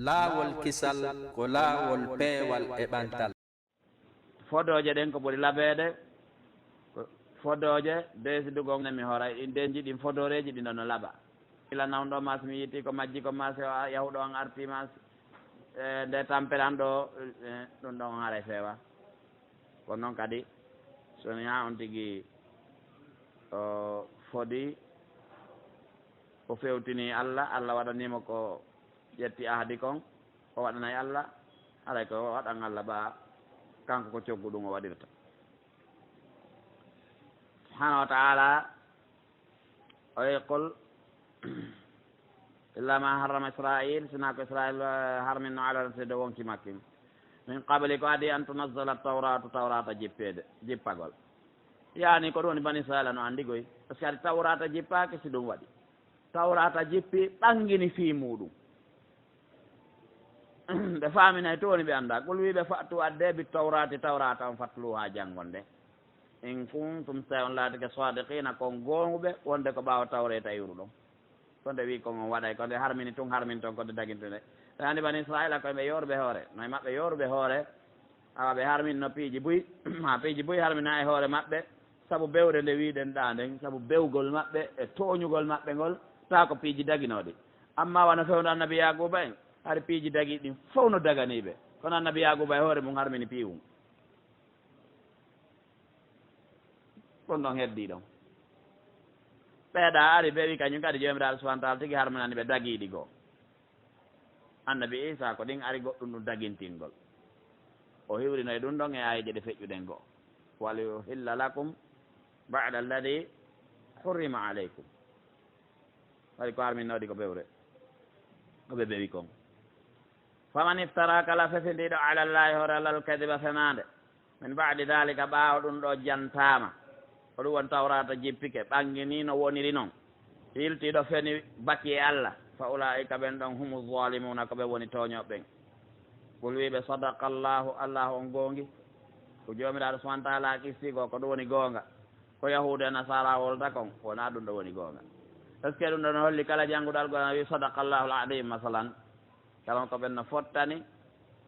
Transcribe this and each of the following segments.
laawol kisal ko laawol peewal e ɓantal. fodooje ɗen ko ɓuri labeede fodooje deesidugo mi hora ɗen jiɗin fodoreji ɗi no laɓa ila nawɗo mas mi yiiti ko majji ko mas yahuɗo on arti mas nde tampere an ɗo ɗum ɗon on haara feewa kono noon kadi soni ha on tigi o fodi o fewtini Allah Allah waɗanimo ko ƴetti ahdi kon o waɗanayi Allah haray ko waɗan Allah ɓa kanko ko coggu ɗum o waɗirta subhanahu wa taala o qul illa ma harrama israil sina ko israil harminno ala sede wonki makkim min qabli ko adi an tunazzala tawrata jippagol yani ko ɗum woni bani israila no andigoy par ce que adi tawrata jippaki si ɗum waɗi tawrata jippi ɓangini fii muɗum ɓe faminay to woni ɓe annda qul wiɓe fatu adde bi tawrata on fatlu ha janggonde in kuntum sa on laatike sadiqina kon gonɓe wonde ko ɓawa tawreta yuru ɗon konde wi kon on waɗay konde harmini tun harmin toon konde daguintude ɓe andi bani israila koye ɓe yoruɓe hoore noye maɓɓe yoruɓe hoore awa ɓe harmin no piiji buy ha piiji buy harmina e hoore maɓɓe saabu bewre nde wiɗen ɗa nden saabu bewgol maɓɓe e toñugol maɓɓe ngol ta ko piiji daguinoɗi amma wona fewno annabi yaguba en har piiji dagui ɗin fof no daganiɓe kono annabi yaguba e hoore mum harmini piiwum ɗum ɗon heddi ɗon ɓeeɗa ari ɓe wi kañum kadi jomiraɗo subahana taala tigui harminani ɓe daguiɗi goo annabi isa ko ɗin ari goɗɗum ɗum daguintingol o hiwrinoye ɗum ɗon e ayije ɗe feƴƴuɗen goo wala yuhilla lakum bada alladi hurrima aleykum waɗi ko harminnoɗi ko ɓewre ko ɓe ɓewi kon faman iftara kala fefindiɗo ala llahi hoore alal kadiba fenade min badi dalika ɓaawa ɗum ɗo jantama ko ɗum won tawrata jippike ɓangini no woniri noon yiltiɗo feni baki e Allah fa ulaika ɓen ɗon humu zalimuna ko ɓe woni toñoɓɓen qul wiɓe sadaqa allahu Allah on gongi ko jomiraɗo subahana taala kistigo ko ɗum woni gonga ko yahude e nasara wolta kon wona ɗum ɗo woni gonga est ce que ɗum ɗo no holli kala jannguɗo alqur'an wi sadaqa allahu al-adim masalan kala ko ɓen no fottani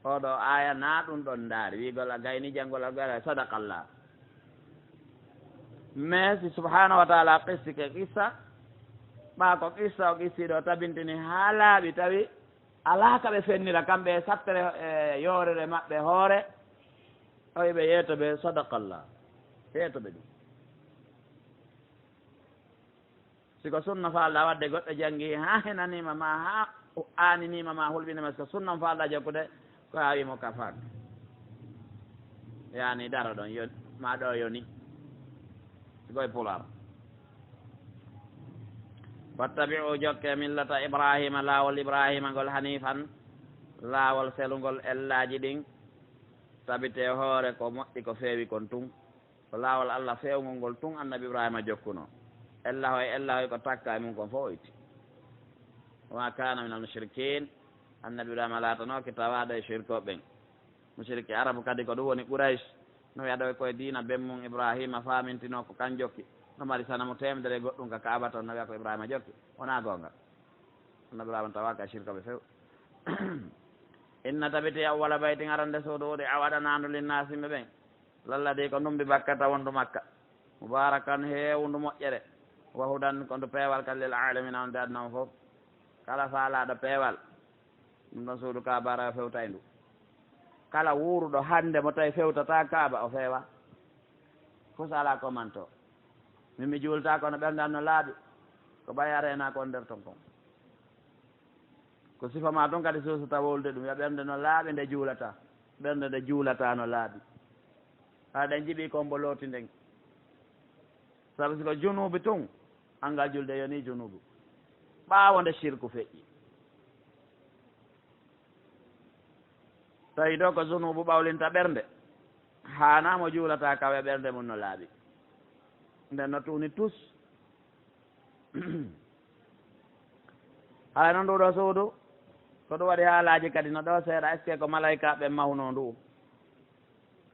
oɗo aya na ɗum ɗon daari wigol a gayni janngol alqur'an sadaqa allah mais si subhanahu wa taala qissike qissa ɓa ko qissa o qissiɗo tabintini ha laaɓi tawi ala ka ɓe fennira kamɓe e sattere e yorere maɓɓe hoore o ɓe yeeto ɓe sadaqa allah yeeto ɓe ɗum siko sunna falɗa wadde goɗɗo janggi ha henanima ma ha aaninima ma hulɓinima siko sunna mo falɗa jokkude ko awimo ka faak yani daro ɗon yo ma ɗo yoni sikoye pular wattabi'u jokke millata ibrahima laawol ibrahima ngol hanifan laawol selugol ellaji ɗin tabite hoore ko moƴƴi ko feewi kon tun ko laawol allah fewgol ngol tun annabi ibrahima jokkuno ellahoy ko takka e mum kon fof oyti wama kana min almushrikin annabi ibrahima laatanoke tawaɗo e shirko ɓen mushriki arabu kadi ko ɗum woni qouraish no wiyaɗo koye diina ben mum ibrahima famintino ko kan jokki no mari sanamo temedere e goɗɗum ka kaaba toon no wiya ko ibrahima jokki wona gonga annabi ibrahima tawaka e shirko ɓe few inna tabiti awwala baytin arande suudu uɗi a waɗanandu linnasi yimɓe ɓen lalladi ko ndumbi bakkata wondu makka mubarakan heewndu moƴƴere wa hudan ko ndu peewal kadi lil alamina on de adnama fof kala faalaɗo peewal ɗum ɗon suudu kabara fewta e ndu kala wuuruɗo hande mo tawi fewtata kaaba o feewa fos ala commanto min mi juulta kono ɓerndan no laaɓi ko ɓay arena ko nder ton kon ko sifama toon kadi susata wolde ɗum yo ɓernde no laaɓi nde juulata ɓernde nde juulata no laaɓi ha ɗen jiiɓi kombo looti nden sabu siko junubi tun angal julde yoni junubu ɓaawo nde shirku feƴƴi tawi ɗo ko junubu ɓawlinta ɓernde hanamo juulata kawe ɓernde mum no laaɓi nden no tuuni tous hay noon nduɗo suudu ko ɗum waɗi haalaji kadi no ɗo seeɗa est ce que ko malayika ɓe mawno ndu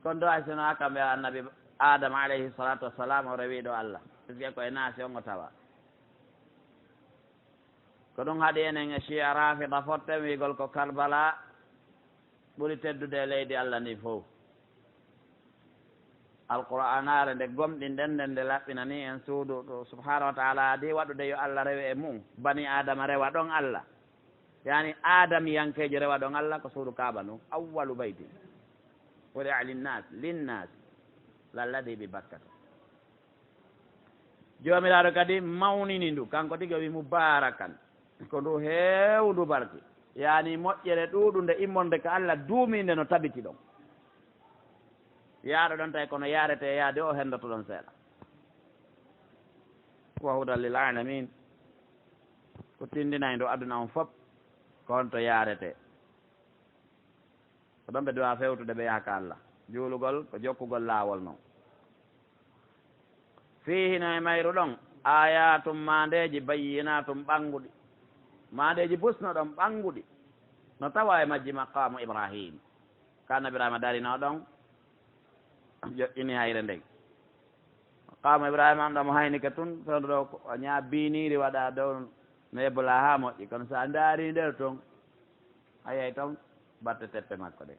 kono ɗo hay sono hakkamɓe annabi adama alayhi salatu wassalam o rewi ɗo allah est ce que koye naasi on o tawa ko ɗum haɗi enen e chia rafida fotten wigol ko Karbala ɓuri teddude e leydi Allah ndi fof alqur'an are nde gomɗinɗen nden nde laɓɓina ni en suudu ɗo subhanahu wa taala adi waɗude yo Allah rewe e mum bani adama rewa ɗon Allah yani adamiyankejo rewa ɗon Allah ko suudu kaaba nu awwalu bayti wudi'a linnas lalladi bi bakkata jomiraɗo kadi mawnini ndu kanko tigi o wi mubarakan ko ndu heewdu barke yani moƴƴere ɗuɗunde immonde ko Allah duuminde no tabiti ɗon yaaɗo ɗon tawi kono yarete yaade o hendoto ɗon seeɗa wa hudan lil alamin ko tindinayi ndo aduna on fof ko honto yarete ko ɗon ɓe duwa fewtude ɓe yahaka Allah juulugol ko jokkugol laawol noon fihi no e mayru ɗon ayatum mandeji bayyinatum ɓanguɗi mandeji busno ɗon ɓanguɗi no tawa e majji maqamu Ibrahim ka annabi Ibrahima darino ɗon joƴƴini hayre ndeng maqamu Ibrahima an ɗo mo haynike tun toon ɗo o ñaa biniri waɗa dow no yebola ha moƴƴi kono sa daari nder toon a yey toon batte teppe makko ɗe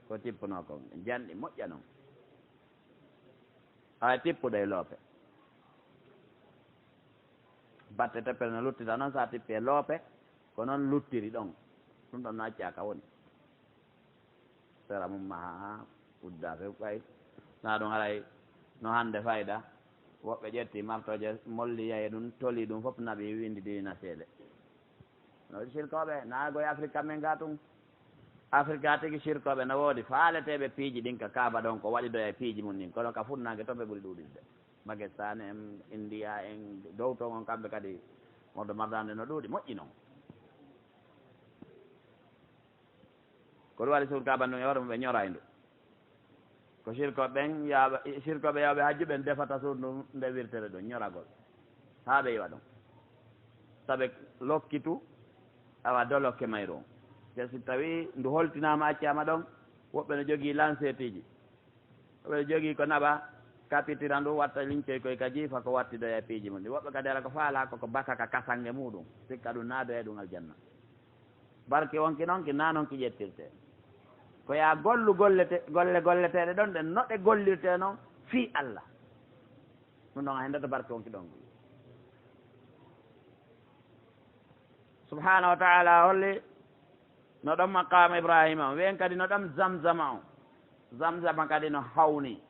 ko tippuno kon janɗi moƴƴa noon hay tippuɗo e loope batte teppe no luttita noon sa tippi e loope ko noon luttiri ɗon ɗum ɗon no accaka woni sera mum maha udda few ɓay na ɗum haray no hande fayda woɓɓe ƴetti martoje molli yaye ɗum toli ɗum fof naɓi windi dina seeɗe no sirkoɓe naagoye Afrique men ga tum Afrique tigi sirkoɓe no woodi faaleteɓe piiji ɗin ka kaaba ɗon ko waɗidoya piiji mum ɗin kono ka funnage toon ɓe ɓuuri ɗuuɗirde Pakistan en India en dow toon on kamɓe kadi moɗo mardande no ɗuuɗi moƴƴi noon ko ɗum waɗi suur kaaba ɗum e hoore mum ɓe ñoray ndu ko sirkoɓe ɓen sirkoɓe yawɓe hajju ɓen defata suur ndu nde wirtere ɗum ñoragol ha ɓe yiwa ɗum saɓe lokkitu awa dolokke mayru on te si tawi ndu holtinama accama ɗon woɓɓe no jogii lancetiji woɓɓe no jogii ko naɓa kapitira ndu watta liñcoy koye ka jiifa ko wattidoya piiji mum ɗi woɓɓe kadi ala ko faala koko bakaka kasange muɗum sikka ɗum naadoya ɗum aljanna barke wonki noon ki na noon ki ƴettirte ko ya gollu golleteɗe ɗon ɗe noɗe gollirte noon fii Allah ɗum ɗon a hendata barke wonki ɗon subhanahu wa taala holli no ɗon maqama Ibrahima o wiyen kadi no ɗon zamzama o zamzama kadi no hawni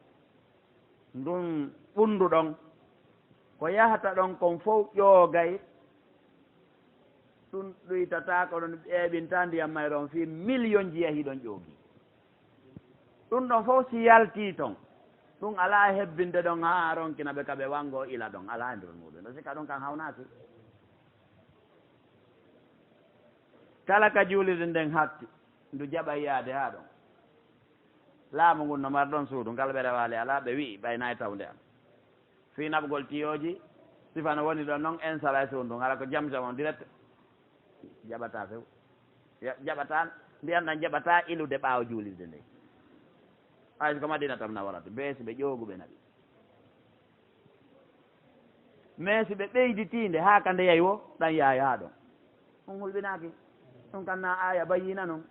ndun ɓundu ɗon ko yahata ɗon kon fof ƴoogay ɗum ɗoytata ko ɗon ƴeeɓinta ndiyam mayre on fii million ji yahi ɗon ƴoogi ɗum ɗon fof si yalti toon ɗum ala hebbinde ɗon ha ronkina ɓe kaɓe wango ila ɗon ala e ndur muɗum ɗo sikka ɗum kan hawnaki kala ka juulirde nden hatti ndu jaɓa yaade ha ɗon laamu ngun no mar ɗon suudu ngal ɓe rewali ala ɓe wii ɓaynayi tawde an fii naɓgol tiyoji sifano woni ɗon noon installa e suudu ndun ala ko jamjam on direct jaɓata few jaɓata ndiyan ɗan jaɓata ilude ɓaawo juulirde nde hay ko Madina tam nawarata beesi ɓe ƴooguɓe naɓi mais si ɓe ɓeyditinde haa ka ndeyay wo ɗan yaaya ha ɗon ɗum hulɓinaki ɗum kan na aya bayyina noon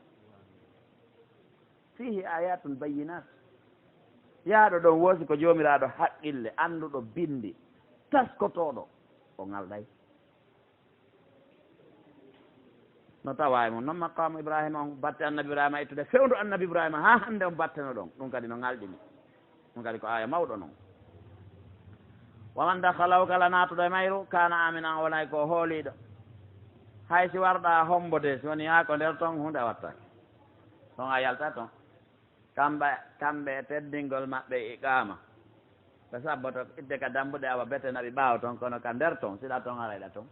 fihi ayatun bayyinat yaaɗo ɗon woosi ko joomiraɗo haqqille annduɗo bindi taskotoɗo o ngalɗay no tawa e mum noon maqamu Ibrahima on batte annabi Ibrahima ittude fewndu annabi Ibrahima ha hannde on batteno ɗon ɗum kadi no ngalɗini ɗum kadi ko aya mawɗo noon waman dakhalaw kala naatuɗo e mayru kana aminan wonay ko hooliɗo hay si warɗa hombode si woni ha ko nder toon hunde a wattake ɗon a yalta toon kamɓe teddingol maɓɓe iqama ko sabboto idde ka dambuɗe awa bete naɓi ɓaawo toon kono ka nder toon siɗa toon arayɗa toon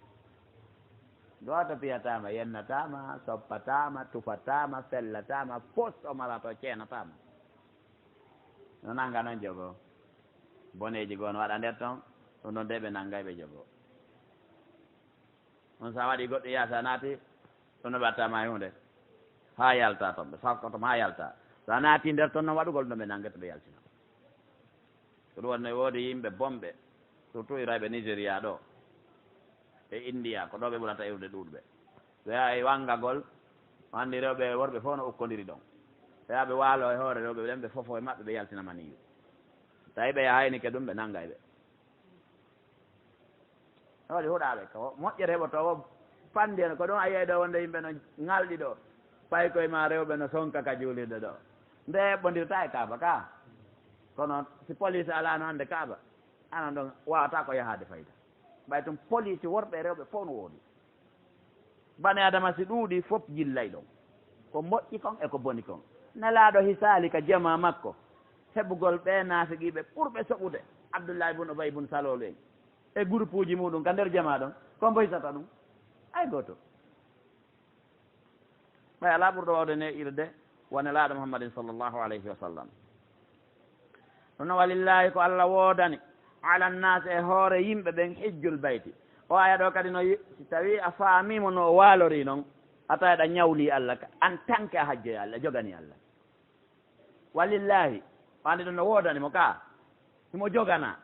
gooto piyatama yennatama soppatama tufatama fellatama pos o mala to ceenatama no nanga noon jogo boneji goon waɗa nder toon ɗum ɗon de ɓe nanggay ɓe jogo on sa waɗi goɗɗo yaasa naati ɗum no ɓattama e hunde ha yalta toon ɓe fakkotom ha yalta sa naati nder toon noon waɗugol ɗo ɓe nanggete ɓe yaltina ko ɗum wonno woodi yimɓe bomɓe surtout irayɓe Nigéria ɗo e India ko ɗo ɓe ɓurata iwde ɗuɗɓe ɓe yaha e wangagol andi rewɓe worɓe fof no ukkodiri ɗon ɓe yaha ɓe waalo e hoore rewɓe ɓen ɓe fofo e maɓɓe ɓe yaltinama niyu tawi ɓe yahayni ke ɗum ɓe nanngay ɓe waɗi huɗaɓe ko moƴƴere heɓotowo pandi en ko ɗum a yiyay ɗo wonde yimɓe no ŋalɗi ɗo pay koye ma rewɓe no sonka ka juulirde ɗo nde heɓɓodirta e kaaba ka kono si police alano hannde kaaba anan ɗon wawata ko yahade fayda ɓay tum police worɓe e rewɓe fof no woodi bane adama si ɗuuɗi fof jillay ɗon ko moƴƴi kon e ko boni kon nelaaɗo hisaali ka jama makko heɓugol ɓe naafiqiiɓe ɓurɓe soɓude Abdoullahi bun Ubay bun Salol en e groupe uji muɗum ka nder jama ɗon kombo hisata ɗum ay gooto ɓay alaa ɓurɗo wawde ne irde wonelaaɗo Muhammadin sallllahu alayhi wa sallam ɗum no walillahi ko Allah woodani ala nnas e hoore yimɓe ɓen hijjul bayti o aya ɗo kadi no si tawi a faamimo no o waalori noon a tawiɗa ñawli Allah en tant que a hajjoye Allah jogani Allah walillahi o andi ɗum no woodanimo ka himo jogana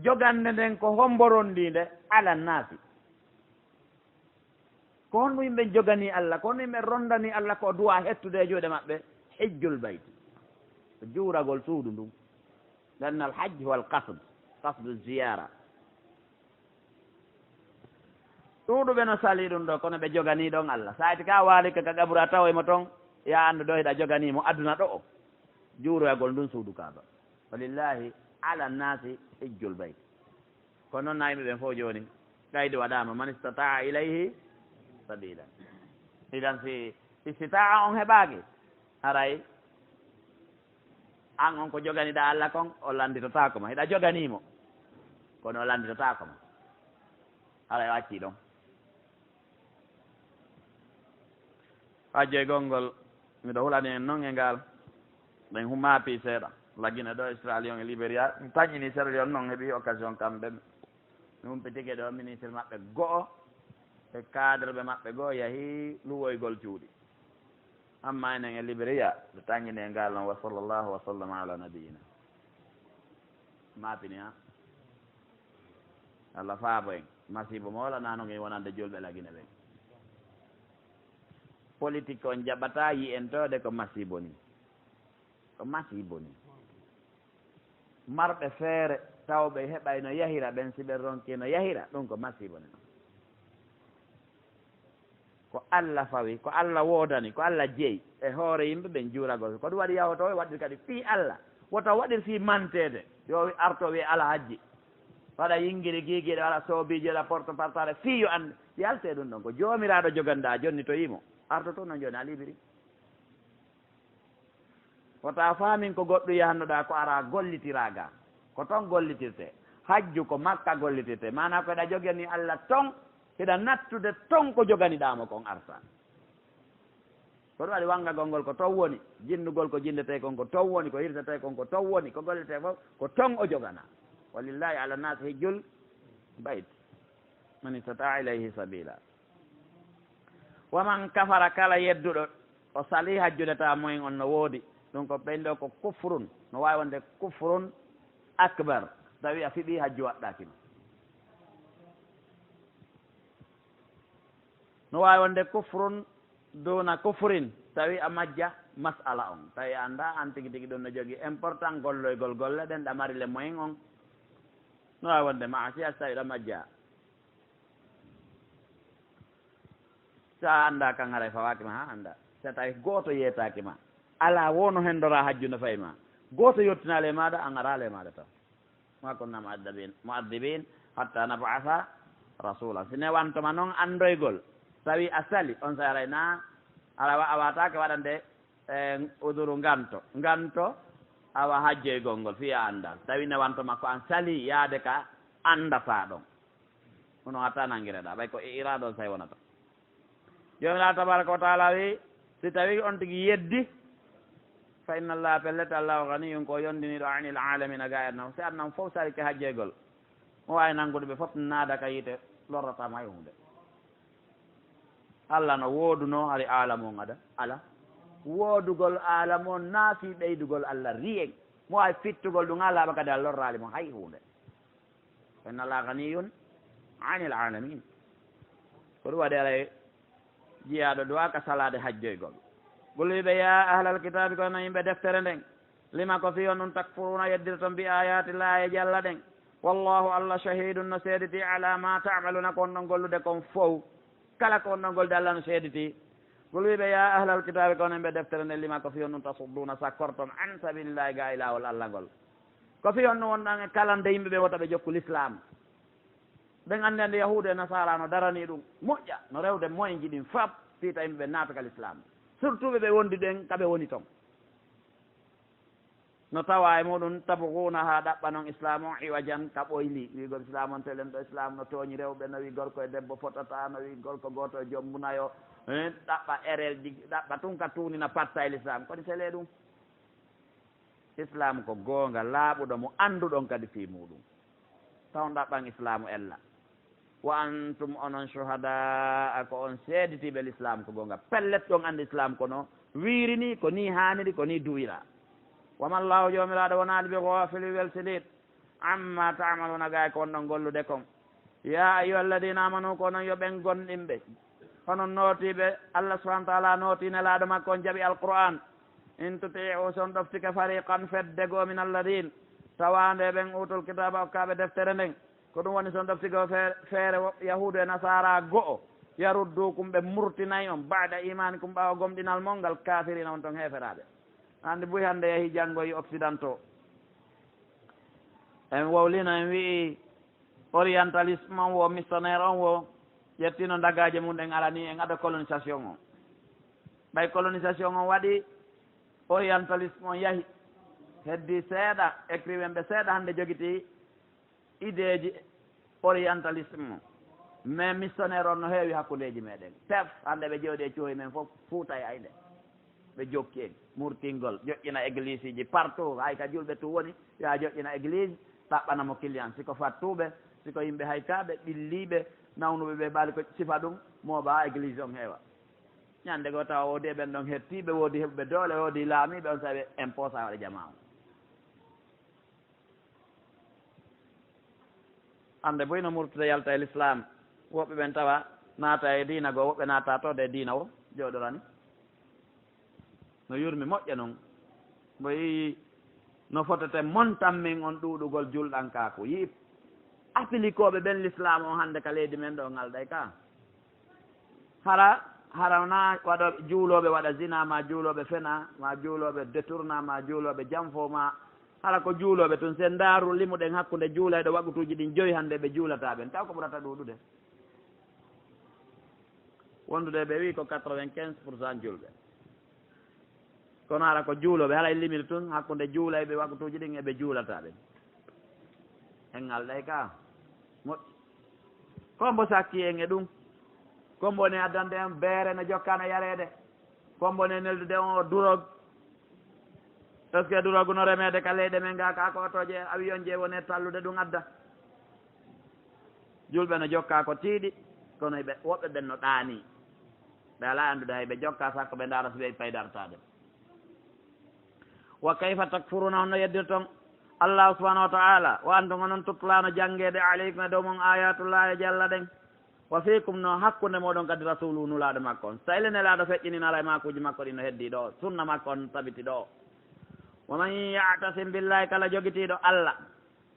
jogande nden ko homborondinde ala nnasi ko honno yimɓe jogani Allah ko honno yimɓe rondani Allah ko duwa hettude e juuɗe maɓɓe hijjul bayti ko juuragol suudu ndun lanna al hajj huwa al qasdu ziyara ɗuuɗuɓe no sali ɗum ɗo kono ɓe jogani ɗon Allah sayti ka waali ka gaɓura tawoymo toon ya anndu ɗo hiɗa joganimo aduna ɗo o juuroyagol ndun suudu kaaba walillahi ala nnasi hijjul bayt kono noon na yimɓe ɓen fof jooni kaydi waɗama man istataa ilayhi sabila idan si istitaa on heɓaki haray an on ko joganiɗa Allah kon o landitotakoma hiɗa joganimo kono o landitotakoma haray o acci ɗon hajje gongol miɗo hulani en noon e ngal ɓen humapi seeɗa laggine ɗo Australion e Libéria mi tañini Sierra Leone noon heeɓi occasion kamɓe mi humpitike ɗo ministre maɓɓe go'o e cadre ɓe maɓɓe go'o yahi luwoygol cuuɗi amma enen e Libéria ɓe tañini e ngal noon wa sallllahu wa sallam ala nabiyina mapini ha Allah faabo en masibo mo walanano en wonande julɓe lagine ɓen politique on jaɓata yi en tode ko masibo ni ko masibo ni marɓe feere tawɓe heɓay no yahira ɓen si ɓe ronki no yahira ɗum ko masibo ni ko Allah fawi ko Allah woodani ko Allah jeeyi e hoore yimɓe ɓen juuragol ko ɗum waɗi yahoto e waɗir kadi fii Allah woto waɗir fii mantede yo arto wi ala hajji waɗa yingiri giigiɗe waɗa soobiji waɗa porte partare fii yo ande yalte ɗum ɗon ko joomiraɗo joganɗa jonni to yimo arto toon noon joni a libiri wota faamin ko goɗɗo yahannoɗa ko ara gollitiraga ko toon gollitirte hajju ko makka gollitirte mana ko eɗa jogani Allah toon hiɗa nattude toon ko joganiɗamo kon arta ko ɗum waɗi wangagol ngol ko toon woni jinnugol ko jindete kon ko toon woni ko hirtete kon ko toon woni ko gollete fof ko toon o jogana walillahi ala nas hijjul bayt man istata ilayhi sabila waman kafara kala yedduɗo o sali hajjude ta moyen on no woodi ɗum ko ɓenɗo ko kufrun no wawi wonde kufrun akbar tawi a fiɓi hajju waɗɗakima no wawi wonde kufrun duna kufrin tawi a majja masala on tawi anda an tigui tigui ɗum no jogui important golloygol golle ɗen ɗamari le moyen on no wawi wonde maasiya so tawi ɗa majja sa anda kan haray fawakima ha anda so tawi goto yeetakima ala wono hendora hajju no fayi ma goto yettinale e maɗa an arale e maɗa tan ma kunna mu'addibin hatta nab'atha rasula sine wantoma noon andoygol tawi a sali on sa aray na ala a watake waɗande uduru nganto awa hajjoygol ngol fiya andal tawi ne wantoma ko an sali yaade ka andata ɗon ono hatta nanguireɗa ɓay ko iraɗo on say wonata jomiraɗo tabaraka wa taala wi si tawi on tigui yeddi fa inna allaha pellete allahu ganiyum ko yondiniɗo anil alamina ga annam si annam fof sari ke hajjeygol mo wawi nanngude ɓe fof naada ka yiite lorratama hay hunde Allah no wooduno hari alam on ada ala woodugol alam on naafi ɓeydugol Allah riyen mo wawi fittugol ɗum alaɓa kadi a lorrali mo hay hunde fa inna allaha ganiyun anil alamin ko ɗum waɗi alay jiyaɗo duwa ka salade hajjoygol gulliɓe ya ahlal kitabi kono yimɓe deftere nden lima ko fiyon ɗum takfuruna yeddir toon mbi ayati laye jalla ɗen wallahu allah shahidun no seediti ala ma tamaluna ko on ɗon gollude kon fof kala ko on ɗon golde allah no seediti gulliɓe ya ahlal kitabi kono yimɓe deftere nden lima ko fiyon ɗum tasudduna sakkorton an sabilillahi ga ilawol allah ngol ko fiyon ɗum wonɗan e kalande yimɓeɓe wota ɓe jokku l'islam ɓen andi ande yahude e nasara no darani ɗum moƴƴa no rewde moyen ji ɗin fab fiita yimɓeɓe natakal islam surtout ɓeɓe wondi ɗen kaɓe woni toon no tawa e muɗum tabguna ha ɗaɓɓa noon islam o iwajan ka ɓoyli wigol islam on telen ɗo islam no tooñi rewɓe no wi gorko e debbo fotata no wi gorko goto e joom munayo ɗaɓɓa erel ɗi ɗaɓɓa tun ka tunina patta e l'islam kodi sele ɗum islam ko goonga laaɓuɗo mo annduɗon kadi fii muɗum taw ɗaɓɓan islamu ella wa antum onon shuhada ko on seeditiɓe l'islam ko goonga pellet ɗon andi islam kono wirini ko ni haniri ko ni duwira wamallahu jomiraɗo wonaali ɓe gofili welsilit amma tamaluna gay ko on ɗon gollude kon ya ayuha alladina amanu ko noon yo ɓen gonɗinɓe honon nootiɓe allah subahana taala nootinelaɗo makko on jaaɓi alqur'an in tutiu son ɗoftike fariqan fedde goo min alladin tawande ɓen utul kitaba okkaɓe deftere nden ko ɗum woni son ɗoftike o feere yahudu e nasara go'o yaruddu kum ɓe murtinayi on bada imani kum ɓawa gomɗinal molngal kafirina on ton heferaɓe andi buy hande yeehi janggoyi occidentaux en wowlino en wii orientalisme on wo missionnaire on wo ƴettino dagaje mum ɗen alani en aɗa colonisation o ɓay colonisation on waɗi orientalisme on yahi heddi seeɗa écrivain ɓe seeɗa hande jogiti idéji orientalisme mais missionnaire on no heewi hakkudeji meɗen pef hande ɓe jewɗi e cohoy men fof fuuta e ayde ɓe jokki en murtingol joƴƴina église ji partout hay ka julɓe tu woni ya joƴƴina église ɗaɓɓanamo client siko fattuɓe siko yimɓe haykaɓe ɓilliɓe nawnuɓe ɓe ɓaali ko sifa ɗum mooɓa église on heewa ñande goo tawa woodi e ɓen ɗon hettiɓe woodi heɓɓe doole woodi laamiɓe on saɓe imposa waɗa jama o hande boyno murtude yalta e l'islam woɓɓe ɓen tawa naata e diina goo woɓɓe naata tode e diina o jooɗorani no yurmi moƴƴa noon mbo yii no fotete montan min on ɗuuɗugol julɗankaku yii appliquoɓe ɓen l'islam o hande ka leydi men ɗo ngalɗay ka hara na waɗoɓe juuloɓe waɗa zina ma juuloɓe fena ma juuloɓe détourna ma juuloɓe janfo ma hara ko juuloɓe tun sen daaru limuɗen hakkude juulayɗo wagutuji ɗin joyi hande ɓe juulataɓen taw ko ɓurata ɗuuɗude wondude ɓe wi ko 95% julɓe kono hara ko juuloɓe haray limiri tun hakkude juulayɓe wagutuji ɗin eɓe juulataɓen en ngalɗay ka moƴƴi kombo sakki en e ɗum kombo ne addande en beere ne jokkano yarede kombo ne neldude on o drogue est ce que drogue no remede ka leyɗe men ga ka ko otoje avion je wone tallude ɗum adda julɓe no jokka ko tiiɗi kono ɓe woɓɓe ɓen no ɗaani ɓe ala andude hay ɓe jokka sakko ɓe ndaara so ɓe paydartade wa kayfa takfuruna honno yeddir toon allahu subahanahu wa taala wa antum onon tutlano janggede aleykum e dow mon ayatullahi jalla ɗen wa fikum no hakkude moɗon kadi rasulu nulaɗo makko on sa ilene laaɗo feƴƴininala e makuji makko ɗi no heddi ɗo sunna makko on tabiti ɗo wa man yatasim billahi kala jogitiɗo allah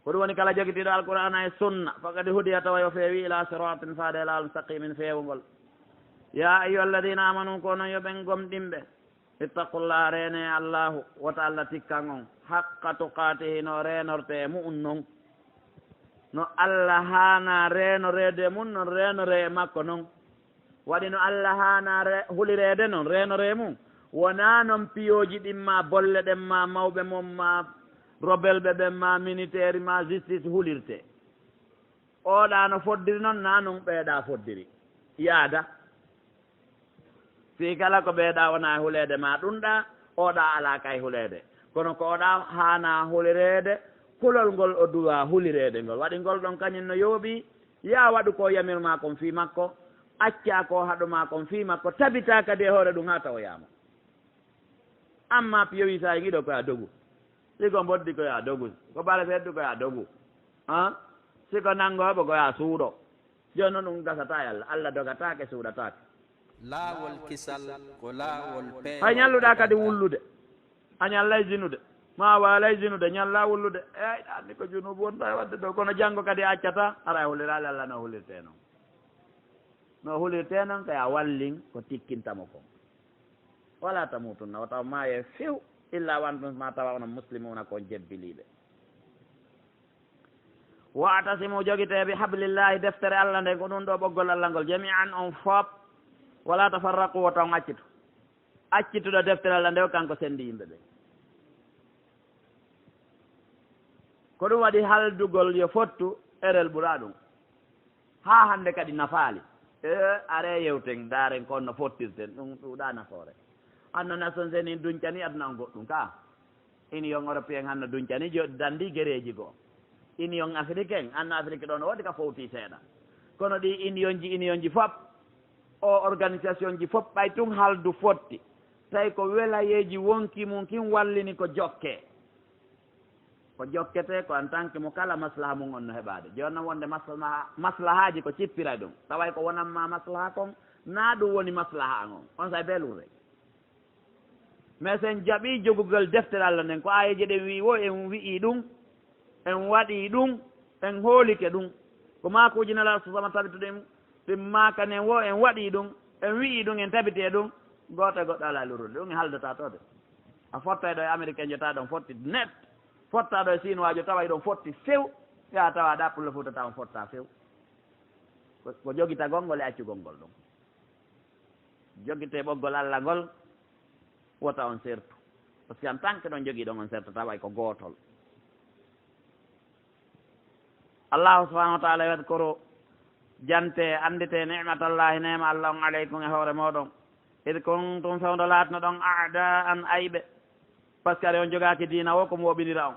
ko ɗum woni kala jogitiɗo alqur'ana e sunna faqad hudiya tawa yo feewi ila siratin faade lawol mustaqimin feewugol ya ayuha alladina amanu ko noon yo ɓen gomɗinɓe ittaqullah reene allahu wota allah tikkan on haqqa tuqatihi no reenorte e mu'um noon no allah haana reenorede mum noon reenore e makko noon waɗi no allah haana hulirede noon reenore mum wona noon piyoji ɗin ma bolle ɗen ma mawɓe mum ma robelɓe ɓen ma militaire ma justice hulirte oɗa no foddiri noon na noon ɓeeɗa foddiri yaada fi kala ko ɓeeɗa wona hulede ma ɗumɗa oɗa ala kay hulede kono ko oɗa hana hulirede kulol ngol o duwa hulirede ngol waɗi ngol ɗon kañum no yooɓi ya waɗu ko yamirma kon fi makko acca ko haɗuma kon fi makko tabita kadi e hoore ɗum ha tawoyama amma piyowi sa yiɗo koya dogu siko mboddi koya dogu ko ɓale feddu koya dogu siko nanngoɓe koya suuɗo joni noon ɗum gasata e allah allah dogatake suuɗatake laawol kisal ko laawol peewol hay ñalluɗa kadi wullude a ñallay jinude ma waalay jinude ñalla wullude eyyi anni ko junubu wonta e wadde ɗo kono janggo kadi accata ara e hullirali allah no hullirte noon no hullirte noon kaya wallin ko tikkintamo ko wala tamutunna o taw maaye few illa wantum ma tawa ono muslimuna kon jebbiliɓe wa'tasimu jogite bi hablillahi deftere allah nde ko ɗum ɗo ɓoggol allah ngol jami'an on foop wala tafarraqu wo taw accituɗo deftere allah nde o kanko sendi yimɓe ɓe ko ɗum waɗi haldugol yo fottu erel ɓuura ɗum ha hande kadi nafaali are yewten daren kon no fottirten ɗum ɗuuɗa nafoore anno nation seni duñcani aduna on goɗɗum ka union européen hanno duñcani dandi guereji goo union africain anno afrique ɗo no waɗi ka fowti seeɗa kono ɗi union ji fof o organisation ji fof ɓay tun haldu fotti tawi ko welayeji wonki mum kin wallini ko jokke ko jokkete ko en tant que mo kala maslaha mum on no heɓade joni noon wonde maslahaji ko cippira ɗum taway ko wonanma maslaha kon na ɗum woni maslaha on say belurde mais sen jaaɓi jogugol deftere allah nden ko ayeji ɗen wi wo en wi'i ɗum en waɗi ɗum en hoolike ɗum ko makuji nala sosama tabito ɗin makanen wo en waɗi ɗum en wi'i ɗum en tabite ɗum goto e goɗɗo ala lurude ɗum e haldata to de a fotta ɗo e américain jo ta ɗon fotti net fotta ɗo e chinois jo tawa ɗon fotti few ya tawa ɗa pulla futa tawa fotta few ko jogita gongol e accugol ngol ɗum joguite ɓoggol allah ngol wota on sertu par ce que en tant que ɗon jogui ɗon on sertu tawa ko gotol allahu subahanahu wa taala wadkuru jante andite nicmatallahi nema allah on aleykum e hoore moɗon id kuntum fewdo latno ɗon aada an ayɓe par ce que aɗa on jogaki dina o komo woɓinira on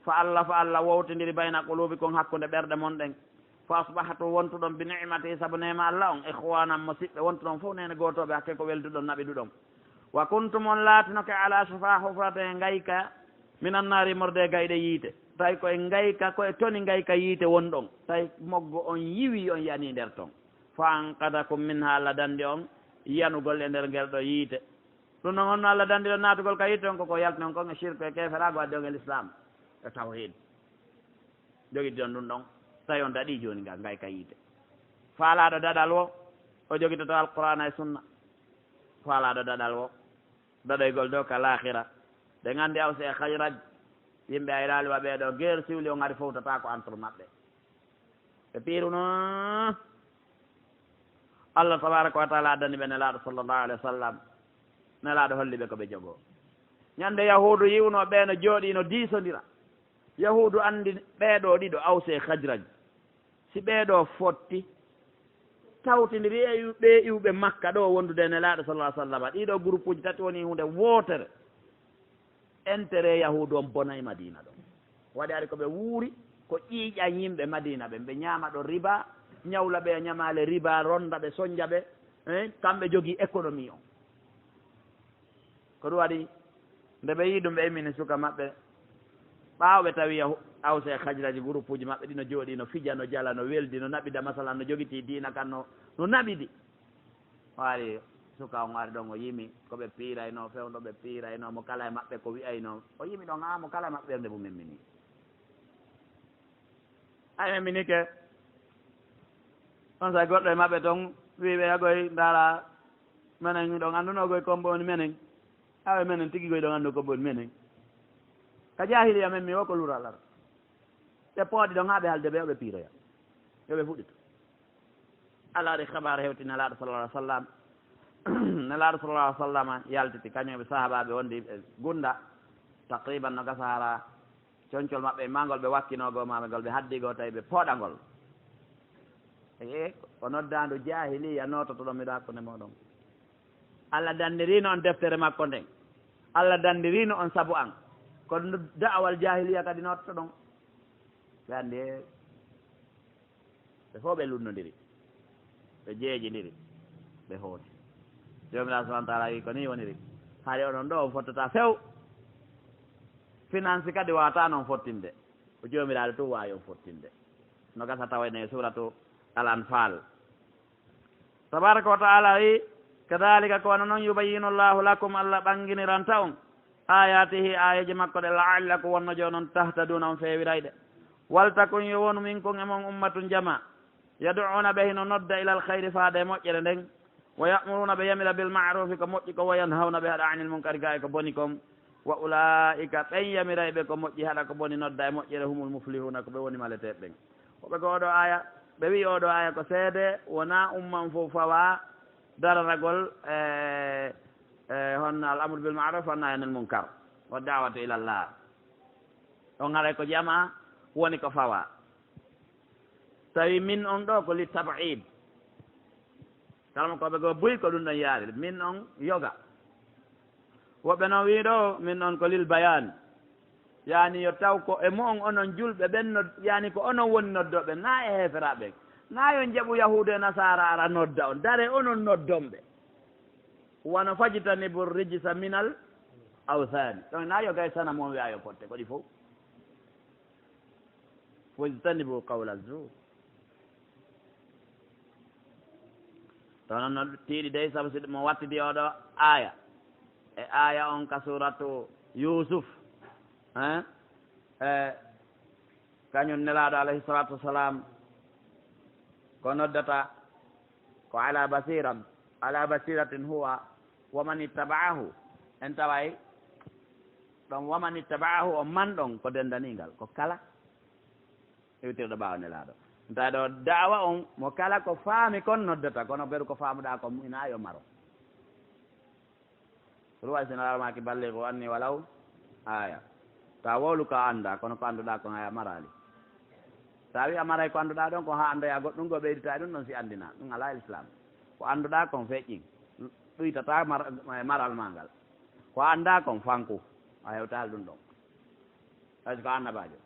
fa allah wowtidiri bayna qulubi kon hakkude ɓerɗe mon ɗen fa asbahatu wontuɗon bi nicmati saabu nema allah on ihwanan musidɓe wontuɗon fof nene gotoɓe hakke ko welduɗon naɓiɗuɗon wa kuntum on laatinoke ala sufa hufrate e ngayka minan naari morde gayɗe yiite tawi koye ngayka koye toni ngayka yiite won ɗon tawi moggo on yiwi on yani nder ton fa ankadakum min ha allah dandi on yanugol e nder ngel ɗo yiite ɗum noon honno allah dandi ɗo naatugol ka yiite on koko yalti on kon e shirque e keferago wadde on e l'islam e tawhid jogiti on ɗum ɗon tawi on daɗi joni nga ngayka yiite faalaɗo daɗal o jogito to alqur'ana e sunna faalaɗo daɗal o daɗoygol dow ka lahira ɓe gandi awse e hayraj yimɓe ayrali wa ɓeeɗo guerre siwli o gari fowtata ko entre maɓɓe ɓe piiruno allah tabaraka wa taala addani ɓe nelaɗo sallllahu alayhi wa sallam nelaɗo holli ɓe koɓe jogoo ñande yahudu yiwno ɓeeno jooɗino diisodira yahudu andi ɓeeɗo ɗiɗo awse e hajraj si ɓeeɗo fotti tawtidiri e ɓe iwɓe makka ɗo wondude nelaɗo sallah sallam ɗiɗo groupe uji tati woni hunde wootere intérêt yahudu on bona e madina ɗo waɗi ari koɓe wuuri ko ƴiiƴa yimɓe madina ɓe ɓe ñaama ɗo riba ñawla ɓe ñamale riba ronda ɓe soñja ɓe kamɓe jogii économie on ko ɗum waɗi nde ɓe yii ɗum ɓe immini suka maɓɓe ɓaawɓe tawi awse e hajraji groupe uji maɓɓe ɗino jooɗi no fija no jala no weldi no naɓida masalan no jogiti diina kan no naɓidi waari suka on waari ɗon o yimi koɓe piirayno fewɗo ɓe piirayno mo kala e maɓɓe ko wiyayno o yimi ɗon mo kala e maɓɓe ɓernde mum memmini ay memmini ke on sa goɗɗo e maɓɓe toon wiɓe yagoy ndaara menen ɗon anndunogoy kombo woni menen awe menen tigi goy ɗon anndu kombo woni menen ka jahiliya men mi wo ko lural ara ɓe pooɗi ɗon haa ɓe halde ɓe yoɓe piiroya yoɓe fuɗɗito ala waɗi habar hewti nelaɗo sallallah alih w sallam nelaɗo sallallah alih w sallam yaltiti kañum ɓe sahabaɓe wondi ɓe gunda taqriban no gasa hara coñcol maɓɓe mangol ɓe wakkinogo maɓe ngol ɓe haddigo tawi ɓe pooɗangol ko noddandu jahiliya nototo ɗon miɗo hakkude moɗon allah dandirino on deftere makko nden allah dandirino on saabu an ko da'awal jahiliya kadi nototo ɗon ɓe andi ɓe fof ɓe lunnodiri ɓe jeejidiri ɓe hooti jomiraɗo subahana taala wi ko ni woniri haade oɗon ɗo on fottata few finance kadi wawata noon fottinde ko jomiraɗo tum wawi on fottinde no gasa tawene suratu al-anfal tabaraka wa taala wi kadalika ko noon yubayyinu llahu lakum allah ɓanginiranta on ayatihi ayaji makko ɗe laallakum wonno jo noon tahtaduna on feewirayde waltakun yo wonu min kon emon ummatun jama yad'una ɓe hino nodda ila alkhayri faade moƴƴere nden wa ya'muruna ɓe yamira bilma'rufi ko moƴƴi ko wa yanhawna ɓe haɗa anil munkari ga e ko boni kom wa ulaika ɓen yamirayɓe ko moƴƴi haɗa ko boni nodda e moƴƴere humul muflihuna ko ɓe woni maleteɓe ɓen koɓe ko oɗo aya ɓe wi oɗo aya ko seede wona umman fof fawa dararagol honno al amru bil ma'ruf wa nahy anil munkar wa da'watu ila llah on haɗay ko jama woni ko fawa tawi min on ɗo ko li tab'id kalmo koɓe go buy ko ɗum ɗon yaari min on yoga woɓɓe noon wi ɗo min on ko lil bayan yani yo taw ko e mo on onon julɓe ɓen yani ko onon woni noddoɓe na e heferaɓe na yo jeeɓu yahudu e nasara ara nodda on dare onon noddomɓe wono fajitanibu rijisa minal awsani donc na yoga e sana moon wiya yo potte koɗi fof fajtanibu qawla zour to noon no tiiɗi dey saabu si mo wattidi oɗo aya e aya on ka suratu yusuf kañum nelaɗo alayhi salatu wassalam ko noddata ko ala basiratin huwa waman ittaba'ahu en taway ɗon waman ittaba'ahu o man ɗon ko dendanigal ko kala iwitirɗo ɓawa nelaɗo nta ɗo dawa on mo kala ko faami kon noddata kono ɓeɗo ko faamuɗa ko ina yo maro ruwa sinalaramaki balle ko anni walaw aya ta wowlu ko anda kono ko annduɗa ko haya marali sa wi a maray ko annduɗa ɗon ko ha andoya goɗɗum go ɓeydita ɗum ɗon si andina ɗum ala l'islam ko annduɗa kon feƴƴin ɗuytata maral ma ngal ko anda kon fanku a hewtal ɗum ɗon hay ko annabajo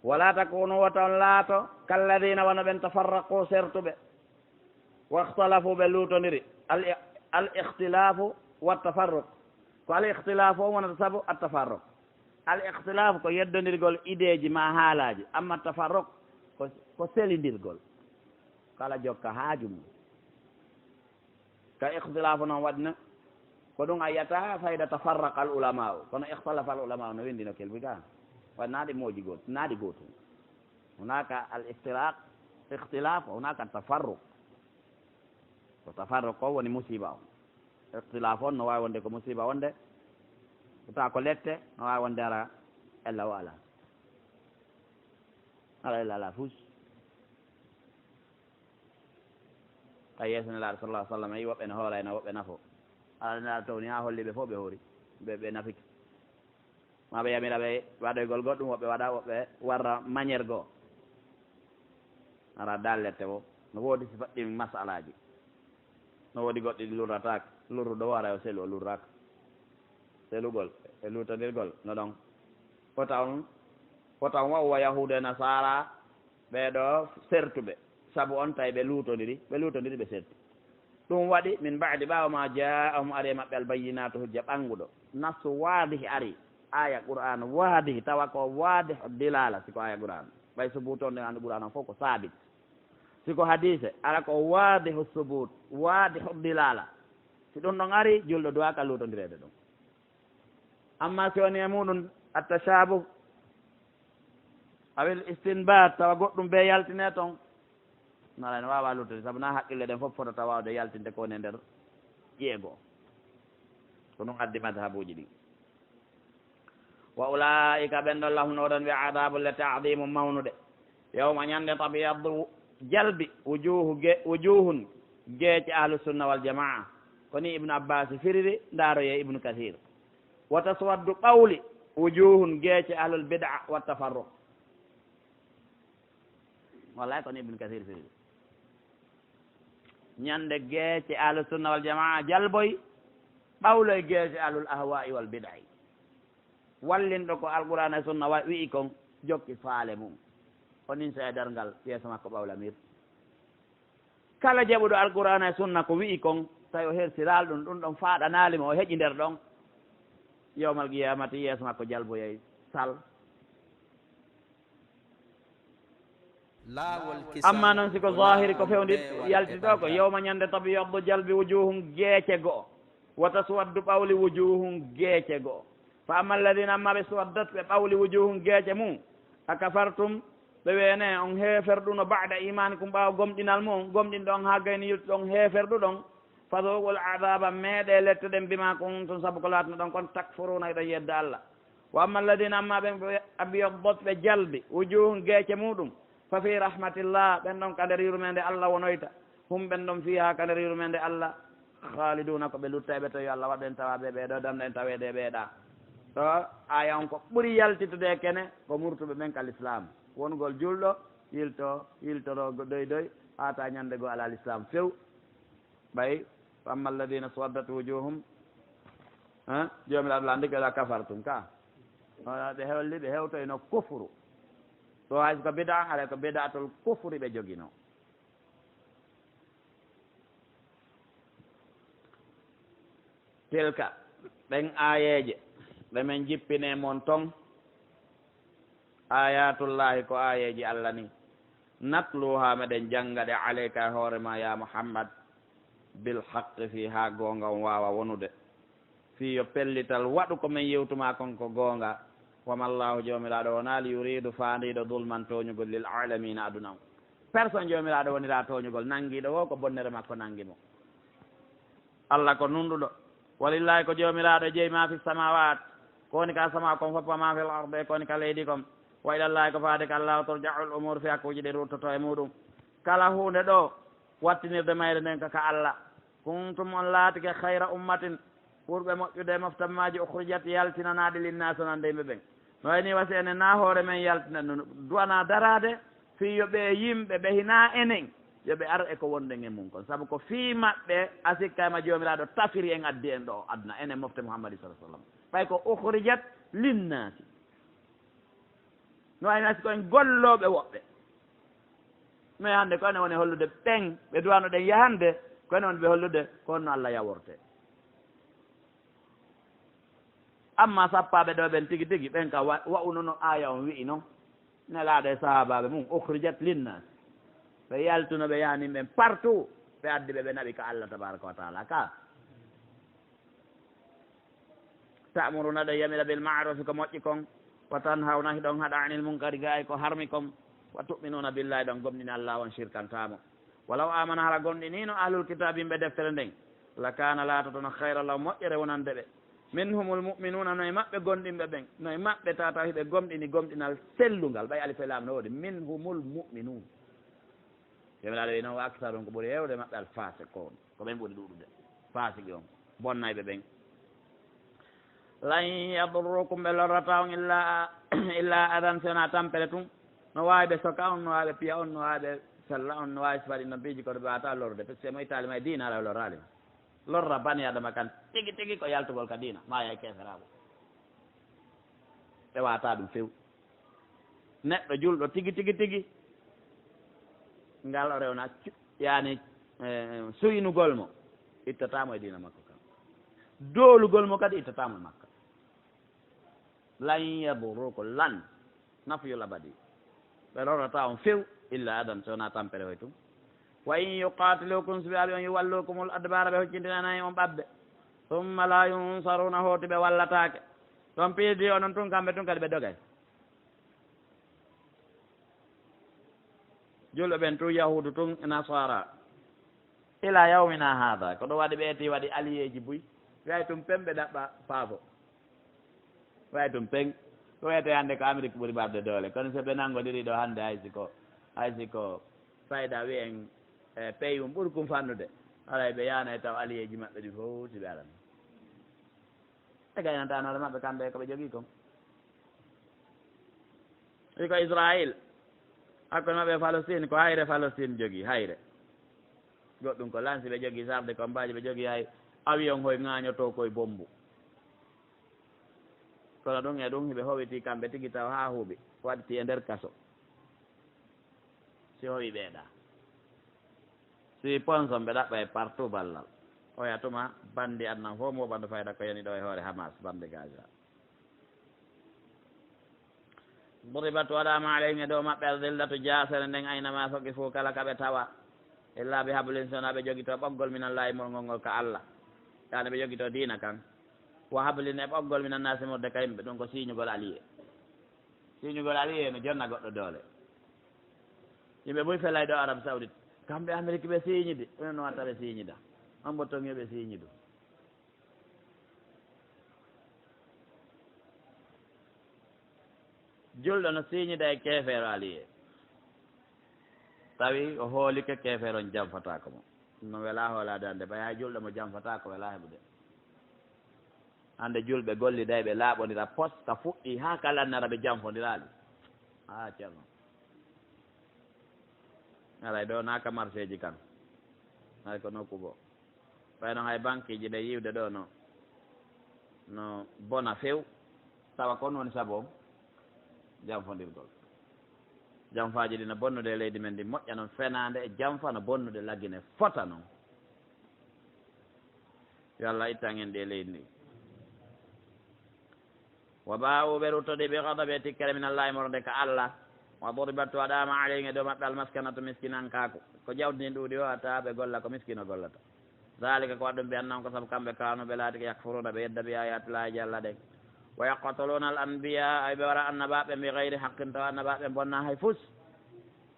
wala takunu woton laato kalladina wona ɓen tafarraqu sertuɓe wahtalafu ɓe luutodiri al ihtilafu wa tafarruq ko al ihtilafu o wonata saabu a tafarruq al ihtilafu ko yeddodirgol ideji ma haalaji amma tafarruq ko selindirgol kala jokka haaju mum ka ihtilafu noon waɗino ko ɗum a yiyata fayda tafarraqa al ulama o kono ihtalafa al ulama o no windino kelbi ga waɗ naaɗi mooji goto naaɗi gotum hunaka al ihtilaf hunaka tafarruq ko tafarruq o woni musiba o ihtilaf on no wawi wonde ko musiba wonde ta ko lette no wawi wonde ara ella o ala ala illa ala fus a yeesanelaɗo sallah sallam yi woɓɓe ne hoorayno woɓɓe nafo ala nelaɗo tawni ha holliɓe fof ɓe hoori ɓe nafiki ma ɓe yamira ɓe waɗoygol goɗɗum woɓɓe waɗa woɓɓe warra maniére goo ara dallette o no woodi si faɗɗimi masalaji no woodi goɗɗi ɗi lurrataka lurruɗo wara o selu o lurraka selugol e lutodirgol no ɗon fotaw wawwa yahude e nasara ɓeɗo sertuɓe saabu on tawi ɓe luutodiri ɓe serti ɗum waɗi min baadi ɓawa ma jaahum ari e maɓɓe albayinatu hujja ɓanguɗo nasu waadihi ari aya qur'an waadihi tawa ko waadihu dilala siko aya qur'an ɓay subut on nde andu qur'an on fof ko sabit siko hadise ala ko waadihu subut waadihu dilala si ɗum ɗon ari julɗo duwaka luutodirede ɗum amma si woni e muɗum attashabuh awil istinbat tawa goɗɗum be yaltine toon nala ne wawa luutode saabu na haqqille ɗen fof fotata wawde yaltinde ko woni nder ƴeego ko ɗum addi madhabuji ɗi wa ulaika ɓen ɗon lahnoɗon wi adabu le taadimu mawnude yawma ñande tabiyaddu jalbi wujuhun geece ahlusunna wal jamaa koni ibnu abbas firiri ndaroye ibnu kathir wa taswaddu qawli wujuhun geece ahlul bid'a wa tafarruq wallahi koni ibnu kathir firiri ñande geece ahlusunna wal jamaa jalboy ɓawloye geece ahlul ahwa'i wal bid'i wallinɗo ko alqur'an e sunna wi'i kon jokki faale mum onin so e darngal yeeso makko ɓawlamir kala jaɓuɗo alqur'an e sunna ko wi'i kon tawi o hersiral ɗum ɗon faaɗanalima o heƴi nder ɗon yawmal qiyamati yeeso makko jalboyey sal amma noon siko zahiri ko fewndi yaltito ko yawma ñande tabyaddu jalbi wujuhum geece goo wa taswaddu ɓawli wujuhum geece goo fa amma alladina amma ɓe suwaddat ɓe ɓawli wujuhum geece mum a kafartum ɓe weene on heeferɗuno bada imanikum ɓaawa gomɗinal mum gomɗin ɗon ha gayni yiltu ɗon heeferɗuɗon fadhuqul adaba meeɗe lette ɗen bima kuntum saabu ko laatno ɗon kon takfuruna eɗon yedda Allah wa amma alladina amma ɓe abyaddat ɓe jalbi wujuhum geece muɗum fa fi rahmatillah ɓen ɗon ka nder yurmede Allah wonoyta hum ɓen ɗon fiha ka nder yurmede Allah khaliduna ko ɓe lutteɓe to yo Allah waɗen tawaɓe ɓeeɗo damɗen taweede ɓeeɗa to aya on ko ɓuuri yaltitude kene ko murtuɓe ɓen kal islam wongol julɗo yiltoro doy doy hata ñande go alal islam few ɓay fa amma alladina swaddat wujuhum jomiraɗo la ndikeɗa kafartum ka ɓe hewli ɓe hewtoyno kufru to hay ko bida ala ko bidatol kufri ɓe jogino tilka ɓen ayeje ɓemen jippine mon ton ayatullahi ko ayeji Allah ni natluha meɗen janggaɗe alayka hoorema ya Muhammad bilhaqqi fi ha gonga on wawa wonude fi yo pellital waɗu komin yewtuma kon ko gonga wamallahu jomiraɗo wonali yuridu fandiɗo dulman toñugol lil alamina aduna o personne jomiraɗo wonira toñugol nanguiɗo o ko bonnere makko nanguimo Allah ko nunɗuɗo walillahi ko jomiraɗo jeeyi ma fi samawat kowoni ka sama kon fof ma fil arde kowoni ka leydi kom wa ilallahi ko faade ka Allah turja'ul umur fi hakkuji ɗi ruttoto e muɗum kala hunde ɗo wattinirde mayre nden kaka Allah kuntum on laatike hayra ummatin ɓurɓe moƴƴude moftammaji ukhrijat yaltinanaɗe linnasi nande yimɓe ɓen no wayni wasi enen na hoore men yaltina no duwana darade fi yoɓe yimɓe ɓe hina enen yoɓe ar e ko wonɗen e mum kon saabu ko fii maɓɓe asikkayma jomiraɗo tafiri en addi en ɗo aduna enen mofte Muhammadi sallallahu alaihi wasallam ɓay ko ukhrijat linnasi no wayni asi ko en golloɓe woɓɓe mais hannde ko ene woni hollude ɓen ɓe duwano ɗen yahande ko ene woni ɓe hollude ko honno Allah yaworte amma sappaɓe ɗo ɓen tigi tigi ɓen ka wa'unono aya on wi'i noon nelaɗo e sahabaɓe mum ukhrijat linnas ɓe yaltuno ɓe yahanin ɓen partout ɓe addi ɓe naɓi ka Allah tabaraka wa taala ka ta'muruna ɗo yamira bil ma'ruf ko moƴƴi kon wa tanhawna hiɗon haɗa anil munkari ga ko harmi kon wa tu'minuna billahi ɗon gomɗini Allah on shirkantamo walaw amana hala gomɗinino ahlul kitabe yimɓe deftere nden la kana laatotono hayra law moƴƴere wonande ɓe minhumul mu'minuna noye maɓɓe gonɗinɓe ɓen noye maɓɓe tata hiɓe gomɗini gomɗinal sellungal ɓay alif lam no woodi minhumul mu'minun jomiraɗo wi noon wa aksarum ko ɓuuri hewde maɓɓe al fasik ko ko ɓen ɓuuri ɗuɗude fasiki on bonnayɓe ɓen lan yadurrukum ɓe lorrata on illa adan sona tampere tun no wawi ɓe soka on no wawi ɓe piya on no wawi ɓe sella on no wawi sifaɗi no piiji koto ɓe wata lorde par ce que mo italima e dina ala lorralima lorra bani adama kan tigi tigi ko yaltugol ka dina ma yay keferaɓo ɓe wata ɗum few neɗɗo julɗo tigi tigi tigi ngal o rewna yani suyinugol mo ittatamo e dina makko kam doolugol mo kadi ittatamo e makka lan yaduruko lan nafyul abadi ɓe lorrata on few illa adan sowona tampere hoy tum wa in yuqatilukum so ɓe ali on yuwallukumul adbara ɓe hoccindinanayi on ɓabɓe thumma la yunsaruna hooti ɓe wallatake ɗon piidi onon tun kamɓe tun kadi ɓe dogay julɓe ɓen tun yahudu tun nasara ila yawmina hada ko ɗo waɗi ɓeeti waɗi alliéji buy way tum pen ɓe ɗaɓɓa faafo way tum pen ko wiyete hannde ko Amérique ɓuri ɓarde doole kono so ɓe nangodiri ɗo hannde hay siko fayda wi en pays mum ɓuri kum fannude alay ɓe yaana e taw alliéji maɓɓe ɗi fof si ɓe alano e gaynantanoore maɓɓe kamɓe koɓe jogii kom wi ko Israil hakkude maɓɓe Palestine ko hayre Palestine jogii hayre goɗɗum ko lansi ɓe jogii sarde combaji ɓe jogii hay avion hoye ŋañoto koye bombu kono ɗum e ɗum hiɓe howiti kamɓe tigi taw ha huuɓi waɗti e nder kaso si howi ɓeeɗa si ponson ɓe ɗaɓɓa e partout ballal oya tuma bandi adnan fof mo ɓandu fayda ko yani ɗo e hoore Hamas bande Gaza ضربت waɗama alayhim e dow maɓɓe aldillatu jasere nden aynama soki fo kala kaɓe tawa illa bi hablin sona ɓe jogito ɓoggol minallahi morgol ngol ka Allah yani ɓe jogito diina kan wa hablin e ɓoggol minan nasi morde ka yimɓe ɗum ko siñugol aliye siñugol aliye no jonna goɗɗo doole yimɓe ɓuy felay ɗo arabe saoudite kamɓe amérique ɓe siñide ɗum no watta ɓe siñida on mbo tongi ɓe siñidu julɗo no siñida e keefeero aliye tawi o hoolike keefeero on janfatako mo no wela hoolade hannde ɓay hay julɗo mo janfatako wela heɓude hannde julɓe golliday ɓe laaɓodira poste ka fuɗɗi haa kalannara ɓe janfodiraali a ceerno aray ɗo naaka marché ji kan hay ko nokku goo ɓay noon hay banque ji ɓe yiwde ɗo no bona few tawa kon woni saboom janfodirgol janfaji ɗi no bonnude e leydi men ndi moƴƴa noon fenade e janfa no bonnude laggine fota noon yo Allah ittan en ɗi e leydi ndi wa ba'uɓe ruttoɗi ɓe gadaɓe e tikkere min allahi morde ka Allah wa duribat waɗama alayhim e dow maɓɓe almaskanatu miskinankako ko jawdini ɗuuɗi o ata ɓe golla ko miskino gollata zalika ko waɗɗum mbiyannon ko saabu kamɓe kanu ɓe laati ko yakfuruna ɓe yedda bi ayatillahi Allah ɗen wa yaqtuluna al anbiya ay ɓe wara annabaɓe bi gayri haqqin tawa annabaɓe bonna hay fus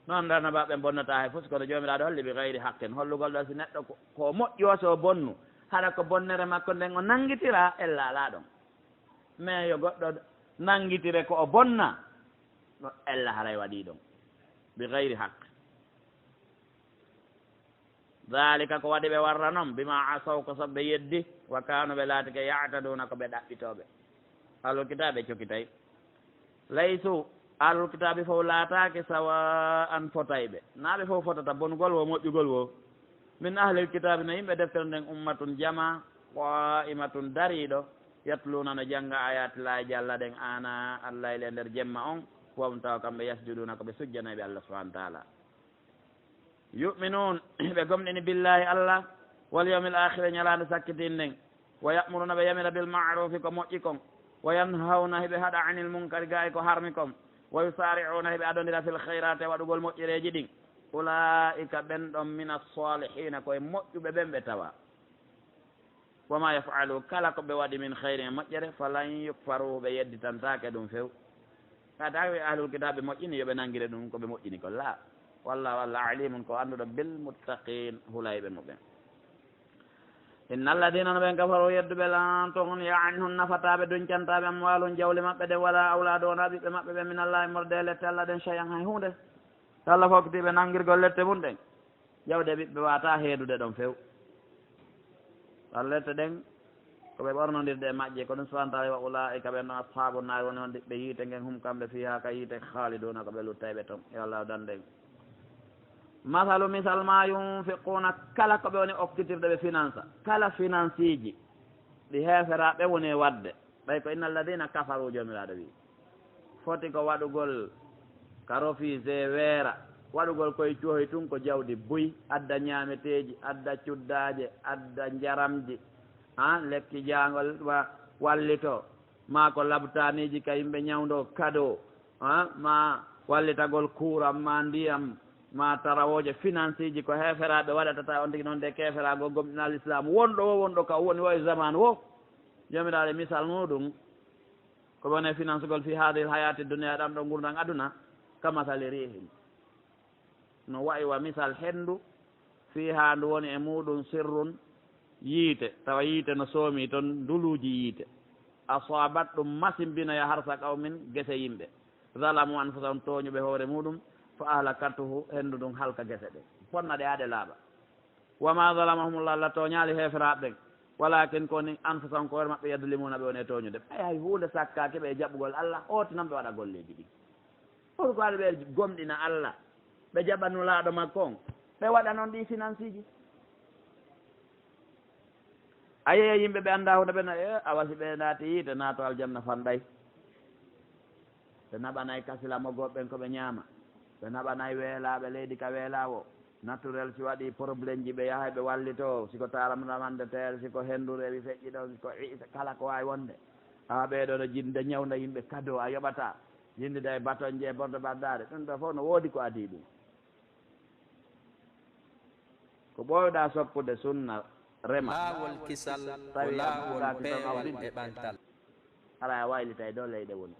noon nde annabaɓe bonnata hay fus kono jomiraɗo holli bi gayri haqqin hollugol ɗo si neɗɗo ko moƴƴo so bonnu haɗa ko bonnere makko nden o nanguitira ella ala ɗon mais yo goɗɗo nanguitire ko o bonna no ella haray waɗi ɗon bi gayri haqqe dalika ko waɗi ɓe warra noon bima asaw ko soɓe yeddi wa kanu ɓe laati ke yataduna ko ɓe ɗaɓɓitoɓe ahlul kitabe cokkitay laysu ahlul kitabe fof laatake sawa an fotayɓe naaɓe fof fotata bongol wo moƴƴugol wo min ahlil kitabe no yimɓe deftere nden ummatun jama qa'imatun dariɗo yatluna no jangga ayatillahi jalla ɗen ana allayle e nder jemma on wom taw kamɓe yasjuduna koɓe sujjanaɓe Allah subahanahu wa taala yuminun ɓe gomɗini billahi Allah wal yawmil akhire ñalande sakkitin nden wa yamuruna ɓe yamira bil ma'rufi ko moƴƴi kon wa yanhawna heɓe haɗa anil munkari ga e ko harmi kon wa yusari'una heɓe adondira fil hayrate waɗugol moƴƴereji ɗin ulaika ɓen ɗon min as-salihina koye moƴƴuɓe ɓen ɓe tawa wama yafalu kala ko ɓe waɗi min hayri e moƴƴere falan yukfaru ɓe yedditantake ɗum few ka tawi ahlul kitabe moƴƴini yoɓe nangguire ɗum koɓe moƴƴini ko la walla alimun ko anduɗo bil muttaqin hulayɓe muɓen inna alladina no ɓen kafaru yedduɓe lan toon yaanhum nafataɓe duñcantaɓe amwalum jawli maɓɓe ɗe wala awladu wona ɓiɓɓe maɓɓe ɓe min allahi morde lette allah ɗen cheyan hay hunde so allah fokkitiɓe nanguirgol lette mum ɗen jawde ɓiɓɓe wata heedude ɗon few lette ɗen koɓe ɓornodirde e majje ko ɗum subahana wa ulaika ɓen ɗon ashabu nari woni on ɗiɓɓe yiite ngen hum kamɓe fiha ka yiite khaliduna koɓe luttayɓe toon yo allah danɗen masalu misal ma yunfiquna kala koɓe woni okkitirde ɓe finance kala finance ji ɗi heeferaɓe woni wadde ɓay ko inna alladina kafaru jomiraɗo wi foti ko waɗugol ka refusé weera waɗugol koye coohi tun ko jawdi buy adda ñaameteeji adda cuddaje adda jaramji lekki jangol wallito ma ko labtaniji ka yimɓe ñawdo cadeau ma wallitagol courant ma ndiyam ma tarawoje finance ji ko heeferaɓe waɗata ta on tigi noon de keeferago gomɗinal islam wonɗo wo wonɗo ka woni wo e zaman wo jomiraɗe misal muɗum ko wone finance gol fi hadil hayati dunia ɗam ɗo gurdan aduna kamasali rihin no wayi wa misal hendu fi ha ndu woni e muɗum sirrun yiite tawa yiite no soomi toon nduluji yiite asabat ɗum masimbinoya harsa qawmin gese yimɓe zalamu anfusahum toñuɓe hoore muɗum fa ahlakatuhu hendu ɗum halka gese ɗe fonna ɗe aɗe laaɓa wama zalamahumullah allah toñali heferaɓe ɓen walakin koni anfusahum ko hoore maɓɓe yadlimuna ɓe woni e toñude ɓay hay hunde sakkaki ɓe e jaɓɓugol allah oti noon ɓe waɗa golleji ɗi pourquoi aɗa ɓe gomɗina allah ɓe jaɓannulaɗo makko on ɓe waɗa noon ɗi finance ji a yeeya yimɓe ɓe annda hunde ɓe no a wasi ɓe naati yiite naato aljanna fanɗay ɓe naɓanayi kasila moggoɓe ɓen koɓe ñaama ɓe naɓanayi weelaaɓe leydi ka weelaawo naturel si waɗi probléme ji ɓe yahay ɓe wallito siko taramramande terre siko henndu rewi feƴƴi ɗo siko kala ko wawi wonde ha ɓeeɗo no jinde ñawda yimɓe cadeau a yoɓata yinde de baton je borde baddade ɗum ɗo fof no woodi ko adi ɗum ko ɓoyɗa soppude sunna rema laawol kisal ko tawi laawol abdulgaki tan peewal awdini e ɓantal ala a waylita e dow leyɗe woni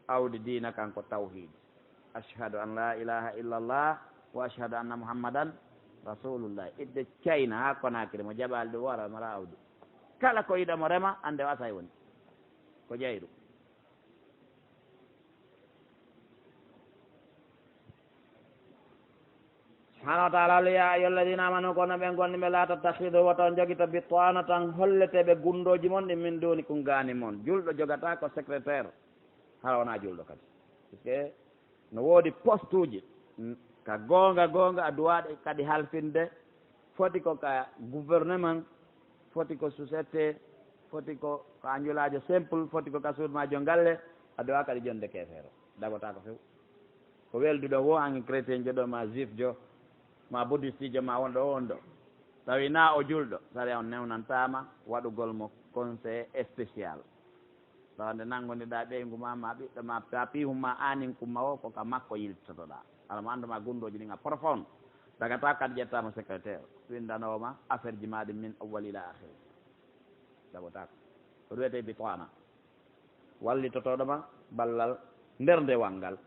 awdi diina kanko tawhid ashhadu an la ilaha illallah wa ashhadu anna muhammadan rasulullah idde cayna ha konakiri mo jaɓali ɗum wara mara awdi kala ko yiɗamo rema ande o asay woni ko jeyɗu subhanahu wa taala ala ya ayuha alladina amanu kono ɓen gonɗiɓe la tattahidu woton joguita bitwana tan holleteɓe gundoji mon ɗi min duni kum gani moon julɗo jogata ko secrétaire hara wona julɗo kadi puisque no woodi poste uji ka gonga a duwaɗe kadi halfinde foti ko ka gouvernement foti ko société foti ko anjulajo simple foti ko ka suudmajo galle a duwa kadi jonde kefeero dagota ko few ko welduɗo wo ange chrétien jo ɗo ma juif jo ma bouddhiste jo ma wonɗo o wonɗo tawi na o julɗo sari on newnantama waɗugol mo conseil spécial tawande nanggoniɗa ɓeygu ma ɓiɗɗo ma pihumma anin kumma o ko ka makko yiltotoɗa ala mo anduma gundoji ɗin a profonde dagata kadi ƴettama secrétaire windanoma affaire ji maɗi min awwal ila akhiri ɗaɓotako ko ɗum wiyete bitwana wallitotoɗoma ballal nder ndewal ngal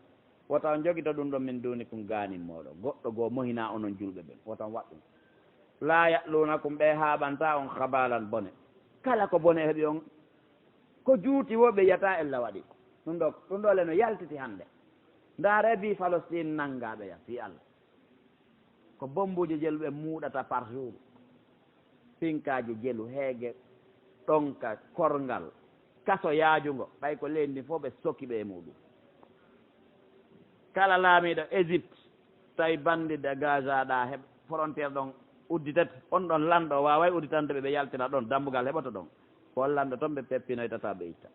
wotan joguito ɗum ɗo min duni kum ganimmoɗo goɗɗo goo mohina onon julɓe ɓen wotan waɗɗum la ya'lunakum ɓe haɓanta on habalan bone kala ko bone heeɓi on ko juuti wo ɓe yiyata ella waɗi ɗum ɗo le no yaltiti hannde ndaare bi Palestine nanngaɓe ya fi Allah ko bombuji jelu ɓe muuɗata par jour pinkaji jelu heege ɗonka korngal kaso yaajungo ɓay ko leydi fof ɓe sokiɓe e muɗum kala laamiɗo Égypte tawi bandide Gaza ɗa heɓ frontiére ɗon udditete on ɗon lanɗo waway udditande ɓe yaltina ɗon dambugal heɓoto ɗon ko lanɗo toon ɓe peppinoytata ɓe itta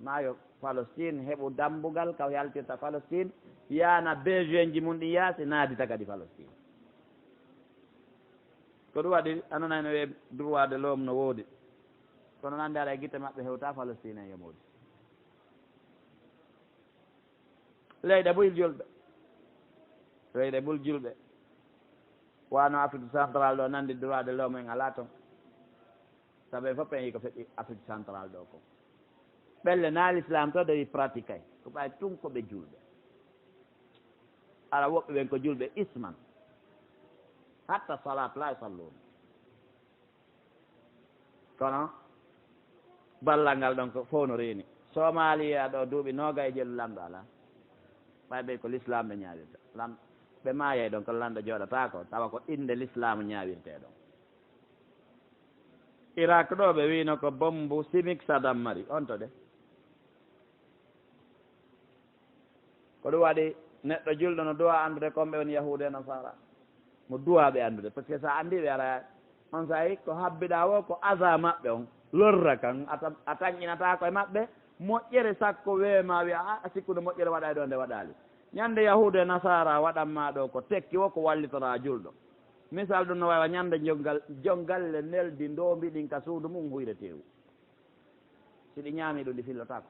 maayo Palestine heɓu dambugal kaw yaltirta Palestine yana besoin ji mum ɗi yaasi naadita kadi Palestine ko ɗum waɗi ananay no wiye droit de l'homme no woodi kono nande ara e guitte maɓɓe hewta Palestine en yomoodi leyɗe ɓuyl julɓe leyɗe ɓul julɓe wano Afrique central ɗo nandi droit de l'homme en ala toon sabu fof en yi ko feƴƴi Afrique central ɗo ko ɓelle naal islam to dewi pratique ay ko ɓay tun ko ɓe julɓe ala woɓɓe ɓen ko julɓe isman hatta salat la salluna kono ballal ngal ɗon ko fof no reeni Somalia ɗo duuɓi nooga e jelu lamɗo ala ɓay ɓe ko l'islam ɓe ñaawirta lam ɓe maayay ɗon ko lanɗo jooɗata ko tawa ko inde l'islam ñaawirte ɗon Irak ɗo ɓe wino ko bombu chimique Saddam mari on to de ko ɗum waɗi neɗɗo julɗo no duwa andude komɓe woni yahude e nasara mo duwaɓe andude par ce que sa andi ɓe ara on sayi ko habbiɗa o ko asa maɓɓe on lorra kan a tañƴinata koye maɓɓe moƴƴere sakko weema wiya a sikkude moƴƴere waɗa ɗo nde waɗali ñande yahude e nasara waɗanma ɗo ko tekki o ko wallitora julɗo misal ɗum no wawa ñande jongalle neldi ndombi ɗin ka suudu mum huyre tewu si ɗi ñaami ɗum ɗi fillotako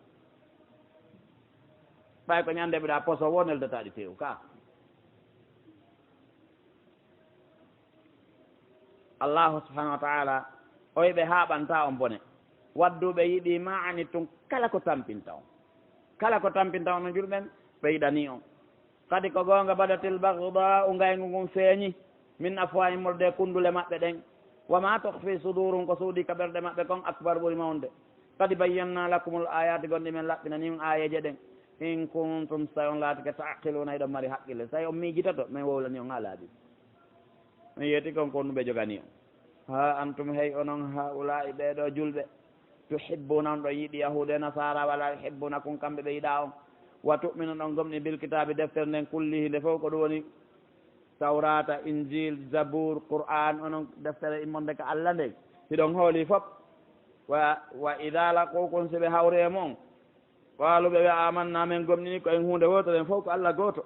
ɓay ko ñande ɓiɗa poso wo neldata ɗi tewu ka allahu subhanahu wa taala o yiɓe haɓanta on bone wadduɓe yiɗi ma ani tun kala ko tampinta on no julɓen ɓe yiɗani on kadi ko gonga badatil bagda u ngaygu ngun feeñi min afwahimolde kundule maɓɓe ɗen wama tohfi sudurum ko suuɗi ka ɓerɗe maɓɓe kon akbar ɓuuri mawde kadi bayyanna lakumul ayati gonɗi men laɓɓinani ayeje ɗen in kuntum so tawi on laatike taqiluna eɗon mari haqqille so tawi on miijitato min wowlani on ha laaɓi mi yiyeti kon konnuɓe jogani on ha antum hey onon haulai ɓeɗo julɓe tuhibbuna on ɗon yiiɗi yahude nasara wala yuhibbuna kum kamɓe ɓe yiiɗa on wa tu'minu ɗon gomni bil kitabe deftere nden kullihi nde fof ko ɗum woni tawrata injil zabour qur'an onon deftere immonde ko Allah nde hiɗon hooli fof wa ida laqukum so ɓe hawri e moon qaalu ɓe wiya amanna men gomnini ko en hunde wotoɗen fof ko Allah goto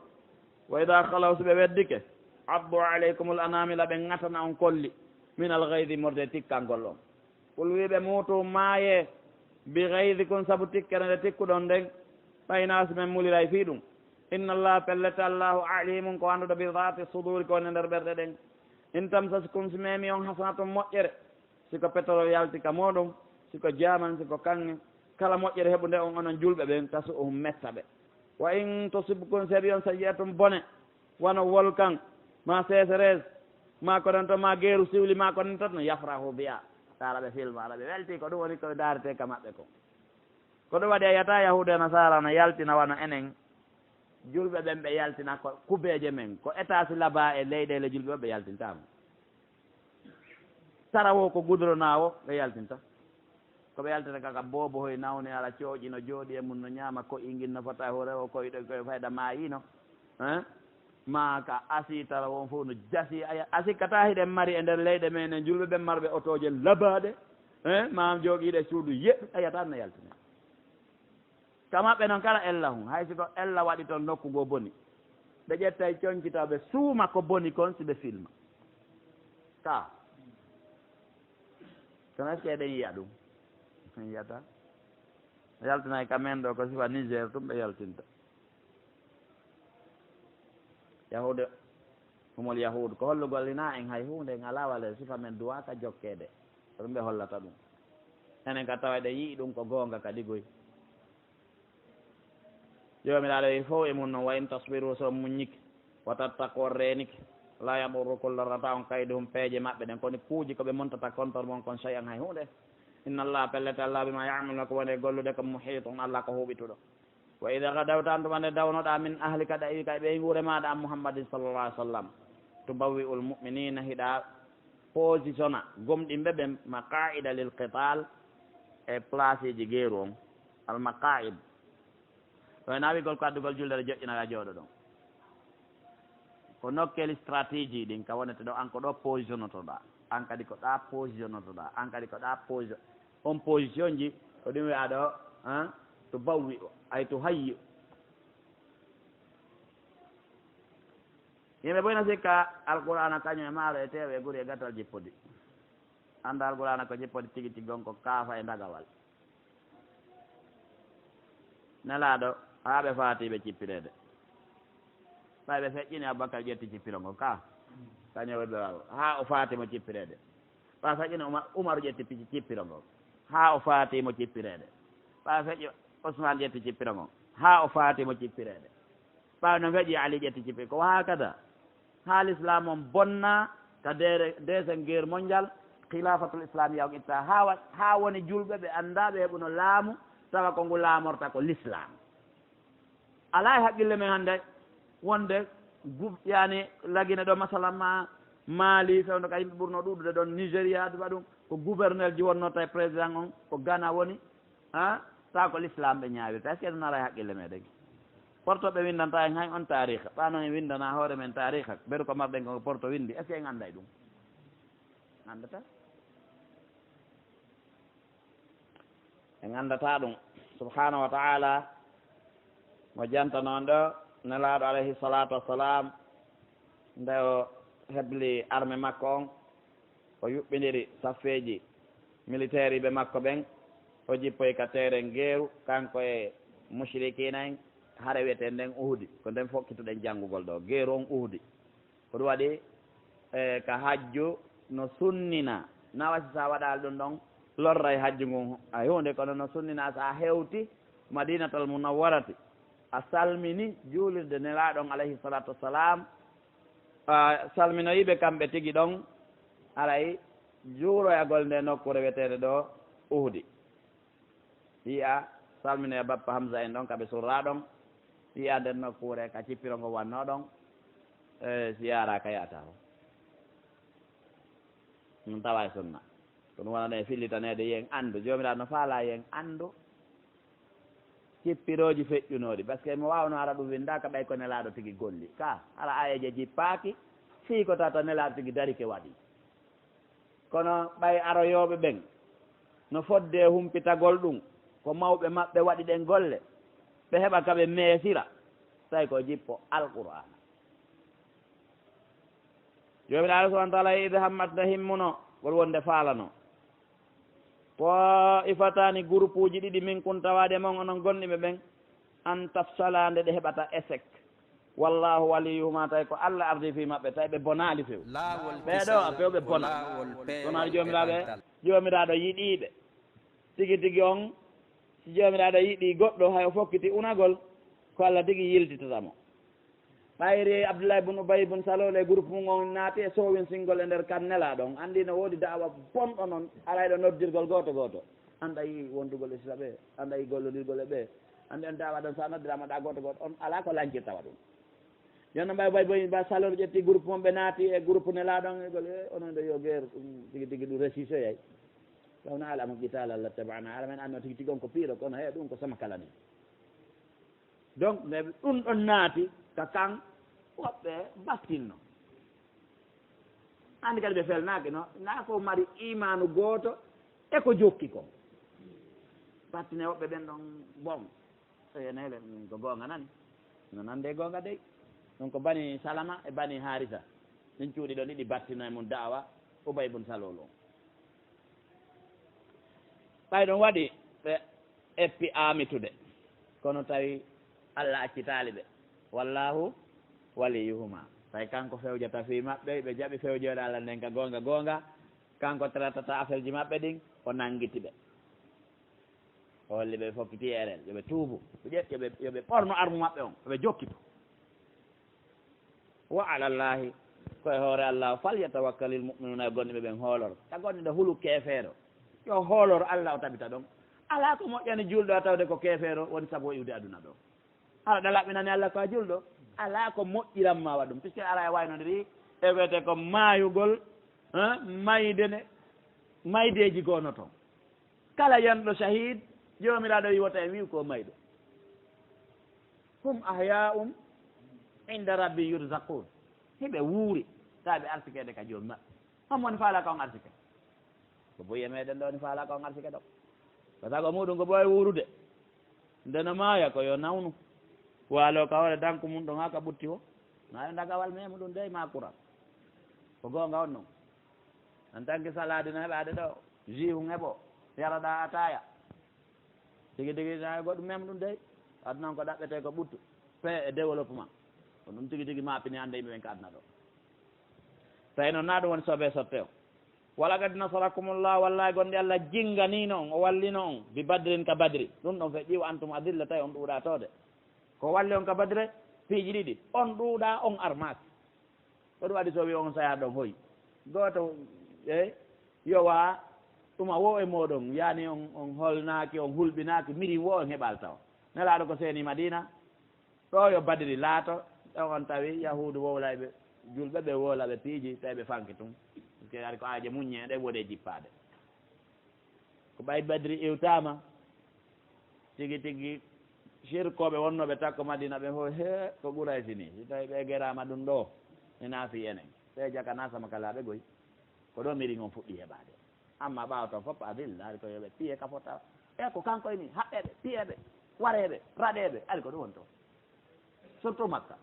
wa ida halaw so ɓe weddike abdu aleykum l anamila ɓe gatana on kolli min al gaydi morde tikkangol on qul wiɓe muutu maaye bi gaydikum saabu tikkere nde tikkuɗon nden ɓaynaasi men muliray fii ɗum inna allah pellete allahu alimun ko annduɗo bi dati suduri ko wonde nder ɓerɗe ɗen in tamsaskum si memi on hasanatum moƴƴere siko pétrole yalti ka moɗum siko jaman siko kange kala moƴƴere heɓu nde on onon julɓe ɓen tasu ohum metta ɓe wa in tosibkum seeɓi on sayyi'atum bone wono volcan ma sécheresse ma ko ɗon to ma gueeru siwli ma ko ɗon tot no yafrahu biya taala ɓe filme ala ɓe welti ko ɗum woni koɓe daarete ka maɓɓe ko ɗum waɗi a yiyata yahude e nasara no yaltina wano enen julɓe ɓen ɓe yaltina ko kubeje men ko état si laba e leyɗele julɓe o ɓe yaltintama tarawo ko goudrona o ɓe yaltinta koɓe yaltita kaka boobo hoye nawne ala cooƴi no jooɗi e mum no ñaama ko ingin no fota ho rewo koyɗo koye fayda mayino ma ka asi tara won fof no jasi aya asikkata hiɗen mari e nder leyɗe men e julɓe ɓen marɓe otoje labaɗe ma jooɗiɗe suudu yeɗɗu ayata no yaltina kamaɓɓe noon kala ella hum hay siko ella waɗi toon nokku ngo boni ɓe ƴetta e coñcita ɓe suuma ko boni kon si ɓe filma ka kono est ce que eɗen yiya ɗum en yiyata yaltina e kamen ɗo ko sifa Niger tum ɓe yaltinta yahude humol yahude ko hollugollina en hay hunde en ala wale sifa men duwaka jokkede ko ɗum ɓe hollata ɗum enen ka tawa ɗe yii ɗum ko goonga kadi goy jomiraɗo wi fof e mum noon wa in tasbiru so muññiki watattako reniki la yamurru kullorata on kaydi hum peeje maɓɓe ɗen kono kuuji koɓe montata compteur mon kon cheyan hay hunde inna allah pellete allah bima yamaluna ko woni gollude ko muhit on allah ko huuɓituɗo wa ida gadawta an tumande dawnoɗa min ahlika ɗawi kay ɓe wuure maɗa an muhammadin sallallah alih w sallam tubawi ul muminina hiɗa positionna gomɗimɓe ɓe maqaida lil qital e place ji gueru on al maqaid ɗo nawigol ko addugol julde ɗo joƴƴinaga jooɗo ɗon ko nokkeli stratégie ɗin ka wonete ɗo an ko ɗo positionnotoɗa an kadi ko ɗa positionnotoɗa an kadi ko ɗa position on position ji ko ɗum wiya ɗo to bawwi o ay to hayyi yimɓe ɓoyno sikka alqur'ana kañum e maaro e tewe e guri e gattal jippodi anda alqur'ana ko jippodi tigi tigi on ko kaafa e ndagawal nelaɗo haa ɓe faatiɓe cippirede ɓay ɓe feƴƴini aboubacar ƴetti cippiro ngo ka kañum ɓe waw haa o faatimo cippirede ɓa feƴƴini umaru ƴetti cippiro ngo haa o faatimo cippirede ɓa feƴƴi ousmane ƴetti cippiro ngo haa o faatimo cippirede ɓaw no feƴƴi ali ƴetti cippiro ko hakada haa l'islam on bonna ka deuxiéme guerre mondial khilafatul islam yaw itta haa woni julɓe ɓe anndaɓe heɓuno laamu tawa ko ngu laamorta ko l'islam ala e haqqille men hannde wonde yani lagine ɗo masalan ma Mali fewno ka yimɓe ɓurno ɗuɗude ɗon Nigéria duwa ɗum ko gouverneur ji wonnoto e président on ko Ghana woni tawa ko l'islam ɓe ñaawirta est ce que ɗum ala e haqqille meɗen porto ɓe windanta en hay on tariha ɓano en windana hoore men tariha ɓeɗo ko marɗen ko porto windi est ce que en annday ɗum andata en andata ɗum subhanahu wa taala mo janta noon ɗo nelaɗo alayhi salatu wassalam nde o hebli armé makko on o yuɓɓidiri saffeji militaire ɓe makko ɓen o jippoy ka terrain gueeru kanko e mushrikina en haare wiyete nden uhudi ko nden fokkituɗen janngugol ɗo gueeru on uhudi ko ɗum waɗi ka hajju no sunnina nawasi sa waɗali ɗum ɗon lorra e hajju ngun a hunde kono no sunnina sa hewti madinatal munawwarati a salmini juulirde nelaɗon alayhi salatu wassalam salminoyiɓe kamɓe tigi ɗon aray juuroyagol nde nokkure wiyetede ɗo uhdi yiya salminoya bappa hamsa en ɗon kaɓe surra ɗon yiya nden nokkure ka cippirongo wanno ɗon si yara ka yata o ɗum tawa e sunna ko ɗum wonano e fillitanede yen andu jomiraɗo no faala yen andu cippiroji feƴƴunoɗi par ce que mo wawno ara ɗum winda ka ɓay ko nelaɗo tigui golli ka ala ayeje jippaki fii ko tata nelaɗo tigui darike waɗi kono ɓay aroyoɓe ɓen no fodde humpitagol ɗum ko mawɓe maɓɓe waɗi ɗen golle ɓe heɓa kaɓe meesira tawi ko jippo alqur'ana jomiraɗo subahana taala ide hammatde himmuno wol wonde faalano po ifatani groupe uji ɗiɗi min kun tawade mon onon gonɗiɓe ɓen an tafsalande ɗe heɓata échec wallahu waliyuhuma tawi ko Allah ardi fi maɓɓe tawi ɓe bonali few ɓeɗo a fewɓe bona wonaɗo jomiraɗo yiɗiɓe tigi tigi on si jomiraɗo yiɗi goɗɗo hay o fokkiti unagol ko Allah tigi yiltitatamo ɓayri Abdoulaye bun Ubay bun Salol e groupe mum on naati e sowin singol e nder kannela ɗon andi no woodi dawa bonɗo noon arayɗo noddirgol goto goto anda yi wondugol e sila ɓe anda yi gollodirgol e ɓe andi on dawa ɗon sa noddirama ɗa goto goto on ala ko lancirtawa ɗum jonno mbay bay boy ba Salol ƴetti groupe mum ɓe naati e groupe nela ɗon e gol e onon ɗo yo guerre tigi tigi ɗum réciso yay tawna ala mo qital Allah tabana ala men anno tigi tigi on ko piiro kono he ɗum ko sama kala ni donc nde ɗum ɗon naati ka kan woɓɓe bastinno andi kadi ɓe felnaki no na ko mari imanu goto e ko jokki ko battine woɓɓe ɓen ɗon bon soyenele ko gonga nani no nande gonga dey ɗum ko bani Salama e bani Harisa min cuuɗi ɗon ɗiɗi battino e mum dawa Ubay bun Salol o ɓay ɗon waɗi ɓe eppi amitude kono tawi Allah accitali ɓe wallahu waliyuhuma tawi kanko fewjata fi maɓɓe ɓe jaɓi fewjoɗe Allah nden ka gonga gonga kanko traitata affaire ji maɓɓe ɗin o nanguiti ɓe o holli ɓe fokkiti erel yoɓe tuubu yoɓe ɓorno armu maɓɓe on yoɓe jokkito wa ala llahi koye hoore Allah falyatawakkalil mu'minuna e gonɗiɓe ɓen hoolor ta gonɗiɗo hulu keefeero yo hoolor Allah o tabita ɗon ala ko moƴƴani julɗo a tawde ko keefeero woni sabu o iwde aduna ɗo haɗa ɗa laɓɓinani Allah ko a julɗo ala ko moƴƴiranma wa ɗum puisque ara e waynodiri e wiyete ko maayugol maydene maydeji gono toon kala yanɗo shahid jomiraɗo wiwata e wi ko mayɗo hum ahya'um inda rabbi yurzaqun hiɓe wuuri taɓe arsikede ka jomi maɓɓe homwoni faala ka on arsike ko boye meɗen ɗo ni faala ka on arsike ɗo ko sago muɗum ko ɓooye wuurude ndeno maaya ko yo nawnu waalo ka hoore danko mum ɗon ha ka ɓutti o nayo dagawal memo ɗum dey ma courant ko gonga on noon en tant que salade no heɓade ɗo jus hum heɓo yaraɗa ataya tigi tigi nayo goɗɗum memo ɗum dey aduna ko ɗaɓɓete ko ɓuttu paix et développement ko ɗum tigi tigi mapini hande yimɓe ɓen ko aduna ɗo tawi noon na ɗum woni sobe sotte o wala kadi nasarakumullah wallahi gonɗi Allah jinganino on o wallino on bi badrin ka badri ɗum ɗon fe ƴiw antum adilla tawi on ɗuuɗa tode ko walli on ka badre piiji ɗiɗi on ɗuuɗa on armaki ko ɗum waɗi so wi on saya ɗon hoyi goto e yowa ɗuma wo e moɗon yani on holnaki on hulɓinaki miri wo on heɓal taw nelaɗo ko seeni Madina ɗo yo badri laato ɗon on tawi yahudu wowlayɓe julɓe ɓe wolaɓe piiji tawi ɓe fanki tum parce que ari ko aaje muñe ɗe woɗe jippade ko ɓay badri iwtama tigi tigi sirkoɓe wonnoɓe takko Madina ɓe fo he ko ɓuuray sini si tawi ɓe gerama ɗum ɗo e naafi enen ɓe jaka nasama kalaɓe goy ko ɗo miri on fuɗɗi heɓade amma ɓawa toon fof adil ari ko yoɓe piye ka fota e ko kankoye ni haɓɓeɓe piyeɓe wareɓe raɗeɓe ari ko ɗum won toon surtout Makka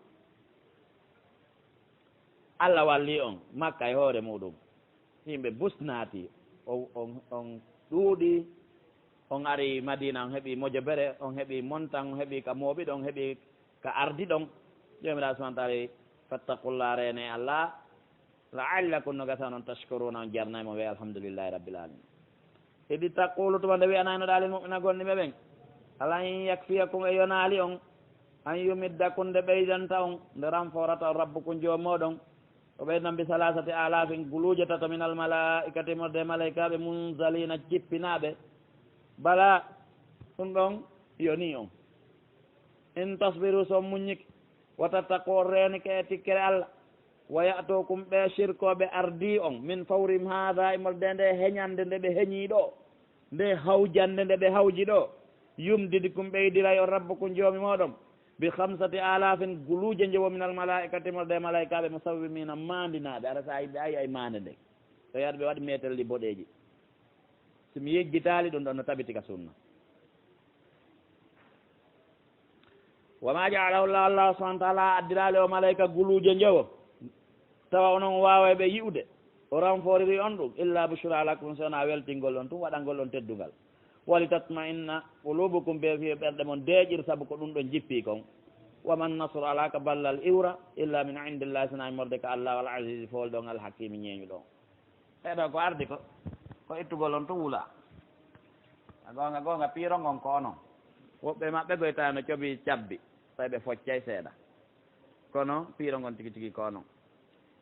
Allah walli on Makka e hoore muɗum yimɓe busnati on ɗuuɗi on ari Madina on heeɓi mojo bere on heeɓi montan on heeɓi ka mooɓiɗo on heeɓi ka ardi ɗon jomiraɗo subahana taala fattakullah rene Allah la'allakum no gasa noon tashkuruna on jarnaymo wi alhamdulillahi rabbil alamin idi taqulu tuma nde wiyanaynoɗa lil mu'mina gonɗiɓe ɓen alan yakfiyakum e yonaali on an yumiddakum nde ɓeydanta on nde renforata on rabbukum jomoɗon o ɓeydan bi salasati alafin guluuje tato min almalaikati morde malaikaɓe munzalina jippinaɓe bala ɗum ɗon yoni on in tasbiru so muññiki watattaqo renike e tikkere Allah wa ya'tukum ɓe shirkoɓe ardi on min fawrim hada imolde nde heñande nde ɓe heñi ɗo nde hawjande nde ɓe hawji ɗo yumdidikum ɓeydiray on rabbukum joomi moɗon bi 5 alafin guluuje jowo min almalaikati morde malaikaɓe musawwimina mandinaɓe ara sa yiɓe ayi ay mande nde so yaade ɓe waɗi metel ɗi boɗeji somi yejjitali ɗum ɗon no tabiti ka sunna wama jaalahu llah Allah subahana taala addirali o malaika guluuje jowo tawa onon wawaɓe yi'ude o renforiri on ɗum illa bushra lakum sowona weltingol on tum waɗangol on teddugal wali tatma'inna qulubukum be fi ɓerɗe mon deeƴir sabu ko ɗum ɗon jippi kon waman nasru ala ka ballal iwra illa min indillahi sinayi morde ka allah wal aziz fowol ɗon alhakimi ñeeñu ɗon ɓeɗo ko ardi ko ittugol on tun wula gonga piiro gon ko onon woɓɓe maɓɓe goyta no coɓi cabbi tawi ɓe foccay seeɗa kono piiro gon tigi tigi ko onon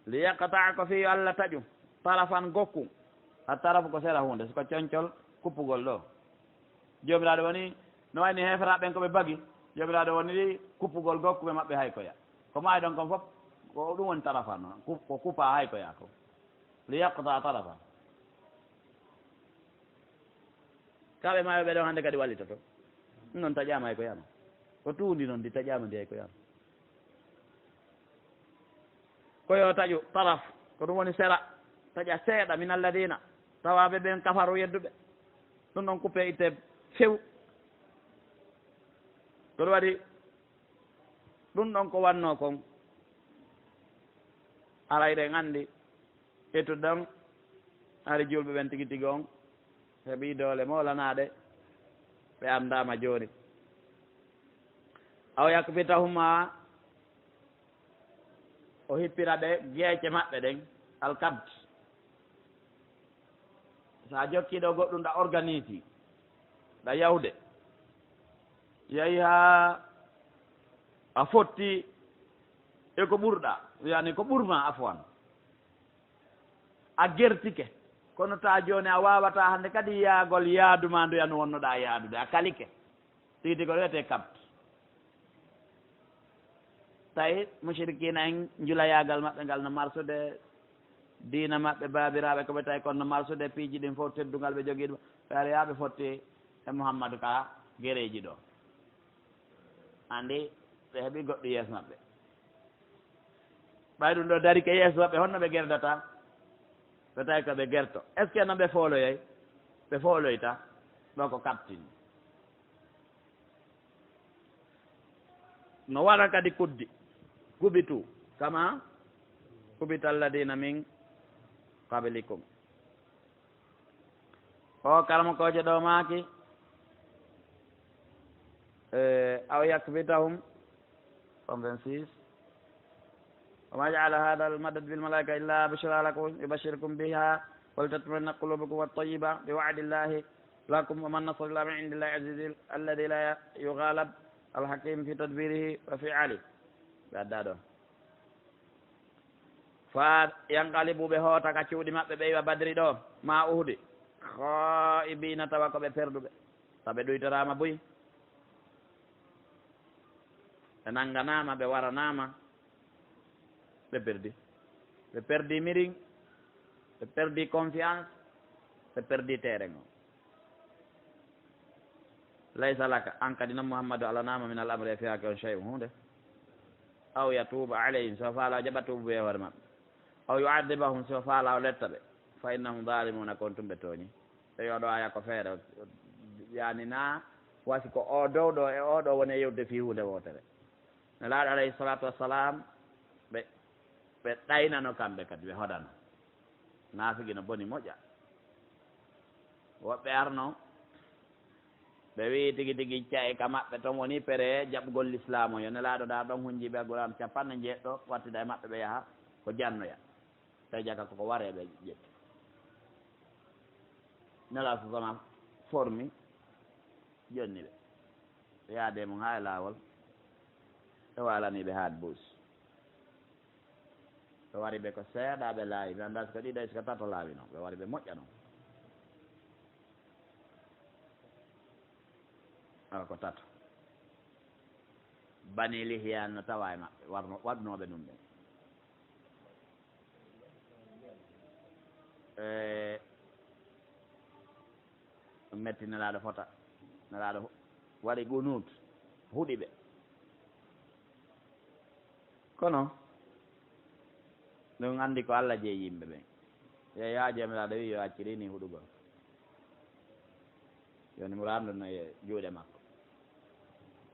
li yaqta'a ko fi allah taƴum tarafan gokku a tarafu ko seeɗa hunde siko concol kuppugol ɗo jomiraɗo woni no wayni heferaɓen koɓe bagi jomiraɗo woni ɗi kuppugol gokkuɓe maɓɓe haykoya ko maayi ɗon kon fof ko ɗum woni tarafan noon ko kuppa haykoya ko li yaqta'a tarafan kaɓe maayo ɓe ɗon hannde kadi wallita to ɗum noon taƴama hay ko yano ko tuundi noon ndi taƴama ndi hay ko yano koyo taƴu taraf ko ɗum woni sera taƴa seeɗa min alladina tawaɓe ɓen kafaru yedduɓe ɗum ɗon coupé itte few ko ɗum waɗi ɗum ɗon ko wanno kon arayɗen anndi ettu ɗon ari julɓe ɓen tigi tigi on heeɓi doole molanaɗe ɓe andama joni aw yakbitahuma o hippira ɓe geece maɓɓe ɗen alkabt sa jokkiɗo goɗɗum ɗa organise ɗa yawde yeehi ha a fotti e ko ɓurɗa yani ko ɓurma afwan a gertike kono ta joni a wawata hande kadi yaagol yaaduma ndu yano wonnoɗa yaadude a kalike tigi ko wiyete kabt tawi mushrikina en jula yaagal maɓɓe ngal no marsude diina maɓɓe babiraɓe koɓe tawi kono no marsude piiji ɗin fof teddugal ɓe jogui ɗum ɓe ara yaaɓe fotti e Mouhammadou ka guereji ɗo andi ɓe heeɓi goɗɗo yeeso maɓɓe ɓay ɗum ɗo dari ke yeeso maɓɓe honno ɓe gerdata ɓe tawi ko ɓe gerto est ce que no ɓe fooloyoy ɓe fooloyta ɗo ko kaptine no waɗa kadi kuddi kubitu kama kubita alladina min qablikum o karama koje ɗo maaki aw yakbitahum 26 وما جعل هذا المدد بالملائكة إلا بشرى لكم يبشركم بها ولتطمئن قلوبكم والطيبة بوعد الله لكم وما النصر إلا من عند الله العزيز الذي لا يغالب الحكيم في تدبيره وفعله بعد فينقلب بهوتا كتشودي ما بيبا بدري دو ما أهدي خائبين توكو بفردو تبدو يترام بوي نانغناما بوراناما ɓe perdi mirin ɓe perdi confiance ɓe perdi terrain o laysa laka an kadi noon Mouhammadou alanama min al amri e fiyake on chey hunde aw yatuba alayhim so faala jaɓa tubu ɓe hoore maɓɓe aw yuadibahum so faala o letta ɓe fa innahum zalimuna kon tumɓe tooñi ɓe yoɗo aya ko feere yani na wasi ko o dow ɗo e oɗo woni e yewde fi hunde wotere ne laaɗo alayhi salatu wassalam ɓe ɗaynano kamɓe kadi ɓe hoɗano naafigi no boni moƴƴa woɓɓe arno ɓe wi tigi tigi caye ka maɓɓe toon woni pere jaɓgol l'islam o yo nelaaɗo ɗa ɗon hunjiɓe alquran capanɗe jeeɗɗo wattida e maɓɓe ɓe yaaha ko jannoya tawi jaka koko wareɓe ƴetti nela so sama formi jonni ɓe yaade mum ha e laawol ɓe walaniɓe haad buus ɓe wari ɓe ko seeɗa ɓe laawi ɓe annda siko ɗiɗo siko tato laawi noon ɓe wari ɓe moƴƴa noon ala ko tato bani lihiyan no tawa e maɓɓe waɗnoɓe ɗum ɓen ɗum metti nelaaɗo fota nelaaɗo waɗi gunut huɗi ɓe kono ɗum anndi ko Allah jeeyi yimɓe ɓen yo yaajomiraɗo wi yo accirini huɗugol yoni mo ramduno e juuɗe makko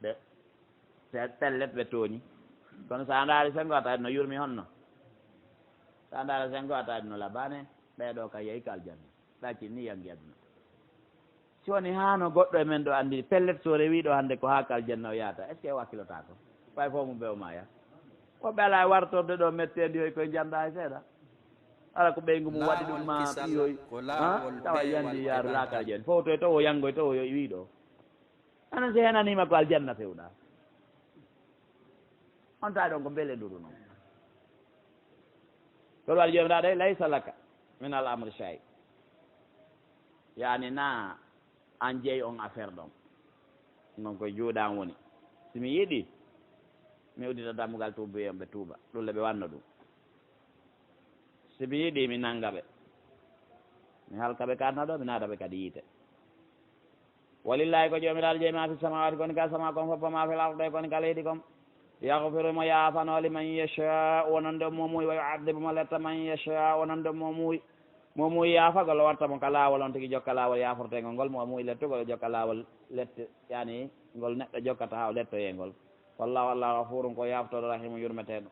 de tellet ɓe tooñi kono sa ndaari sengo a tawi no yurmi honno sa ndaari sengo a tawi no labane ɓeeɗo ka yehi ka aljanna ɓe accinni yangi aduna si woni haano goɗɗo e men ɗo anndi pellet so rewiɗo hannde ko haa kal janna o yahata est ce que wakkilota ko ɓay fof mum ɓewma ya woɓɓe ala e wartorde ɗo mettendi hoy koye jannda hay seeɗa ala ko ɓeygu mum waɗi ɗum ma ɓiyoy tawa yandi yaaru laakal jen fof to o yanngoy to o yo wiiɗo anan si henanima ko aljanna fewɗa on tawi ɗon ko beele nduru noon koɗo waɗi jomiraɗo ɗe laysa laka min al amre shay yani na an jeeyi on affaire ɗon ɗon koye juuɗan woni simi yiɗi mi uddita dammugal tuuboyom ɓe tuuba ɗulle ɓe wanno ɗum simi yiɗi mi nanga ɓe mi halka ɓe karna ɗo mi naata ɓe kadi yiite walillahi ko jomiraɗo jeeyi ma fi samawati koni ka sama kon foppo ma fil arde koni ka leydi kom yahfiru mo yaafano liman yasha wonande mo muuyi wa yuadibu mo letta man yasha wonande mo muuyi yaafagol o watta mo ka laawol on tigi jokka laawol yafortegol ngol mo muuyi lettugol jokka laawol lette yani ngol neɗɗo jokkata ha o lettoyengol wallahu allah gafurun ko yaftoɗo rahimu yurmeteɗo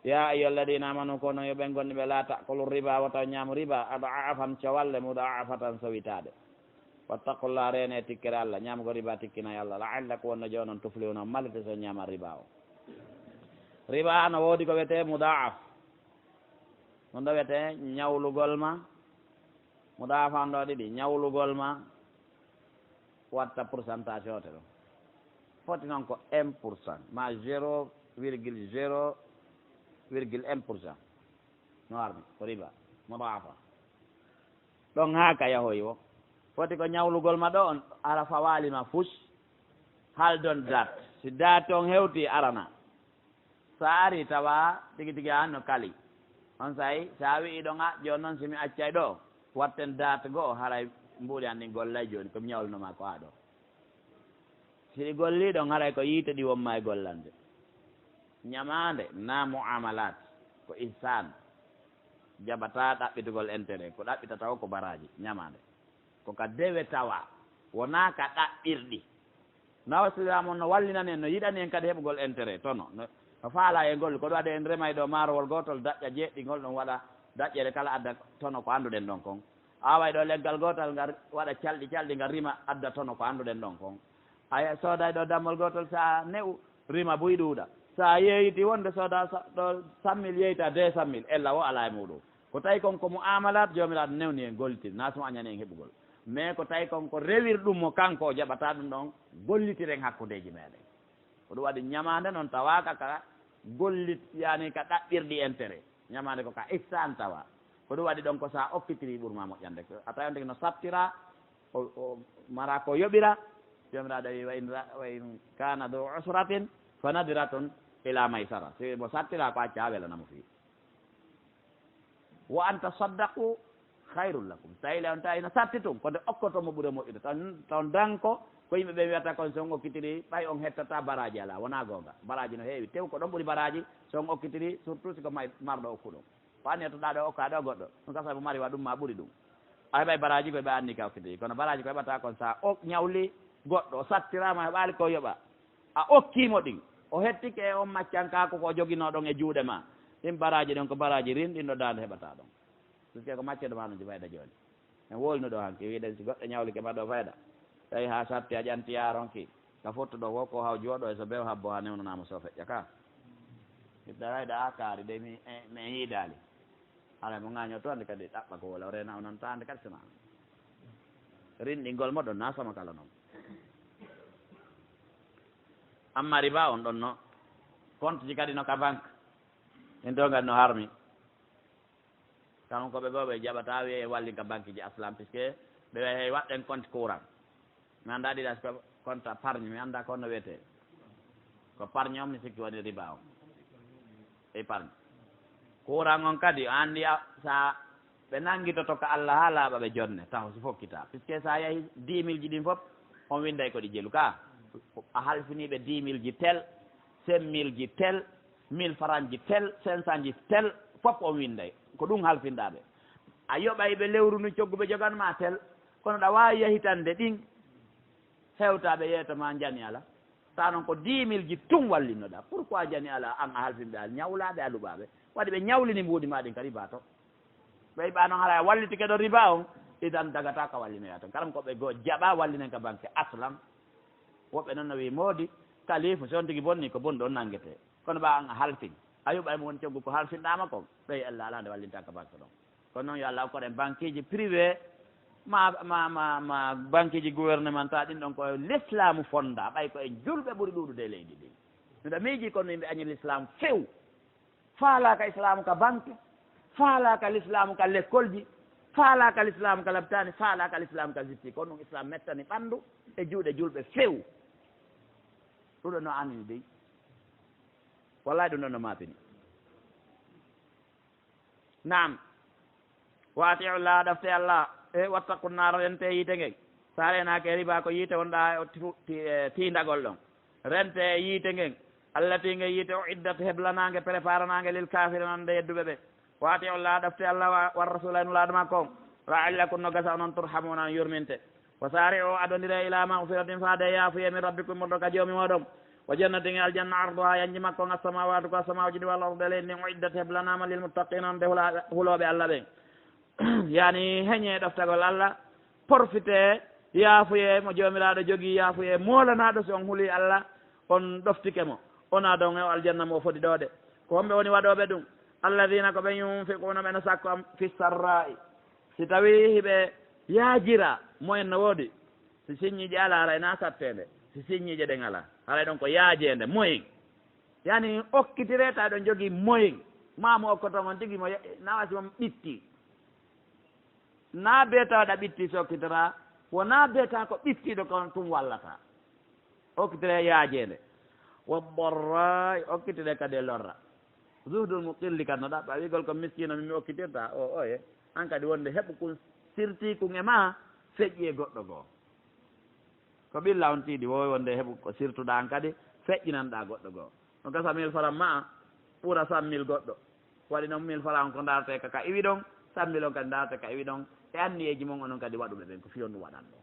ya ayyuha alladina amanu kono yo ɓen gonɗi ɓe la takulu riba wata ñaam riba adafan cowalle mudaafatan sowitade wattaqullah rene tikkere allah ñamgo riba tikkinayi allah laalla ko wonno jonon tufliuna mallete so ñama riba o riba no woodi ko wiyete mudaaf ɗum ɗo wiyete ñawlugol ma mudaafan ɗo ɗiɗi ñawlugol ma watta pourcentage ote ɗo foti noon ko 1% ma 0,0,1% no armi ko riba mudaafa ɗon haa ka yahoyi o foti ko ñawlugol ma ɗo on ara fawalima fus haldon date si date on hewti arana sa ari tawa tigi tigi hanno kali on sayi sa wi ɗon a joni noon simi accay ɗo watten date goo haray mbuuɗi anni gollay joni komi ñawlunoma ko ha ɗo siɗi golli ɗon haray ko yiite ɗi wonma e gollande ñamande na muamalat ko ihsan jaɓata ɗaɓɓitugol intérêt ko ɗaɓɓitata o ko baraji ñamande koka dewe tawa wona ka ɗaɓɓirɗi nawasilamon no wallinani en no yiɗani en kadi heɓugol intérêt tono no faala e ngol ko ɗo waɗa en remay ɗo maarowol gotol daƴƴa jeeɗɗigol ɗon waɗa daƴƴere kala adda tono ko annduɗen ɗon kon away ɗo leggal gotal ngar waɗa calɗi calɗi ngar rima adda tono ko annduɗen ɗon kon aya sooday ɗo dammol gotol sa ne'u rima buy ɗuuɗa sa yeeyti wonde sooda ɗo 100 000 yeyta 200 000 ella o ala e muɗum ko tawi kon ko muamalat jomiraɗo newni en gollitir na sum añani en heɓugol mais ko tawi kon ko rewir ɗum mo kanko o jaɓata ɗum ɗon gollitiren hakkudeji meɗen ko ɗum waɗi ñamande noon tawaka ka gollit yani ka ɗaɓɓirɗi intérêt ñamande ko ka ihsan tawa ko ɗum waɗi ɗon ko sa okkitiri ɓurma moƴƴande a tawi on tigi no sabtira o mara ko yoɓira jomiraɗo wi wa in kana do usratin fa nadiratun ila maysara si mo sattira ko acca ha welanamo fi wa an tasaddaqu hayrul lakum tawile on tawi no satti tum kode okkotomo ɓuura moƴƴude taw danko ko yimɓe ɓe wiyata kon so on okkitiri ɓay on hettata baraji ala wona gonga baraji no heewi tew ko ɗon ɓuuri baraji so on okkitiri surtout siko marɗo okku ɗum ko anni to ɗaɗo okka ɗo goɗɗo ɗum kasa mo mari wa ɗum ma ɓuuri ɗum a heɓay baraji koye ɓe anni ka okkitiri kono baraji ko heɓata kon sa o ñawli goɗɗo o sattirama heɓali ko yoɓa a okkimo ɗin o hettike e on maccankako ko joguino ɗon e juuɗe ma ɗin baraji ɗon ko baraji rinɗinɗo dande heɓata ɗon puisque ko macceɗo ma no fayda joni en wolnuɗo hanki wiɗen si goɗɗo ñawlike mbaɗo fayda tawi ha satti a ƴanti yaronki ka fottuɗo fof ko haw jooɗo e so bew habbo ha newnanamo so feƴƴa ka ɓiɗɗa wayda a kaari de mi yiidali ala mo gaño to ande kadi ɗaɓɓa ko wala o rena o noon ta ande kadi sona rinɗingol moɗon na sama kala noon amma riba on ɗon no compte ji kadi no ka banque en to kadi no harmi kanon koɓe goo ɓe jaɓata wiye walli ka banque ji aslam puisque ɓe hey waɗɗen compte courant mi annda ɗiɗa ko compte pargne mi annda ko no wiyete ko pargne on mi sikki woni riba o épargne courant on kadi anndi sa ɓe nanguitoto ko Allah ha laaɓa ɓe jonne taw so fokkita puisque sa yeehi 10 000 ji ɗin fof on winday koɗi jelu ka a halfiniɓe 10 000 ji tel 5 000 ji tel 1000 francs ji tel 500 ji tel fof on winday ko ɗum halfinɗaɓe a yoɓay ɓe lewru nu cogguɓe joganma tel kono ɗa wawi yahitande ɗin hewtaɓe yeetoma jani ala ta noon ko 10 000 ji tum wallinnoɗa pourquoi jani ala an a halfinɓe al ñawlaɓe aluɓaɓe waɗi ɓe ñawlini mbuɗi ma ɗin ka riba to ɓe yiɓa noon hara wallitike ɗo riba on idan dagata ka wallinoya tan karam koɓe goo jaɓa wallinen ka banque aslam woɓɓe noon no wi moodi kalifu so on tigi bonni ko bonni ɗon nanguete kono ɓa an a halfin a yuɓay mo woni coggu ko halfinɗama ko ɓey allah ala nde wallinta ka banque ɗon kono noon yo allah koɗen banque ji privé ma banque ji gouvernement ta ɗin ɗon ko l'islamu fonda ɓay ko en julɓe ɓuuri ɗuɗude leydi ɗi miɗa miiji kono yimɓe añi l'islam few faalaka islamu ka banque faalaka l'islamu ka l'école ji faalaka l'islamu ka labtani faalaka l'islamu ka zitti kono ɗum islam mettani ɓanndu e juuɗe julɓe few ɗuɗo no annini dey wallahi ɗum ɗon no maapini naam wa atiu llah ɗafte allah e wattaku naaro rente yiite ngeng sa renake riba ko yiite wonɗa tiindagol ɗon rente yiite ngeng allati nge yiite o iddat heblanange préparanange lil kafirina nde yedduɓe ɓe wa atiu llah ɗafte allah war rasula nulaɗuma kon laallakum no gasa onon turhamuna yurminte wa sari o adondire ila magfiratin faade yaafuye min rabbikum moɗo ka joomi moɗon wa jannatin e aljanna arduha yanji makko assamawatu ko assamawji ɗi walla arde leydi ndin o iddat heblanama lilmuttaqina nde huloɓe allah ɓen yani heñe ɗoftagol allah profite yaafuye mo joomiraɗo jogii yaafuye molanaɗo so on huuli allah on ɗoftike mo ona don e o aljanna mo foti ɗode ko homɓe woni waɗoɓe ɗum alladina ko ɓe yunfiquna ɓene sakko fi sarra'i si tawi hiɓe yaajira moyen no woodi si siññiƴe ala aray na sattede si siññiƴe ɗen ala haray ɗon ko yaajede moyen yani okkitire ta ɗon jogii moyen mamo okkoton on tigui mo nawasimo ɓitti na beeta waɗa ɓitti so okkitira wona beeta ko ɓittiɗo kon tum wallata okkitire yaajede wo ɓorray okkitire kadi e lorra zuhdul mo qilli kad no ɗaɓɓa wigol ko miskino mimi okkitirta o oye an kadi wonde heɓu kun sirti kun e ma feƴƴi e goɗɗo goo ko ɓilla on tiiɗi wowi wonde heɓu ko sirtuɗa an kadi feƴƴinanɗa goɗɗo goo on gasa 1000 francs ma ɓuura 100 000 goɗɗo waɗi noon 1000 francs ko darate ka iwi ɗon 100 000 on kadi darate ka iwi ɗon e anniyeji mon onon kadi waɗuɓe ɓen ko fiyon ɗum waɗan ɗo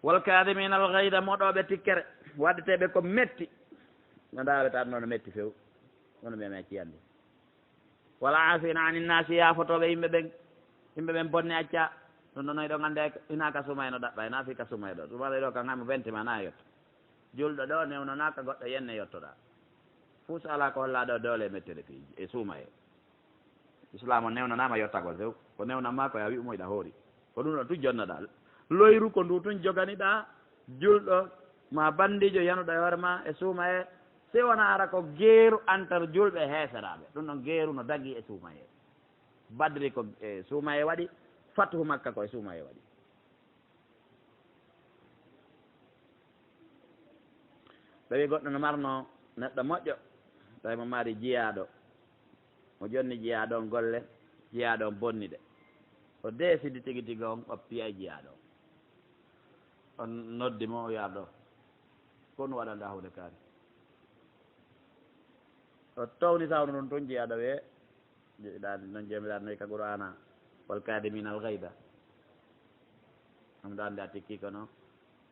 wal kadimina al gayda moɗoɓe tikkere waddeteɓe ko metti no daweta ɗum noon no metti few wono mbiyame ciyandi wala afina ani nnasi yafotoɓe yimɓe ɓen bonne acca ɗum ɗo noyi ɗo gande ina ka sumay no ɗaɓɓa ina fi ka sumay ɗo ɗum waɗa ɗo ka gami 20 ma na yetto julɗo ɗo newno ka goɗɗo yenne yettoɗa fuu so ala ko holla ɗo doole e mettede piiji e suumaye islam o newnanama yettagol few ko newnanma koye a wi umoyɗa hoori ko ɗum ɗo tun jonnoɗa loyru ko ndu tun joganiɗa julɗo ma bandijo yanuɗo e hoore ma e suumaye si wona ara ko geeru entre julɓe heeseraɓe ɗum ɗon geeru no dagui e suumaye badri ko e suumaye waɗi fatuhu makka ko e suumaye waɗi ɓe wi goɗɗo no marno neɗɗo moƴƴo tawi mo mari jiyaɗo mo jonni jiyaɗo on golle jiyaɗo on bonni ɗe o deesidi tigui tigui on o piyay jiyaɗo on noddi mo o yaɗo kon waɗanda hunde kaari o towni sawno ɗum toon jiyaɗo we jeɗiɗa noon jomiraɗo noyi ka qur'ana wal kadimina al gayda ɗum ɗo ande a tikki kono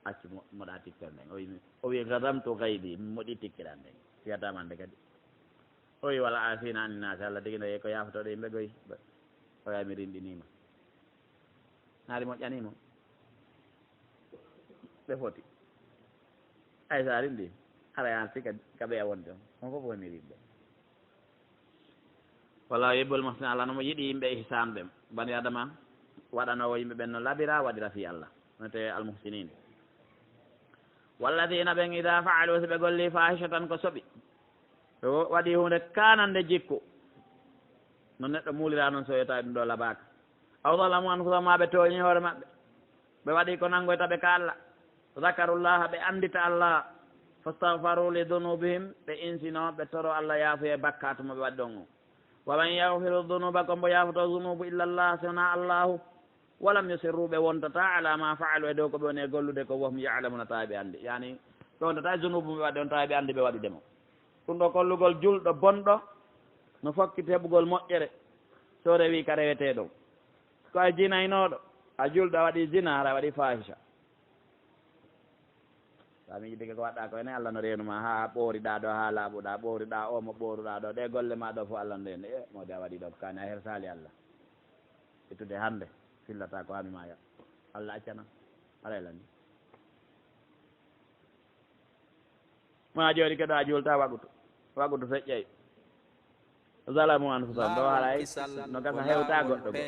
accu moɗa tikkere nden o wi gadamtu gaydi moɗi tikkiran nden fiyatamande kadi o wi wala afina ani nasi allah tigui nde ko yafotoɗo yimɓe goyi o yami rinɗinima naari moƴƴanimo ɓe foti ay sa rinɗi hara yan sika ka ɓeya wonde on fof woni rinɗe walla yebbol masina allah nomo yiɗi yimɓe ihsan ɓe bani adama waɗanowo yimɓe ɓen no labira waɗira fi allah nete almuhsinin walladina ɓen ida faalu so ɓe golli fahishatan ko soɓi waɗi hunde kanande jikku no neɗɗo muulira noon so yetta ɗum ɗo labaka aw zalamu anfusahum ɓe tooñi hoore maɓɓe ɓe waɗi ko nangoytaɓe ka allah zakarullah ɓe andita allah fastahfaru li dunubihim ɓe insino ɓe toro allah yaafuye bakkatu mo ɓe waɗi ɗon o waman yahfiru dunuba kombo yaafoto dunubu illa llah sona allahu walam yusirru ɓe wontata ala ma faalu e dow ko ɓe woni e gollude ko wohum yalamuna tawi ɓe andi yani ɓe wontata e dunubu ɓe waɗi on tawi ɓe andi ɓe waɗi demo ɗum ɗo kollugol julɗo bonɗo no fokkiti heɓugol moƴƴere so rewi ka rewete ɗon ko a jinaynoɗo a julɗo a waɗi zina hara waɗi fahisha sa sa miiji ko waɗɗa ko ene Allah no reenuma ha ɓooriɗa ɗo ha laaɓuɗa ɓooriɗa o mo ɓooruɗa ɗo ɗe golle ma ɗo fof Allah no reeni mode a waɗi ɗo ko kani a her sali Allah ittude hannde fillata ko hami ma ya Allah accana aɗa elani ma joni keɗo a julta wagutu feƴƴey zalamu anfusahum ɗo haray no gasa hewta goɗɗo go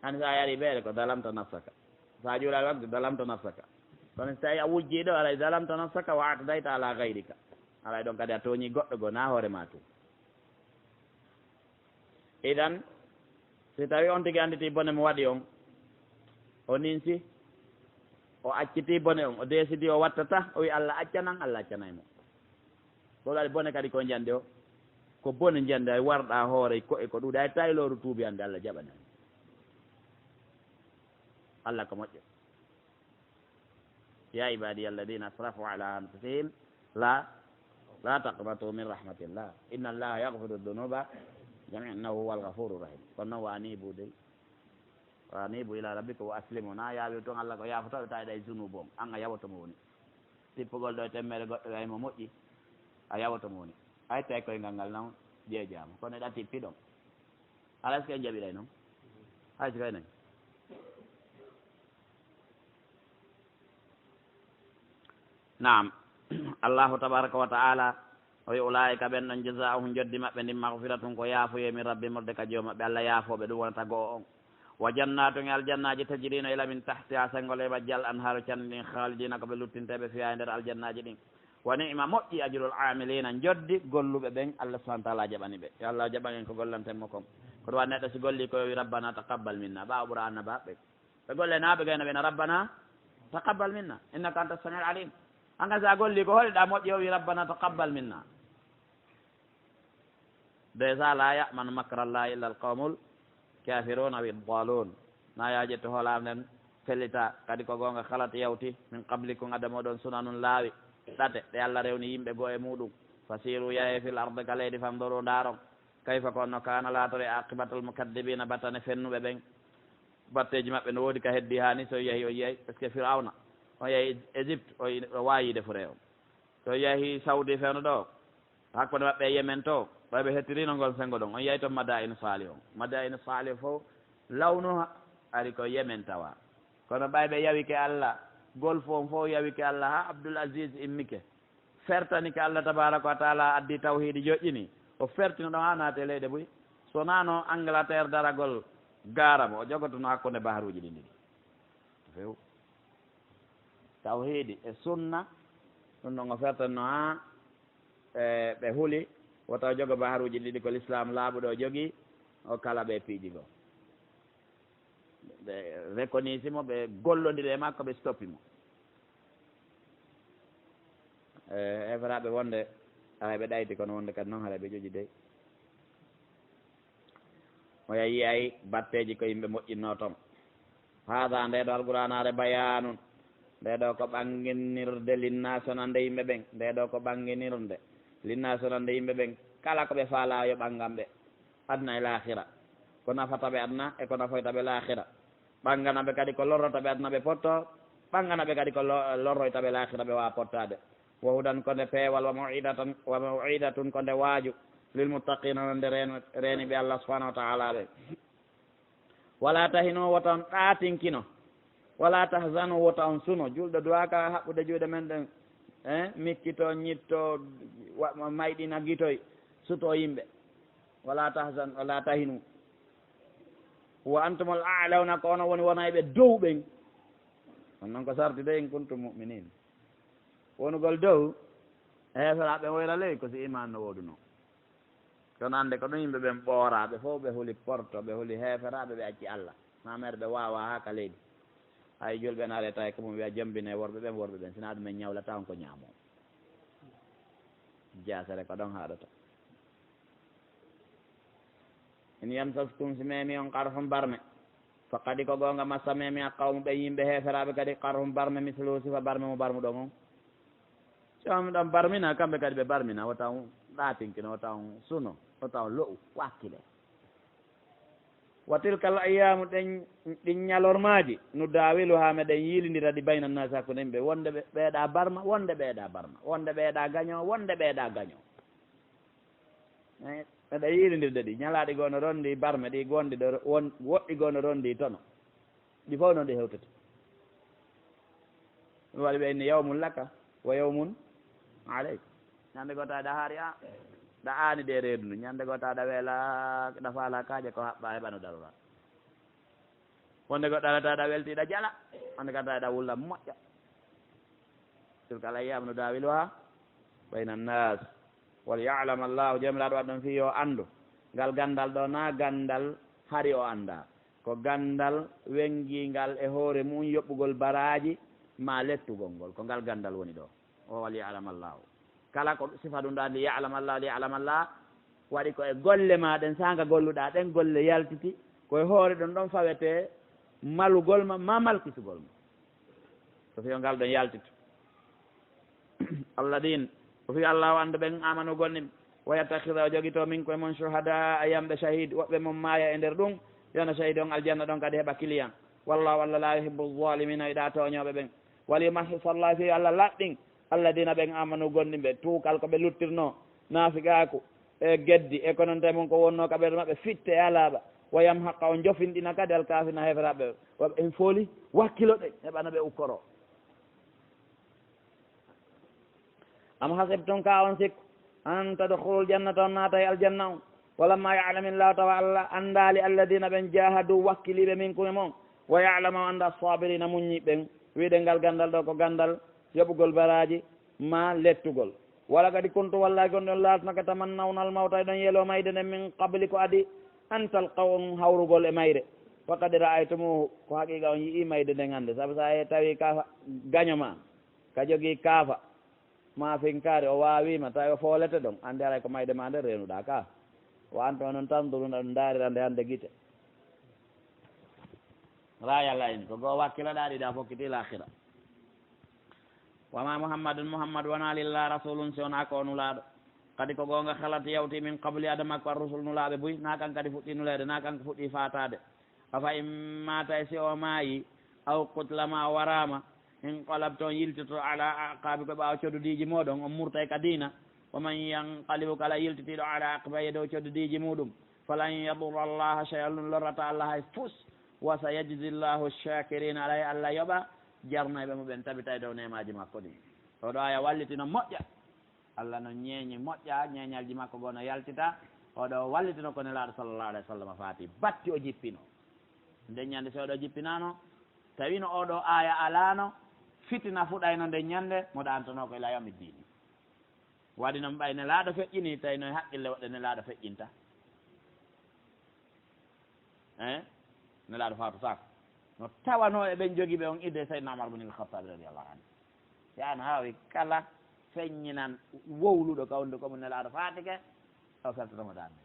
hani sa yari ɓeere ko dalamta nafsaka sa juulani wagde dalamta nafsaka kono so tawi a wujjiɗo alay dalamta nafsaka wa atadayta ala gayrika alay ɗon kadi a tooñi goɗɗo go na hoore ma tum idan si tawi on tigi anditi bone mo waɗi on o ninsi o acciti bone on o décidi o wattata o wi Allah accanan Allah accanaymo ɗo waɗi bone kadi ko jande o ko bone jande ay warɗa hoore koye ko ɗuuɗi ay tawi lowru tuubi ande Allah jaɓanani Allah ko moƴƴo ya ibadi alladina asrafu ala anfusihim la taqnatu min rahmatillah inna allaha yaghfiru dhunuba jami'an innahu huwal ghafurur rahim kono noon wa anibu de wa anibu ila rabbika wa aslimu na yaawi toon Allah ko yaafotoɓe tawi ɗa e junubu on an a yawotomo woni tippugol ɗo e temmere goɗɗo waymo moƴƴi a yawotomo woni hay tawi koyngal ngal noon jeejama kono ɗa tippi ɗon ala est ce que en jaɓiɗay noon hay so kaynayi naam allahu tabaraka wa taala o wi ulaika ɓen ɗon jasaahum joddi maɓɓe ndin magfiratun ko yaafoye min rabbi morde ka joom maɓɓe allah yaafoɓe ɗum wonata goo on wa jannatun e aljannaji tajrino ila min tahtiha sengole bajjal anharu canne ɗin haalidina koɓe luttinteɓe fiya e nder aljannaji ɗin wa ni'ma moƴƴi ajrul amilina joddi golluɓe ɓen allah subahana taala jaɓani ɓe yo allah jaɓanen ko gollantenmo kon koɗo wa neɗɗo si golli ko wi rabbana taqabbal minna ɓawa ɓuura annabaɓe ɓe golle naɓe gayno ɓena rabbana taqabbal minna innaka anta samiul alim anga sa golli ko hoɗeɗa moƴƴi o wi rabbana taqabbal minna déjà la yamanu macrallahi illa alqawmul kafiruna aw iddalun na yaje to holam nen fellita kadi ko gonga halat yawti min qablikum adamo ɗon sunanun laawi ɗate ɗe allah rewni yimɓe goo e muɗum fasiru yahe fil arde ka leydi famdoru ndaron kayfa konno kana latore aqibatul mukaddibina battane fennuɓe ɓen batteji maɓɓe no woodi ka heddi hani so yeehi o yiyay par ce que firawna o yeehi égypte o wayide fure o so yeehi saudi fewno ɗo hakkude maɓɓe e yemen to ɓayɓe hettirino ngol sengo ɗon on yeeyi toon madainu sali o madainu sali fof lawnu ari ko yemen tawa kono ɓayɓe yawike allah golfe on fof yawike allah ha abdoul asis immike fertanike allah tabaraka wa taala addi tawhidi joƴƴini o fertino ɗon ha naate leyɗe boyi sonano angleterre daragol garamo o jogotono hakkude baharuji ɗi ɗiɗi few tawhidi e sunna ɗum ɗon o fertanno ha ɓe huuli woto jogo baharuji ɗiɗi ko l'islam laaɓuɗo o jogii o kala ɓe piiƴi goo ɓe reconnaissimo ɓe gollodiri e makko ɓe stoppimo eferaɓe wonde aray ɓe ɗayti kono wonde kadi noon haɗa ɓe joƴi dey o yayi ay batteji ko yimɓe moƴƴinno toon haada nde ɗo alqouranare bayanun nde ɗo ko ɓanginirde linnasonande yimɓe ɓen nde ɗo ko ɓanginirde linnasonande yimɓe ɓen kala ko ɓe faala yo ɓangan ɓe adna e lahira ko nafata ɓe adna e ko nafoyta ɓe lahira ɓangana ɓe kadi ko lorrota ɓe adna ɓe potto ɓangana ɓe kadi ko lorroyta ɓe lahira ɓe wawa pottade wohudan konde peewal wa mauidatun konde waaju lilmuttaqina nonde reeni ɓe allah subahanahu wa taala ɓe wala tahino wota on ɗaatinkino wala tahzanu wota on suno julɗo duwaka haɓɓude juuɗe men ɗen mikkito ñitto mayɗina gitoy suto yimɓe wala tahzan wala tahinu wa antumul a'lawna ko ono woni wonayɓe dow ɓen on noon ko sarti de in kuntum mu'minin wonugol dow heferaɓe woyra ley ko si iman no woduno kono ande ko ɗum yimɓe ɓen ɓooraɓe fof ɓe huli porto ɓe huli heferaɓe ɓe acci allah mamere ɓe wawa ha ka leydi hay julɓe naare tawi ko mum wiya jambine worɓe ɓen sina ɗumen ñawlata on ko ñaamo jasere ko ɗon haɗata in yamsaskum si memi on qarhum barme fa kadi ko gonga massa memi a qawmu ɓe yimɓe heferaɓe kadi qarhum barme mislu sifa barme mo barmu ɗon on somi ɗon barmina kamɓe kadi ɓe barmina wotaw ɗatinkino wotaw suno wotaw lo'u wakkile wa tilka al ayamu ɗin ñalormaji no dawilu ha meɗen yilidira ɗi bayna nnasi hakkude yimɓe wonde ɓeeɗa barma wonde ɓeeɗa barma wonde ɓeeɗa gaño wonde ɓeeɗa gaño meɗa yilidirde ɗi ñalaɗi goo no rondi barme ɗi gonɗi ɗo woɗɗi goo no rondi tono ɗi fof noon ɗi hewtete ɗum waɗi ɓe inni yawmun laka wa yawmun aleyk ñande goo tawa ɗa haari a ɗa aani ɗe reedu ndu ñande goo tawa ɗa weela ɗa faala kaaje ko haɓɓa heɓano darora wonde goɗɗo ala tawa ɗa weltiɗa jala wonde kam tawa ɗa wulla moƴƴa tilka al ayyam no dawiluha bayna annas wal yalama allahu jomiraɗo waɗ ɗon fi yo anndu ngal gandal ɗo na gandal hari o annda ko gandal wengingal e hoore mum yoɓɓugol baraji ma lettugol ngol ko ngal gandal woni ɗo o wal yalama allahu kala ko sifa ɗum ɗa li yalama allah li yalama allah waɗi ko e golle maɗen sanga golluɗa ɗen golle yaltiti koye hoore ɗon ɗon fawete malugol ma malkitugol ma so fiyo ngal ɗon yaltito alladine o fi allahu anda ɓen amanu gonnim wa yattakhida o jogito min koye mon shuhada a yamɓe shahid woɓɓe mon maaya e nder ɗum yona shahid on aljanna ɗon kadi heɓa kiliyan wallahu allah la yuhibbu zalimina iɗa toñoɓe ɓen wali mahifallah fi allah laɗɗin alladina ɓen amanu gonɗin ɓe tuukal ko ɓe luttirno naafigaku e geddi e ko noon te mum ko wonno ka ɓeɗo maɓɓe fitte e alaɓa wayam haqqa o jofinɗina kadi alkafina heferaɓe waɓe en fooli wakkilo ɗe heɓano ɓe ukkoro am hasibtum ka on sikku an tadkhulul jannata on naata e aljanna on walamma yalamillahu tawa allah andali alladina ɓen jahadu wakkiliɓe min kume moon wa yalama o anda sabirina muñiɓɓen wiɗe ngal gandal ɗo ko gandal yoɓugol baraji ma lettugol wala kadi kuntu wallahi gonɗon latnaka tamannawnal mawta e ɗon yeelo mayde nden min qabli ko adi an talqaw on hawrugol e mayre fakadi ra'aytumuhu ko haqiqa on yii mayde nden hannde saabu sa tawi kaafa gaño ma ka jogii kaafa ma finkari o wawima tawi o foolete ɗon ande aray ko mayde ma nde renuɗa ka o anto noon tanduruna ɗum daarirande hannde guite rayalla en ko goo wakkiloɗa ɗiɗa fokkiti lahira wama muhammadun muhammad wona lillah rasulun si wona ko nulaɗo kadi ko gonga halat yawti min qabli adamakko ar rusul nulaɓe buy na kan kadi fuɗɗi nulede na kan ko fuɗɗi fatade afa in mata e si o maayi aw kutlama warama in qalab toon yiltito ala aqabi ko ɓawa coddudiji moɗon on murta e kadina waman yanqalibu kala yiltitiɗo ala aqbaye dow coddudiji muɗum falan yadurra allaha cheyan ɗum lorrata allah hay fus wa sa yajzi llahu shakirina alay allah yoɓa jarnoyɓe muɓen tabita e dow nemaji makko ɗi oɗo aya wallitino moƴƴa allah no ñeeñi moƴƴa ñeeñalji makko goo no yaltita oɗo wallitino ko nelaɗo sallllahu alayhi wa sallam faati batti o jippino nde ñande so oɗo jippinano tawino oɗo aya alano fitina fuɗayno nde ñande moɗo antono ko ila yawmi dini waɗi noon ɓay nelaɗo feƴƴini tawi no haqqille woɗɗe nelaɗo feƴƴinta nelaɗo faatu sako no tawano eɓen jogui ɓe on idde saydna Umar ibn al-Khattab radiallahu anhu yano hawi kala feññinan wowluɗo kawde komo nelaɗo fatike o feltotomo dande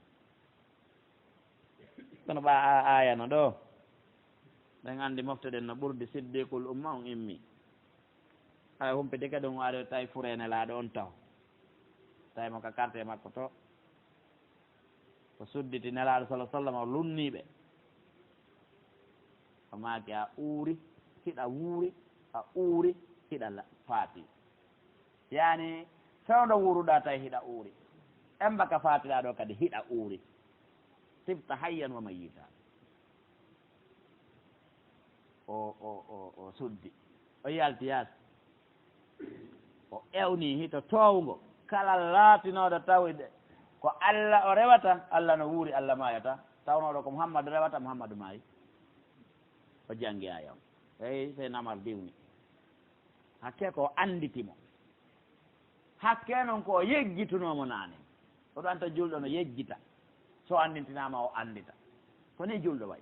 kono ɓa ayano ɗo ɗen andi mofteɗen no ɓurdi siddiqul umma on immi hay humpidi kadi ɗum waɗi tawi fure nelaɗo on taw tawi mo ka carte makko to ko sudditi nelaɗo sallah sallam o lunniɓe o maaki a uuri hiɗa wuuri a uuri hiɗa faati yani fewdo wuuruɗa tawi hiɗa uuri embaka faatiɗa ɗo kadi hiɗa uuri tibta hayyan wa mayita o suddi o yalti yaas o ewni hito towgo kala laatinoɗo tawide ko Allah o rewata Allah no wuuri Allah mayata tawnoɗo ko Muhammadu rewata Muhammadu maayi o jangi aya on eyi sey namar diwni hakke ko anditimo hakke noon ko yejjitunomo nane oɗo anta julɗo no yejjita so andintinama o andita koni julɗo way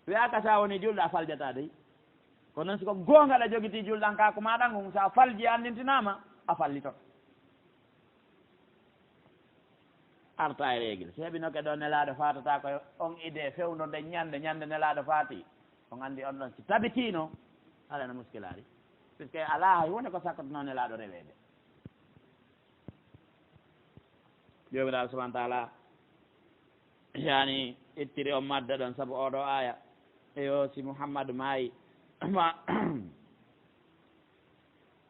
wiyaka sa woni julɗo a faljata dey ko noon siko gongal a jogiti julɗan ka ko maɗan kon sa falji andintinama a fallito arta e règle so heeɓino ke ɗo nelaɗo fatata ko on idée fewno nde ñande nelaɗo faati on andi on ɗon si tabitino alano muskilari puisque ala hay woni ko sakkotono nelaɗo rewede jomiraɗo subahana taala yani ittiri o madda ɗon sabu oɗo aya eyo si Mouhammadou maayi ma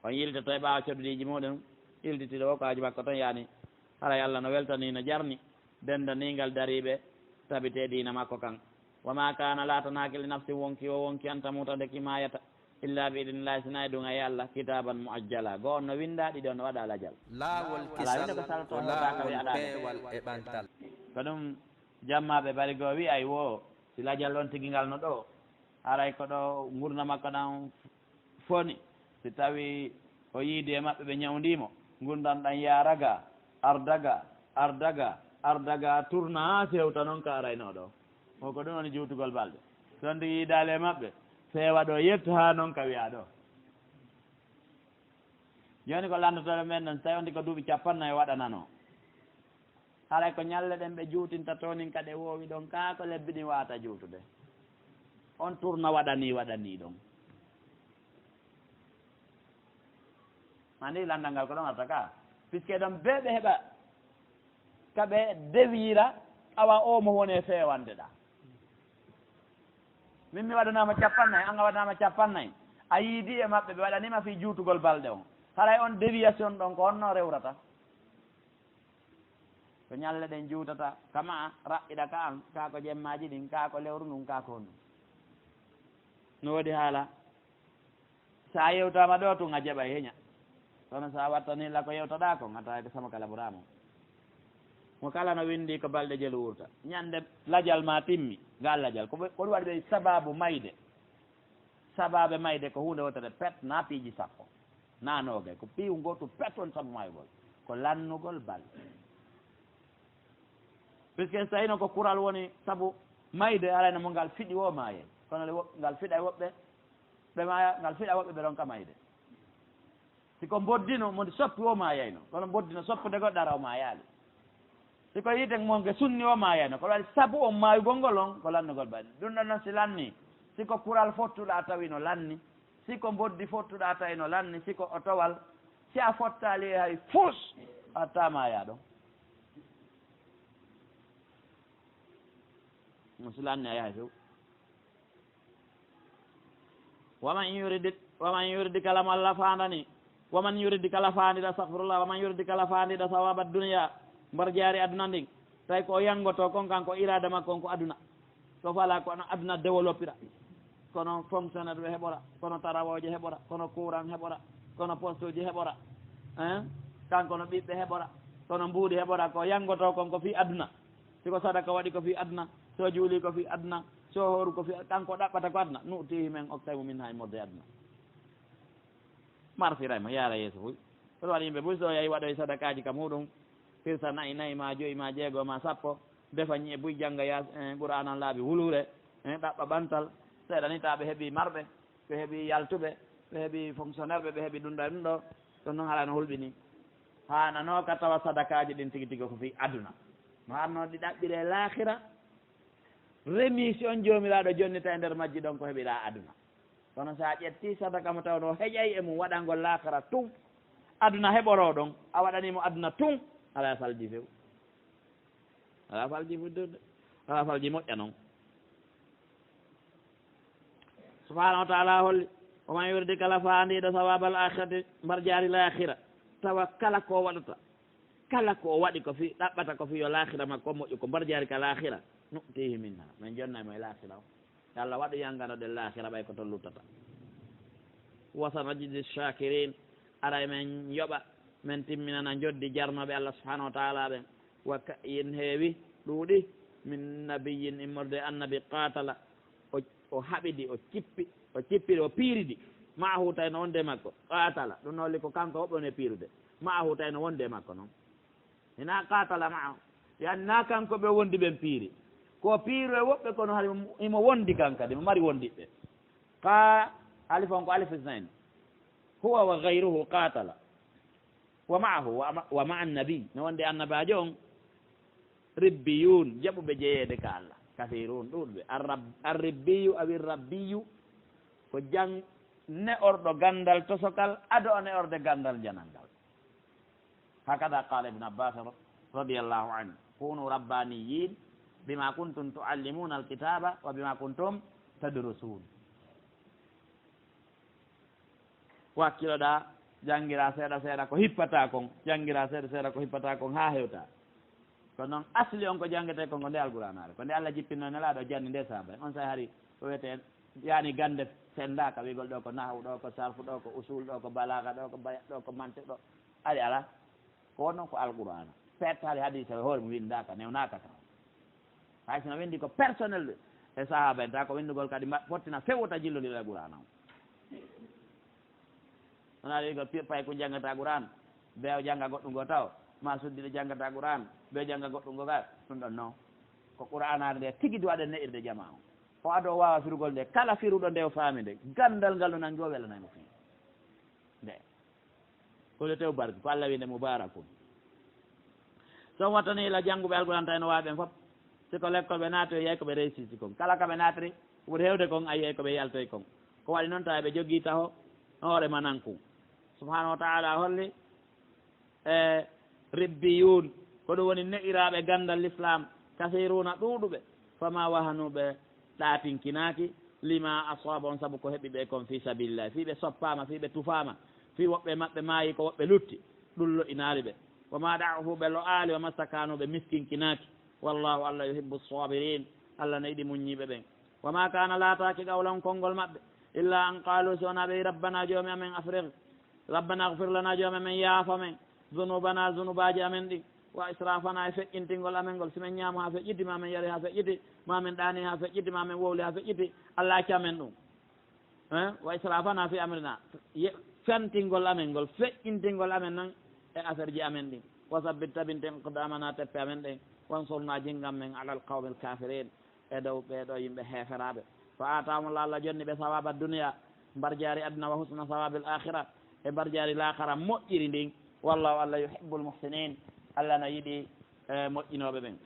on yiltoto e ɓaawa coɗɗiɗiji muɗum yilditiɗo o ko haaju makko tan yani haray Allah no weltani no jarni dendanigal dariɓe tabite dina makko kan wa ma kana latanaki li nafsin wonki o wonki an tamuta deki mayata illa bi idinillahi sina e ɗum e Allah kitaban muajjala goo on no winda ɗiɗo no waɗa ladial laawol kisal ko laawol peewal e ɓantal ko ɗum jammaɓe bari goo wi ay wo si ladial ɗon tigui ngal no ɗo haray ko ɗo gurna makko ɗan foni si tawi o yiidi e maɓɓe ɓe ñawdimo gundan ɗan yaraga ardaga tourna ha sewta noon ka araynoɗo o ko ɗum woni juutugol balɗe son ndi yiidale maɓɓe feewa ɗo yetto ha noon ka wiya ɗo joni ko landotoɗo men noon so tawi ondi ko duuɓi capannayyi waɗanano haray ko ñalle ɗen ɓe juutinta tonin kadi woowi ɗon ka ko lebbi ɗin wawata juutude on tourna waɗani ɗon andi landal ngal ko ɗon arta ka puisque ɗon be ɓe heɓa kaɓe dewira awa o mo woni e fewande ɗa min mi waɗanama capannayyi an a waɗanama capannayyi a yiidi e maɓɓe ɓe waɗanima fi juutugol balɗe on haray on déviation ɗon ko honno rewrata ko ñalle ɗen juutata kama raɓɓiɗa ka an ka ko jemmaji ɗin ka ko lewru ndun ka ko honɗum no woodi haala sa yewtama ɗo tun a jaɓa heeña kono sa wattanilla ko yewtoɗa ko gata ko sama kala ɓurama mo kala no windi ko balɗe jelu wurta ñande ladial ma timmi ngal ladial ko ɗum waɗi ɓe sababu mayde sababe mayde ko hunde wotere pet na piiji sappo na noogay ko piiw gotu pet on sabu maygol ko lannugol balɗe puisque so tawino ko kural woni sabu mayde arayno mo ngal fiɗi o mayen kono ngal fiɗa e woɓɓe ɓe maya ngal fiɗa woɓɓe ɓe ɗon ka mayde siko boddino mode soppi o mayayno kono boddino soppude goɗɗo ara o mayali siko yiiten monge sunni o mayayno kono waɗi sabu o mayugol ngol on ko lannugol balɗe ɗum ɗon noon si lanni siko kural fottuɗa tawi no lanni siko boddi fottuɗa tawi no lanni siko o towal si a fottali hay fus a tamaya ɗon si lanni a yahay few waman yuridi kala mo Allah fandani waman yuridi kala fandiɗa astahfirullah waman yuridi kala fandiɗa sawaba duniya mbar jaari aduna ndin tawi ko yangoto kon kanko irada makko on ko aduna so fala kono aduna développira kono fonctionnaire ɓe heɓora kono tarawoje heɓora kono courant heɓora kono poste uji heɓora kanko no ɓiɓɓe heɓora kono mbuuɗi heɓora ko yangoto kon ko fi aduna siko sadaka waɗi ko fi aduna so juuli ko fi aduna so horu ko fi kanko ɗaɓɓata ko aduna nutihi men oktaymo min hay modde aduna marfirayma yaara yeeso fuy kono waɗa yimɓe fuy so yeehi waɗoye sadakaji ka muɗum firsa nayyi ma joyi ma jeego ma sappo defa ñiye buy jangga ya ɓuranan laaɓi wulure ɗaɓɓa ɓantal seeɗa ni ta ɓe heeɓi marɓe ɓe heeɓi yaltuɓe ɓe heeɓi fonctionnaire ɓe ɓe heeɓi ɗum ɗo ɗum ɗo ɗum noon haala no hulɓini hanano ka tawa sadakaji ɗin tigui tigui ko fi aduna no arno ɗi ɗaɓɓire lahira remission jomiraɗo jonnita e nder majji ɗon ko heeɓiɗa aduna kono sa ƴetti sadaka mo tawno heƴay e mum waɗangol lahira tum aduna heɓoro ɗon a waɗanimo aduna tum ala falji few ala falji fuddurde ala falji moƴƴa noon subhanahu wa taala holli oman yurdi kala fandiɗo sawabal akhirati mbar jaari lahira tawa kala ko waɗata kala ko waɗi ko fi ɗaɓɓata ko fi yo lahira makko moƴƴu ko mbar jaari ka lahira nutihi minha min jonnaymo e lahira o Allah waɗu yanganoɗe lahira ɓay ko toon luttata wasanajidi shakirin aray men yoɓa min timminana joddi jarnoɓe Allah subhanahu wa taala ɓen wa yin heewi ɗuuɗi min nabiyin immorde annabi qatala o haɓidi o cippiɗi o piiriɗi maahu tawi no wonde makko qatala ɗum nolli ko kanko hoɓɓone piirude maahu tawi no wonde makko noon hina qatala maahu yani na kanko ɓe wondi ɓen piiri ko piiru e woɓɓe kono hay imo wondi kankadi mo mari wondiɓɓe ka alif on ko alif isnain huwa wa gayruhu qatala wa maahu wa maa annabi no wonde annabajo on ribbiyun jaɓuɓe jeeyede ka Allah kafirun ɗuɗɓe arribbiyu awi rabbiyu ko jang ne orɗo gandal tosokal ado o ne orde gandal janangal hakada qala ibne abbas radiallahu anhu kunu rabbaniyin bima kuntum tuallimuna alkitaba wa bima kuntum tadrusun wakkiloɗa janngira seeɗa seeɗa ko hippata kon janngira seeɗa seeɗa ko hippata kon ha hewta ko noon asli on ko janngete kon ko nde alqouranare ko nde Allah jippinno nelaɗo janni nde saba on sahi hari ko wiyete yani gande sendaka wigol ɗo ko nahwu ɗo ko sarfu ɗo ko usul ɗo ko balaga ɗo ko bayat ɗo ko mantiq ɗo ari ala ko wonnoon ko alqourana pettali hadise hoore mo windaka newnaka taw hay sino windi ko personnel ɓe e sahaba en ta ko windugol kadi fottina fewota jillodira alqourana o wona wigol pay ko janggata qouran beew jangga goɗɗum go taw ma suddiɗo janggata qouran be jangga goɗɗum go ga ɗum ɗon non ko qouranade nde tigui duwaɗe neɗirde jama o ado wawa firugol nde kala firuɗo nde o faami nde gandal ngal no nangi o welanaymo fi nde kole tew barke ko Allah winde moubarakun so wattani ila jannguɓe alquran ta no waɓen fof siko l'école ɓe naati o yiyay koɓe réussiti kon kala kaɓe naatiri ɓuuri hewde kon a yiyay koɓe yaltoy kon ko waɗi noon tawa ɓe jogui taho hoorema nanku subhanahu wa taala holli e ribbiyun ko ɗum woni ne'iraɓe gandal l'islam kasiruna ɗuuɗuɓe fama wahanuɓe ɗatinkinaki lima asaba on saabu ko heeɓi ɓe kon fi sabilillah fi ɓe soppama fi ɓe tufama fi woɓɓe maɓɓe maayi ko woɓɓe lutti ɗum lo inaali ɓe wama ɗahu ɓe lo aali wama stakanuɓe miskinkinaki wallahu allah yuhibbu sabirin allah ne yiɗi muññiɓe ɓen wama kana laataki qawlan konngol maɓɓe illa an qalu so wona ɓe rabbana joomi amen afrique rabbana agfir lana joomi amen yaafa men zunubana zunubaji amen ɗi wa israfana e feƴƴintingol amen ngol simen ñaamo ha feƴƴiti mamen yari ha feƴƴiti mamen ɗaani ha feƴƴiti mamen wowli ha feƴƴiti allah acci amen ɗum wa israfana fi amrina fantingol amen ngol feƴƴintingol amen noon e affaire ji amen ɗin wa sabbit tabinten qdamana teppe amen ɗen wansurna jinngam men ala alqawme alkafirin e dow ɓeɗo yimɓe heeferaɓe fa atamullah allah jonni ɓe sawaba duniya mbar jaari aduna wa husna sawabi l akhira e mbar jaari lakara moƴƴiri ndin wallahu allah yuhibbu lmuhsinin allah no yiɗi moƴƴinoɓe ɓen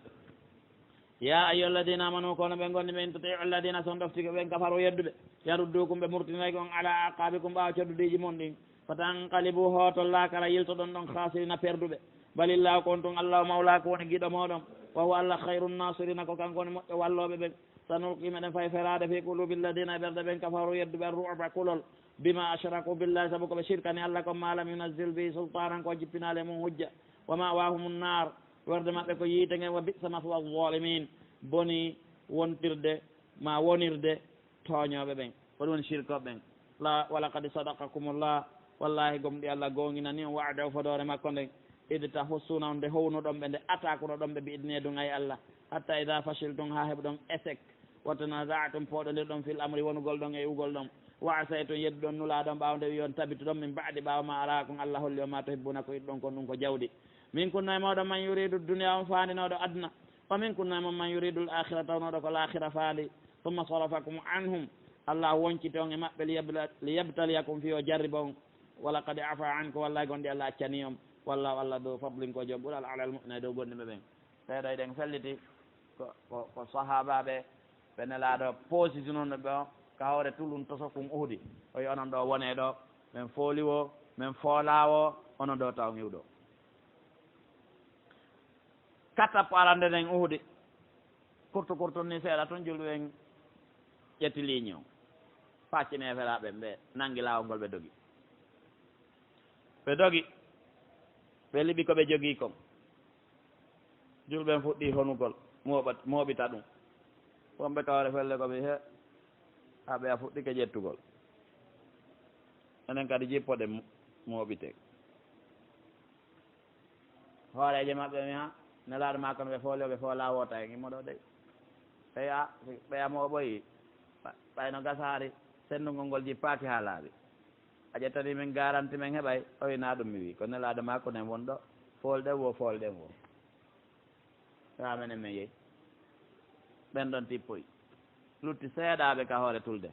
ya ayuha alladina amanu kono ɓe gonni ɓen tutiu alladina son ɗoftike ɓen kafaru yedduɓe yaruddukum ɓe murtinayki on ala aqabikum ɓawa coddudiji mon ɗin fatanqalibu hoto lakara yiltoɗon ɗon khasirina perduɓe balillahu kon tun allahu mawlako woni guiɗo moɗon wa huwa allah hayru nasirina ko kanko woni moƴƴo walloɓe ɓen sanulqi meɗen fay ferade fi qulubi alladina e ɓerde ɓen kafaru yedduɓe arruba kulol bima ashraku billahi saabu koɓe shirkani allah ko malam yunazil bi sultanan ko jippinale mum hujja wa mawahum nnar werde maɓɓe ko yiite gen wa bisa maswa zalimin boni wontirde ma wonirde tooñoɓe ɓen ko ɗum woni shirkoɓe ɓen la walakad sadaqakumullah wallahi gomɗi allah gonginani on waada o fodore makko nden ide tahussuna on nde hownuɗon ɓe nde atakunoɗon ɓe mbi idne ɗum ay allah hatta ida fachiltum ha heɓe ɗon échec wa tanazatum poɗodir ɗon fil amri wonugol ɗon e ugol ɗon wa asaytum yeddu ɗon nulaɗon ɓawa nde wiyon tabitu ɗon min baadi ɓawa ma ala kon allah holli o ma to hibbuna ko yiɗɗon kon ɗum ko jawdi min kunna e mawɗo man yuridu dunia on fandinoɗo aduna wa min kunna e mon man yuridu l akhira tawnoɗo ko l'akhira faali thumma sarafakum anhum allah woncite on e maɓɓe liyabtaliyakum fi o jarriba on wala kadi afa anko wallahi gonɗi allah accani on wallahu allah dow fadlin ko joom ɓuural alal mu'mina dow gonɗiɓe ɓen ɓeɗo eɗen felliti ko sahabaɓe ɓe nelaɗo positionnoɓe ɓe o ka hawre tulum toso kum uhdi o wi onon ɗo wone ɗo min fooliwo min foolawo onon ɗo taw ñiwɗo katappo arande nden uhdi kurtu ni seeɗa toon julɓe ɓen ƴetti ligne o faccine feraɓe ɓe nangi lawol ngol ɓe dogi ɓe liɓi koɓe jogii kon julɓen fuɗɗi honugol mooɓita ɗum wonɓe kawre felle koɓe he haɓe a fuɗɗike ƴettugol enen kadi jippode mooɓite hooreje maɓɓe mi ha nelaɗo ma kono ɓe foole ɓe foola wota e gimmoɗo ɗey ɓeya ɓeya mooɓoyi ɓayno gasaari sendugol ngol jippaaki ha laaɓi a ƴettani min garanti men heɓay o wina ɗum mi wi ko nelaɗo ma ko nen won ɗo foolɗen wo foolɗen wo ya menen min yeyi ɓen ɗon tippoyi lutti seeɗaɓe ka hoore tulde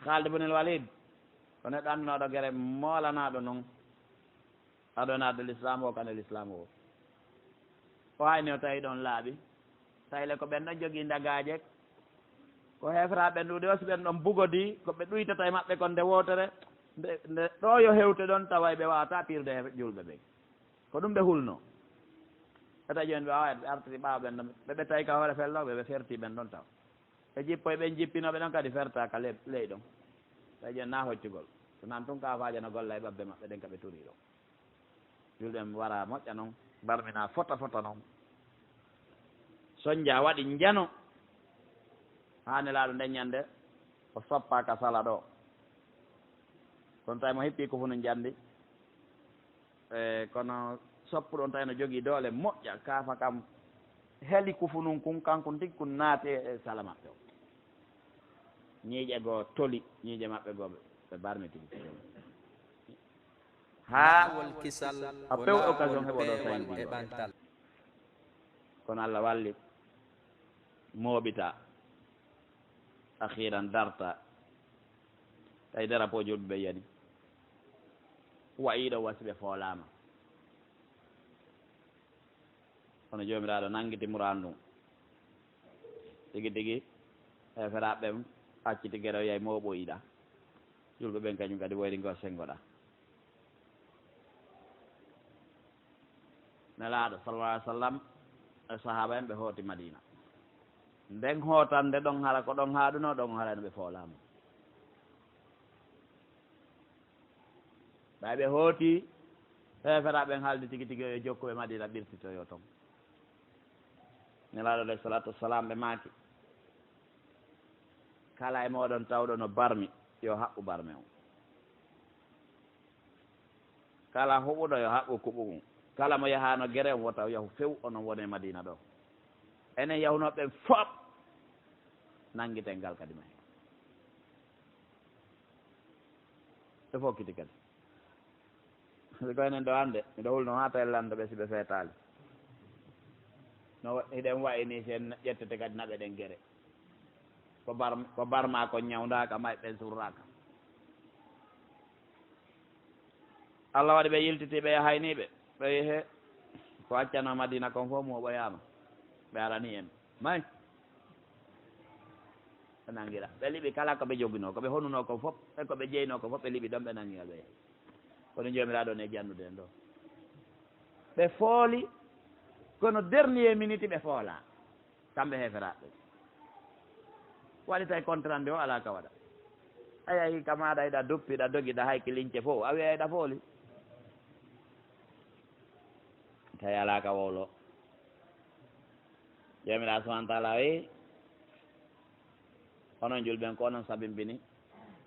haalde bonel walide ko neɗɗo andunoɗo gere moolanaɗo noon aɗonade l'islam o kane l'islam o o hayni o tawi ɗon laaɓi tawile ko ɓen ɗon jogii ndagaje ko hefra ɓen ɗuɗe aussi ɓen ɗon bugodi ko ɓe ɗuytata e maɓɓe kon nde wotere nde ɗo yo hewte ɗon tawa ɓe wawata pirde he julɓe ɓen ko ɗum ɓe hulno ɓeta joni ɓe wawa ɓe artiri ɓaawa ɓen ɗon ɓe ɓettayi ka hoore felloɓe ɓe ferti ɓen ɗon taw ɓe jippoye ɓen jippinoɓe ɗon kadi fertaka ley ɗon ɓay joni na hoccugol so nan tun kafaje no golla e ɓabɓe maɓɓe ɗen ka ɓe turi ɗon julɗe wara moƴƴa noon barmina fota noon soñdia waɗi jano ha nelaɗo ndeññande o soppaka sala ɗo kono tawi mo heppi ko fu no jandi kono soppuɗon tawi no jogui doole moƴƴa kaafa kam heeli kufunum kun kanko tigui kun naati e sala maɓɓe o ñiiƴe goo toli ñiiƴe maɓɓe goo ɓe barmi tigui ha a pew occasion heɓo ɗo tawi kono Allah walli mooɓita akhiran darta tawi darapo julɓe ɓe yani wayiɗo wasi ɓe foolama kono jomiraɗo nangiti muran ɗum tigi tigi e feraɓe ɓen acciti gueɗe o yayi mooɓoyiɗa julɓe ɓen kañum kadi woyri ngo sengoɗa nelaɗo sallallah alih w sallam e sahaba en ɓe hooti madina nden hootande ɗon hara ko ɗon haaɗuno ɗon harano ɓe foolama ɓay ɓe hooti feferaɓen haalde tigi tigi yo jokkuɓe madina ɓirtitoyo toon nelaɗo alayhi salatu wassalam ɓe maaki kala e moɗon tawɗo no barmi yo haɓɓu barme o kala huɓuɗo yo haɓɓu kuɓu mum kala mo yahano guere on wotaw yahu few onon wone madina ɗo enen yahunoɓen fof nanguiten ngal kadi ma e fof kiti kadi si ko enen ɗo hande miɗo hulno ha tawi lando ɓe si ɓe feetali no hiɗen wayni sen ƴettete kadi naɓe ɗen guere ko barma ko ñawdaka may ɓen surraka Allah waɗi ɓe yiltitiɓe yahayniɓe ɓe yehe ko accano madina kon fof mo ɓoyama ɓe arani en may ɓe nanguira ɓe liɓi kala koɓe joguino koɓe honuno kon fof e koɓe jeyno ko fof ɓe liɓi ɗon ɓe nanguigal ɓe yehe kono jomiraɗo ne jannude en ɗo ɓe fooli kono dernier minute ɓe foola kamɓe heferaɓe waɗi tawi contrat nde o ala ka waɗa a yahi kamaɗa yiɗa duppiɗa doguiɗa hayki lince fof a wiya yiɗa fooli tawi ala ka wowlo jomiraɗo subahana taala wi onon julɓen ko onon sabimbini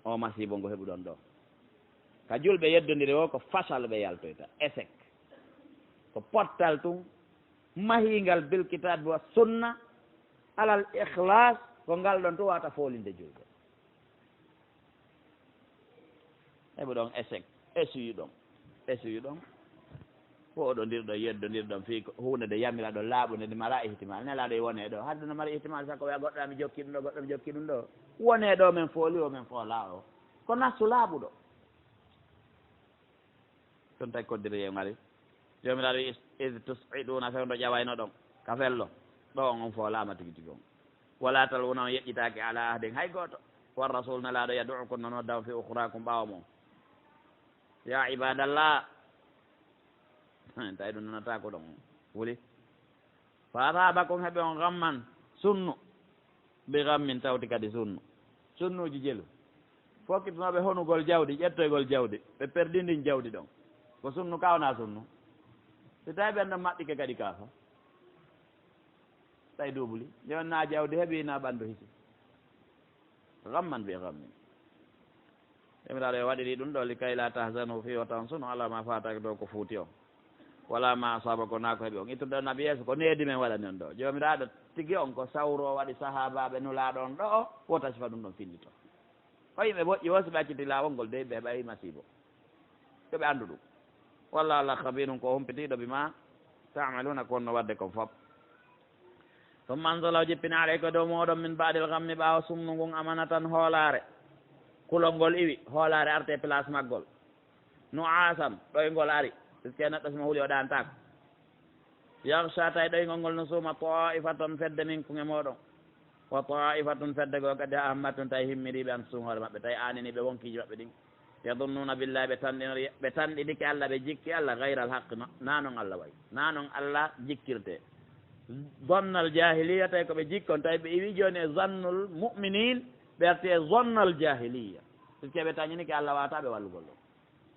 o masibo ngo heɓuɗon ɗo ka julɓe yeddodiri o ko fasal ɓe yaltoyta échec ko pottal tun mahingal bil kitabe wa sunna alal ihlas ko ngal ɗon to wata folinde julɓe heɓuɗon échec essuyi ɗon fo oɗo ndirɗo yeddodirɗon fi hunde nde yamiraɗo laaɓude nde mara ihtimal nelaɗo wone ɗo hadde no mari ihtimal sakko wiya goɗɗo mi jokki ɗum ɗo goɗɗo mi jokki ɗum ɗo wone ɗo men fooli o men foola o ko nastu laaɓuɗo ɗum tawi koddiri ye ngari jomiraɗo is tusiduna fewdo ƴawayno ɗon ka fello ɗo on foolama tigi tigi on wala tal wona on yeƴƴitaki ala ahdin hay goto wa rasul nelaɗo yaduukum noon oddaw fi ukhrakum ɓawa mum ya ibadallah tawi ɗum nanata ko ɗon wuli fa asabakum heeɓe on gamman sunnu bi gammin tawti kadi sunnuji jelu fokkitinoɓe honugol jawdi ƴettoygol jawdi ɓe perdindin jawdi ɗon ko sunnu kawna sunnu so tawi ɓen ɗon maɓɓike kadi kafa tawi duubli jonna jawdi heeɓina ɓandu hisi gamman bi gammin emiraɗo e waɗiri ɗum ɗo li kay la tahzanu fi wa tansunu ala ma fataki ɗo ko fuuti o wala ma asaba ko na ko heeɓi on ittuɗo nabi yeeso ko needi men waɗani on ɗo jomiraɗo tigi on ko sawro waɗi sahabaɓe nulaɗo on ɗo wota sifa ɗum ɗon finni to o yimɓe moƴƴi wo so ɓe acciti lawol ngol de ɓe ɓayi masibo koɓe anndu ɗum walla allah kabirum ko humpitiɗo bima tamaluna ko wonno wadde kon fof summa anzala o jippini aleyka dow moɗon min baadil gammi ɓawa sumnu ngun amana tan hoolare kulol ngol iwi hoolare arte place maggol no asam ɗoygol ari puisque neɗɗo somo huuli o ɗantako yahsa tawi ɗoygol ngol no suuma ta'ifatun fedde min kuge moɗon wa ta'ifatun fedde goo kadi ahammatun tawi himmiriɓe an suum hoore maɓɓe tawi aniniɓe wonkiiji maɓɓe ɗin yadunnuna billahi ɓe tanɗinike allah ɓe jikki allah gayra al haqqe nanon allah wayi nanon allah jikkirte zonnal jahiliya tawi koɓe jikkon tawi ɓe iwi joni e zannul muminin ɓerte e zonnal jahiliya puisque ɓe tañinike allah wataɓe wallugol ɗo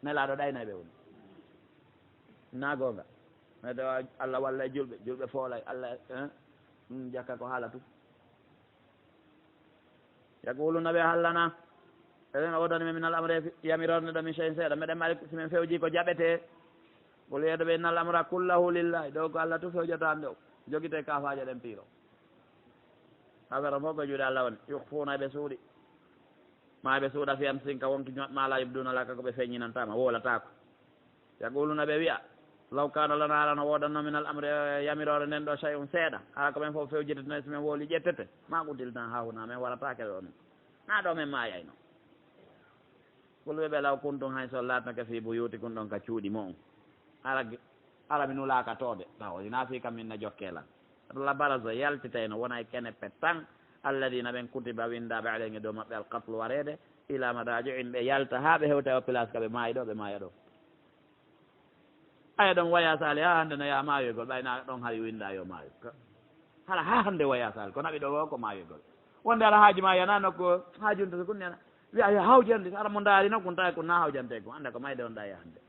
nelaɗo ɗaynaɓe woni nagonga ede allah walla e julɓe foolay allah jakka ko haala tu yaquluna ɓe hallana eɗen odanime min al amre yamirorne ɗo min cheyin seeɗa meɗen mari simin fewji ko jaɓete qul yeeɗo ɓe innal amra kullahu lillahi ɗo ko allah tu fewjatan ɗo joguite kafaje ɗen piiro affaire fof ko juuɗe allah woni yukfuna ɓe suuɗi ma ɓe suuɗa fiyan sinka wonki ma la yubduna laka ko ɓe feññinantama wolatako yaquluna ɓe wiya law kana lana alano wodanno min al amre yamirore nden ɗo chey um seeɗa ala ko men fof fewjitete so men wooli ƴettete ma ɓuddiltan hawna men waratake ɗo min na ɗo men mayayno ɓulɓe law kuntum hay so latnake fi buyuti kun ɗon ka cuuɗi mo ara mi nulaka toode taw ina fi kam min na jokkelan la barasa yaltitayno wona e kene pettan alladina ɓen kutiba windaɓe aleyge dow maɓɓe alqatlu warede ila madajiin ɓe yalta ha ɓe hewta o place ka ɓe maayi ɗo ɓe maaya ɗo aya ɗon waya sali ha hande no ya maayoygol ɓayna ɗon hay winda yo maayo hala ha hande waya sali ko naɓi ɗo o ko maayoygol wonde ala haaji ma yana nokko haajunta so kunnena wiya yo hawjande ara mo ndaari noon kun tawi ko na hawjante ko anda ko mayde on ɗa yahande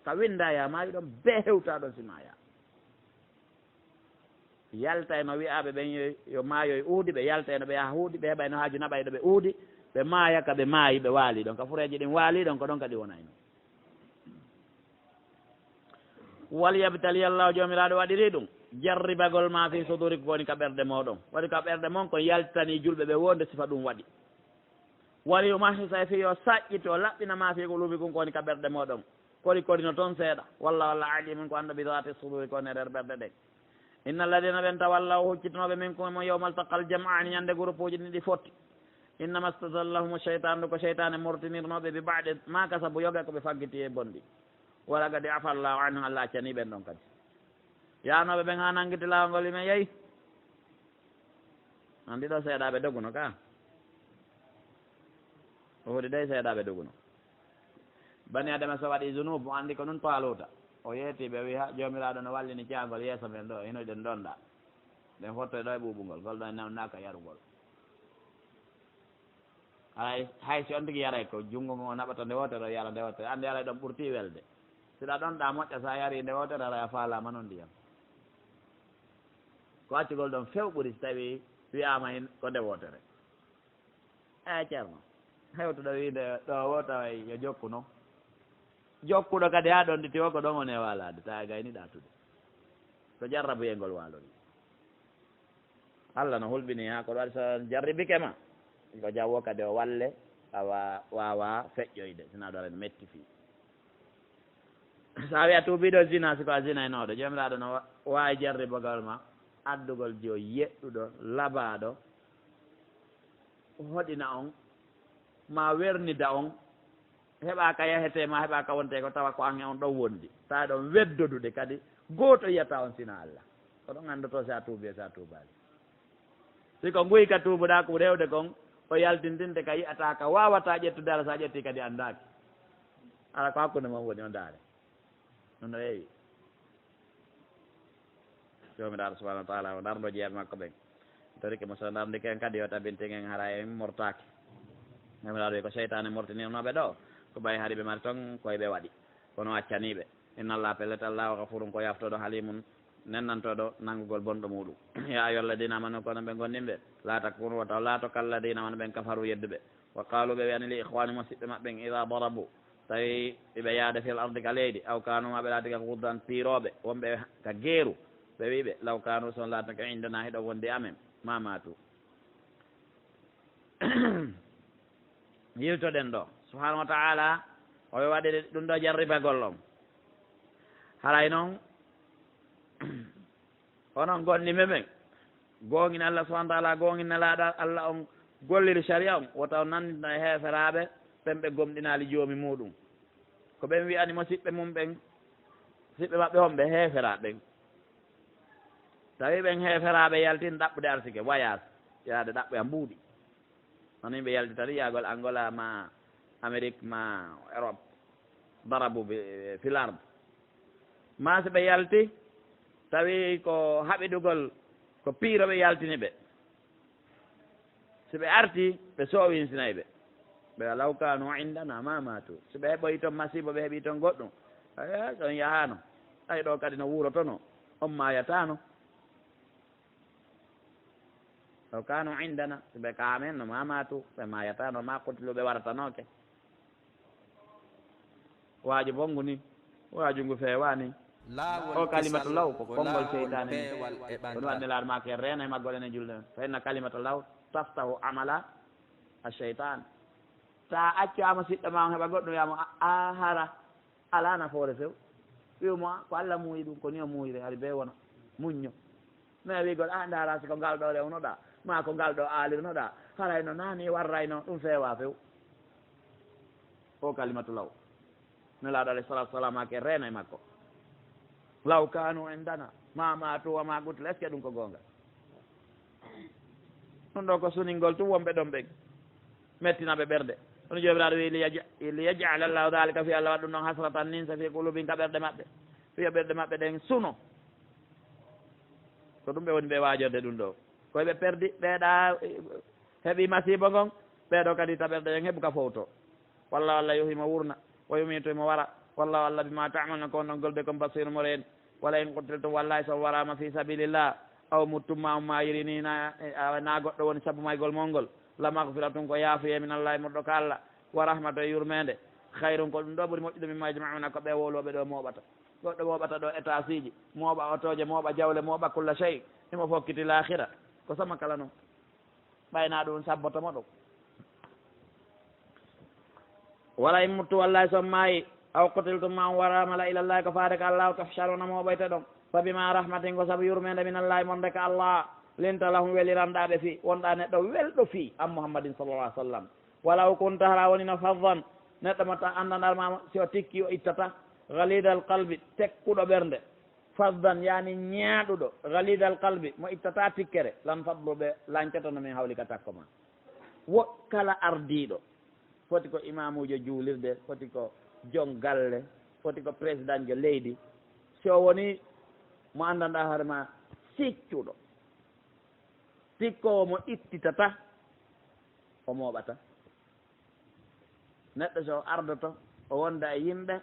ka winda ya maayi ɗon be hewta ɗon si maaya yaltayno wiyaɓe ɓen yo maayoye uudi ɓe yaltayno ɓe yaha huuɗi ɓe heɓayno haaju naɓayɗo ɓe uudi ɓe maaya ka ɓe maayi ɓe waali ɗon ka fureji ɗin waali ɗon ko ɗon kadi wonayno wal yabtali allahu jomiraɗo waɗiri ɗum jarribagol ma fi suduri ko woni ka ɓerde moɗon waɗi ka ɓerde mon ko yaltani julɓe ɓe wonde sifa ɗum waɗi wali umahisa fi yo saƴƴito laɓɓina ma fi qulubi kum ko woni ka ɓerde moɗon koɗino toon seeɗa walla alimun ko anda bi dati suduri ko ne nder ɓerde ɗen inna alladina ɓen tawallaw huccitinoɓe min kumo yowmal taqal jam'ani ñande groupe uji ɗi ɗi fotti innama stazallahum cheytan ɗo ko cheytane mortinirnoɓe bi ba'de ma kasabu yoga koɓe faggiti e bonɗi wala kadi afallahu anhu allah accani ɓen ɗon kadi yanoɓe ɓen ha nanguiti lawol ngol ime yeyi andi ɗo seeɗaɓe doguno ka o huuɗi ɗay seeɗaɓe doguno bani adama so waɗi junube o andi ko noon paaluta o yeeti ɓe wi ha jomiraɗo no wallini caangol yeeso men ɗo hino ɗen ɗonɗa ɗen fottoe ɗo e ɓuɓugol gol ɗo e nawnaka yarugol hay si on tigui yaray ko junngo ngo naɓata nde wotere o yara nde wotere andi yaray ɗon ɓurti welde siɗa ɗon ɗa moƴƴa sa yari nde wotere ara a faalama noon ndiyam ko accugol ɗon few ɓuuri si tawi wiyama ko nde wotere e ceerno hewtuɗo wiide ɗo wo taway yo jokkuno jokkuɗo kadi ha ɗon ɗiti o ko ɗon one walade tawa gayni ɗatude ko jarrabuyengol walori allah no hulɓini ha ko waɗi so jarribike ma ko jawwo kadi o walle awa wawa feƴƴoyde sina ɗo aɗa metti fi sa wiya tuubiɗo zina siko a zinaynoɗo jomiraɗo no wawi jarribogol ma addugol jo yeɗɗuɗo labaɗo hoɗina on ma wernida on heɓa ka yahete ma heɓa ka wonte ko tawa ko ange on ɗon wondi tawa ɗon weddodude kadi goto yiyata on sina allah ko ɗon andoto sa tuubi sa tuubali siko guyka tuubuɗa ko rewde kon o yaltintinte ka yiyata ka wawata ƴettude ala sa ƴetti kadi andaki ala ko hakkude mon woni o daare ɗum no heewi jomiraɗo subahanahu wa taala o dardo jeeyaɓe makko ɓen torike mo so dardi ken kadi yo tabintigen hara en mortaki jomiraɗo wi ko cheytane mortinirnoɓe ɗo ko ɓay haari ɓe mari toon koye ɓe waɗi kono accaniɓe inna allah pellete allahu gafurum ko yaftoɗo halimun nennantoɗo nanngugol bonɗo muɗum ya ayo alladina amanu kono ɓe gonɗinɓe la takunu wa taw laato kalladina amanu ɓen kafaru yedduɓe wa qalu ɓe wiyani li ihwani musidɓe maɓɓen ida darabu tawi ɓe yaade fil ardi ka leydi aw kanu maɓe laati ka guddan piiroɓe wonɓe ka geeru ɓe wiɓe law kanu son laata ka indana heɗo wondi amen mamatu yiltoɗen ɗo subhanahu wa taala oɓe waɗi ɗum ɗo jarribagol on haray noon onon gonɗiɓe ɓen gongin allah subahana taala gongin nelaɗo allah on golliri sharia on wotaw nandino e heeferaɓe ɓen ɓe gomɗinali joomi muɗum ko ɓen wiyani mo siɓɓe mum ɓen siɓɓe maɓɓe on ɓe heeferaɓen tawi ɓen heeferaɓe yaltin ɗaɓɓude arsike voyage yaade ɗaɓɓoya mbuuɗi noon yimɓe yalti tati yaagol Angola ma Amérique ma Europe darabu fil ard ma so ɓe yalti tawi ko haɓidugol ko piiro ɓe yaltini ɓe so ɓe arti ɓe soowinsinay ɓe ɓe law kanu indana ma matu so ɓe heɓoyi toon masibo ɓe heeɓi toon goɗɗum aya ɗon yahano ay ɗo kadi no wuurotono on mayatano law kanu indana so ɓe kaamen no ma matu ɓe mayatano ma kutilu ɓe waratanoke waajo bongu ni waaju ngu feewani o kalimatu law ko konngol seytane ni kono waɗne laaɗo ma ke reena e maggol ene julde men fa inna kalimata law taftahu amala a cheytan sa accama siɗɗo ma on heɓa goɗɗum wiyama a hara ala nafoore few wiwma ko Allah muuyi ɗum ko ni o muuyire hari be wona muñño mais wi goɗo a ndaara siko ngal ɗo rewnoɗa ma ko ngal ɗo aalirnoɗa harayno nani warrayno ɗum feewa few o kalimatu law nelaaɗo alayhi salatu wasalam ake reena e makko law kanu indana ma matu wa ma gutle est ce que ɗum ko goonga ɗum ɗo ko suningol tum wonɓe ɗon ɓe mettinaɓe ɓerde ono jomiraɗo wi li yajala llahu dalika fi allah waɗ ɗum noon hasratan nin sa fi qulubin ka ɓerɗe maɓɓe fiya ɓerɗe maɓɓe ɗen suno ko ɗum ɓe woni ɓe waajorde ɗum ɗo koyeɓe perdi ɓeeɗa heeɓi masibo ngon ɓeeɗo kadi ta ɓerɗe ɗen heeɓu ka fowto wallahu allah yohima wurna o yumitoymo wara wallahu allah bima tamalna ko noon golde kom basiru mo reen wala in quttiltum wallahi so warama fi sabilillah aw muttumma um mayiri na goɗɗo woni sabu maygol molngol la magfiratum ko yaafuye min allahi moɗɗo ka allah wa rahmata e yurmede hayrum ko ɗum ɗo ɓuuri moƴƴude min majji mamana ko ɓe woloɓe ɗo moɓata goɗɗo moɓata ɗo état siji mooɓa otoje mooɓa jawle mooɓa kulla chey imo fokkiti lahira ko sama kala noon ɓayna ɗum sabbotomo ɗum wala in muttu wallahi son maayi aw qutiltum ma warama la ilallahi ko faade ka allah tuhsharuna moɓoyte ɗon fa bima rahmatin ko saabu yurmede min allahi monde ka allah linta lahum weliranɗaɓe fi wonɗa neɗɗo welɗo fi an mouhammadin sallallah alih sallam walaw kunta hara wonino faddan neɗɗo mo ta andandarmama si o tikki o ittata galidal qalbi tekkuɗo ɓernde faddan yani ñaaɗuɗo galidal qalbi mo ittata tikkere lan fadluɓe lancatono min hawli ka takko ma wo kala ardiɗo foti ko imamujo juulirde foti ko jon galle foti ko président jo leydi so woni mo andanɗa hoore ma siccuɗo tikkowo mo ittitata o mooɓata neɗɗo so ardoto o wonda e yimɓe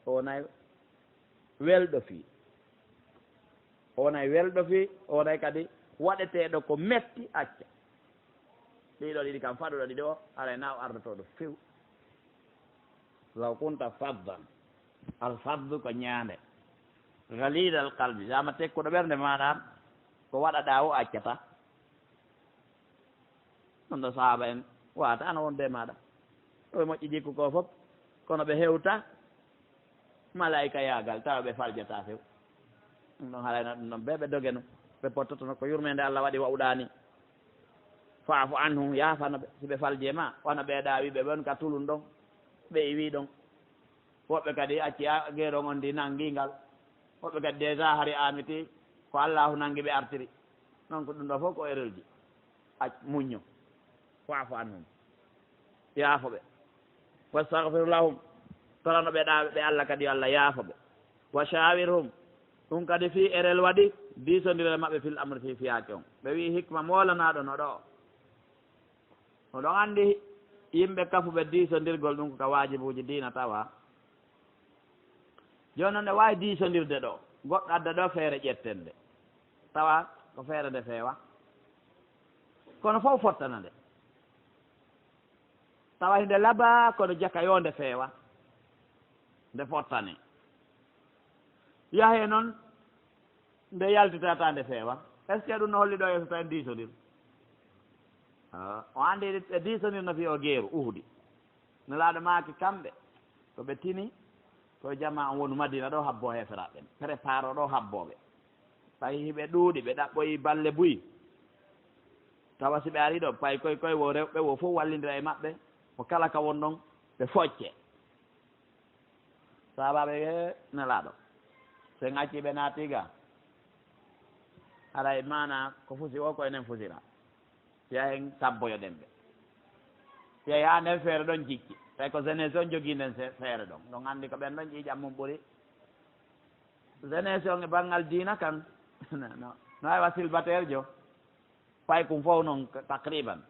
o wonay welɗo fii o wonay welɗo fii o wonay kadi waɗeteɗo ko metti acca ɗiɗo ɗiɗi kam faɗuɗo ɗiɗi o aray na o ardotoɗo few law kunta faddan al faddu ko ñaande galidal qalbi sama tekkuɗo ɓernde maɗa ko waɗaɗa o accata ɗon ɗo sahaba en wata ana wonde maɗa ɗo moƴƴi jikku ko fof kono ɓe hewta malayika yaagal tawa ɓe faljata few ɗum ɗon halayna ɗum ɗon ɓe dogeno ɓe pottotono ko yurmede Allah waɗi wawɗani faafu anhum yaafanoɓe si ɓe falje ma wona ɓeeɗa wiɓe ɓen ka tulum ɗon ɓe iwi ɗon woɓɓe kadi acci gueɗon on ndi nangingal woɓɓe kadi déjà hari amiti ko allahu nangi ɓe artiri noon ko ɗum ɗo fof ko erreur ji ac muñño faafu anhum yaafoɓe wastahfiru lahum torano ɓe Allah kadi yo Allah yaafoɓe wa shawirhum ɗum kadi fi erel waɗi disodire maɓɓe fil amre fi fiyake on ɓe wi hikma molanaɗo no ɗo oɗon andi yimɓe kafuɓe disodirgol ɗum koka wajibuji dina tawa joni noon nde wawi disodirde ɗo goɗɗo adda ɗo feere ƴettende tawa ko feere nde feewa kono fof fottana nde tawa hinde laaɓa kono jaka yo nde feewa nde fottane yahe noon nde yaltitata nde feewa est ce que ɗum no holli ɗo yeso tawi disodir o andi ɓe disodir no fi o geeru uhdi no laaɗo maaki kamɓe ko ɓe tini ko jama on wonu madina ɗo habbo heferaɓe prépare o ɗo habboɓe tawi ɓe ɗuuɗi ɓe ɗaɓɓoyi balle buyi tawa si ɓe ari ɗo pay koye wo rewɓe wo fof wallidira e maɓɓe ko kala ka won ɗon ɓe focce sabaɓe nelaɗo sen acci ɓe naatiga aray mana ko fusi o ko enen fusira fiya hen sabboyo ɗen ɓe fiya ha nden feere ɗon jikki tawi ko jeunesse on jogii nden feere ɗon ɗon anndi ko ɓen ɗon ƴiiƴam mum ɓuri jeunesse on e baŋngal diina kan no aywa silbatere jo fay kum fof noon taqriban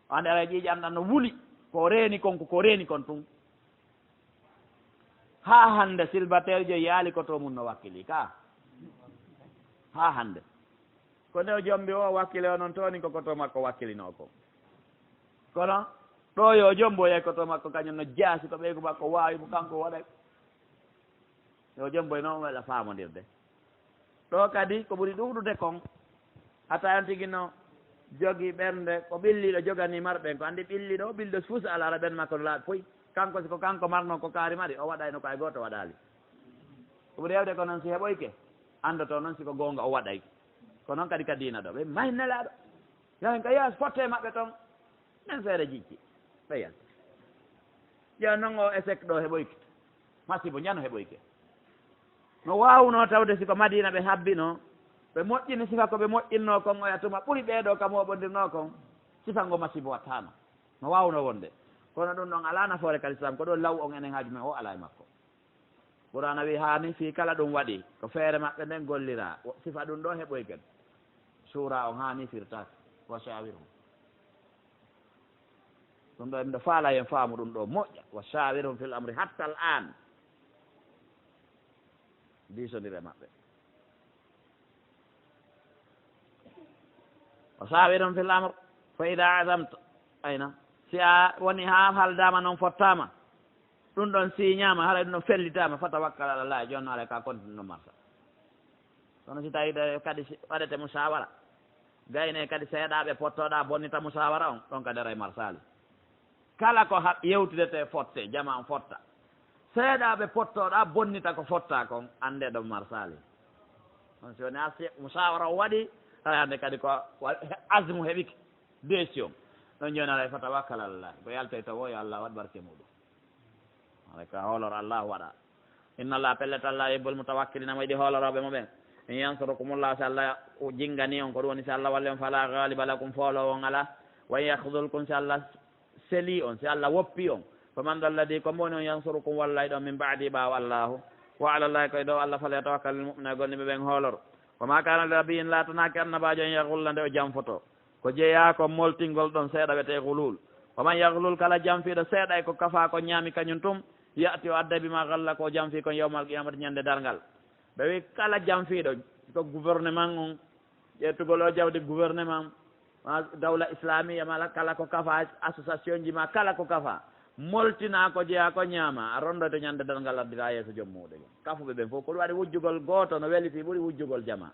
ande ara ƴiiƴam ɗan no wuli ko reeni kon ko reeni kon tun haa hannde silbatere jo yaali koto mum no wakkili ka haa hannde ko nde o jombi o wakkile o noon tooni ko koto makko wakkilinoo ko kono ɗo yo jombo yey koto makko kañum no jaasi ko ɓeygu makko waawi mo kanko waɗay yo jomboy noon waɗa faamondirde ɗo kadi ko ɓuri ɗuuɗude kon a tawan tigi no jogi ɓernde ko ɓilliɗo joganii marɓen ko anndi ɓilliɗo o ɓilliɗo fuus ala ara ɓen makko no laaɓi foy kanko siko kanko marno ko kaari mari o waɗayno ko ay gooto waɗaali ko ɓuri hewde ko noon si heɓoyke anndoto noon siko goonga o waɗay ko noon kadi ka diina ɗo ɓe maynelaaɗo yahen ka yaas fotte maɓɓe toon men seere jicci ɓeyan ƴeew noon o échec ɗo heɓoyke masibo ñano heɓoyke no waawno tawde siko madina ɓe habbino ɓe moƴƴini sifa ko ɓe moƴƴinno kon oya tuma ɓuri ɓeeɗo kam oɓondirno kon sifa ngo masibo wattano no waawno wonde kono ɗum ɗon alaa nafoore kal islam ko ɗo law on enen haaju men o alaa e makko qur'ana wi haani fii kala ɗum waɗi ko feere maɓɓe nden gollira sifa ɗum ɗo heɓoyken suura on haani firtaake wa shawirhum ɗum ɗo emɗo faala hen faamu ɗum ɗo moƴƴa wa shawirhum fil amri hatta al an diisondire maɓɓe wa shawirhum fil amre fa ida azamta ayna si a woni ha haldama noon fottama ɗum ɗon siñama haɗa ɗum ɗon fellitama fa tawakkal ala llah jonno ala ka continue no marsa kono si tawi kadi waɗete musawara gayne kadi seeɗaɓe pottoɗa bonnita musawara on ɗon kadi ara marsali kala ko yewtidete fotte jama on fotta seeɗaɓe pottoɗa bonnita ko fotta kon ande ɗon marsali on si woni a musawara o waɗi aɗa hande kadi ko asmu heɓike décision ɗon joni alay fa tawakkal alallah ko yaltoy taw o yo allah waɗ barke muɗum alay ka hooloro allah waɗa inna allah pelleta allah yebbol mutawakkilina mo yiɗi hooloroɓe mo ɓen in yansurukumullah so allah jingani on ko ɗum woni so allah walli on fala galiba lakum foolowo on ala wa in yahdulkum so allah seli on si allah woppi on faman dalladi ko mboni on yansurukum wallay ɗon min baadi ɓaawo allahu wa alallahi koye ɗo allah fala tawakkal lil mu'mina gonniɓe ɓen hooloro wa ma kana li nabiyin latanaki annabajo en yahlulla nde o jamfoto ko jeeya ko moltingol ɗon seeɗa wiyete hulul waman yahlul kala jamfiɗo seeɗa e ko kafa ko ñaami kañum tum yati o adda bima galla ko jamfi kon yawmal qiyamata ñande dargal ɓe wi kala jamfiɗo ko gouvernement on ƴettugol o jawde gouvernement dawla islamia mala kala ko kafa association ji ma kala ko kafa moltina ko jeeya ko ñaama a rondoyto ñande dargal addira yeeso joom muɗe kafuɓe ɓen fof ko ɗum waɗi wujjugol gooto no weliti ɓuuri wujjugol jama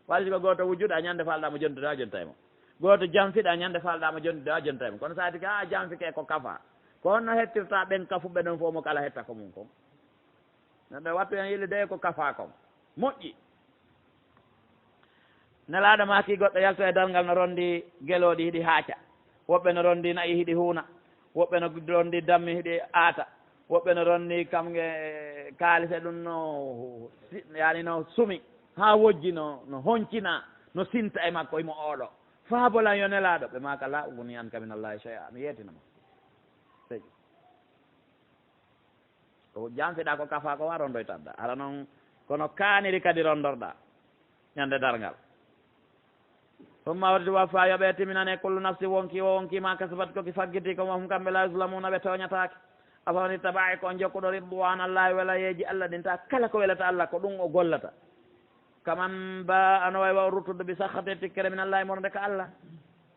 waɗi ko gooto wujjuɗo a ñande falɗamo jontude a jontaymo gooto jamfiɗa ñande falɗama jontude a jontaymo kono sa tigi a jamfike ko kafa ko honno hettirta ɓen kafuɓe ɗon fof mo kala hetta ko mum kon neɗɗo wattu hen yille de ko kafa kon moƴƴi nelaɗo maki goɗɗo yalto e dalngal no rondi gueloɗi hiɗi haaca woɓɓe no rondi nayi hiɗi huuna woɓɓe no rondi dammi hiɗi aata woɓɓe no rondi kamge kaalise ɗum no yani no sumi ha wojji no honcina no sinta e makko imo oɗo faabolan yo nelaɗo ɓe maka la uguni an kamin allahi cheya mi yeetinoma sey ko jamfiɗa ko kafa ko wa rondoytanɗa ala noon kono kaniri kadi rondorɗa ñande dargal summa wardi wafa yoɓe timinane kullu nafsi wonki o wonkima kasabat koki faggiti ko mofum kamɓe la yuslamuna ɓe toñatake afawni taba'i ko jokkuɗo ridwan allahi welayeji allah ɗin ta kala ko welata allah ko ɗum o gollata kaman ba ano wawi waw ruttude bi sahate tikkere min allahi monde ka allah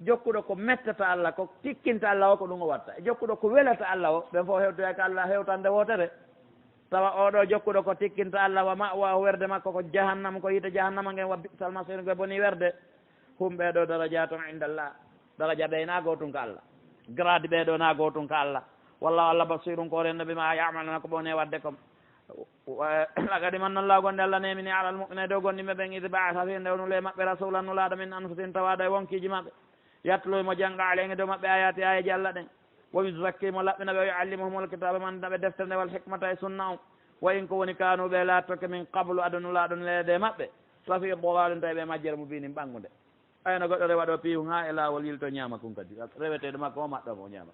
jokkuɗo ko mettata allah ko tikkinta allah o ko ɗum o watta e jokkuɗo ko welata allah o ɓen fof hewtoya ko allah hewtande wotere tawa oɗo jokkuɗo ko tikkinta allah wa mawahu werde makko ko jahannama ko yiite jahannama ngen wa bisal masir gue boni werde hum ɓeɗo daradiatum indallah daradia ɓeyna gotum ka allah grade ɓeɗo na gotum ka allah wallahu allah basirum ko renno bima yamaluna ko ɓone wadde kom lagadi man noon lawgonde allah nemini alal mu'mine dow gonɗiɓe ɓen ide baata fi ndewnule maɓɓe rasulan nulaɗo min anfusin tawada e wonkiji maɓɓe yatloymo jangga alenge dow maɓɓe ayati ayaji allah ɗen wo yuzakkimo laɓɓina ɓe o yuallimuhumul kitaba mandaɓe deftere nde wal hikmata e sunna o wa in ko woni kanuɓe lattoke min qablu adunulaɗon leede maɓɓe lafi bolalum tawi ɓe majjere mo binin ɓanggude ayno goɗɗo rewa ɗo piihu ha e lawol yilto ñaama kum kadi reweteɗo makko o maɗɗomo o ñaama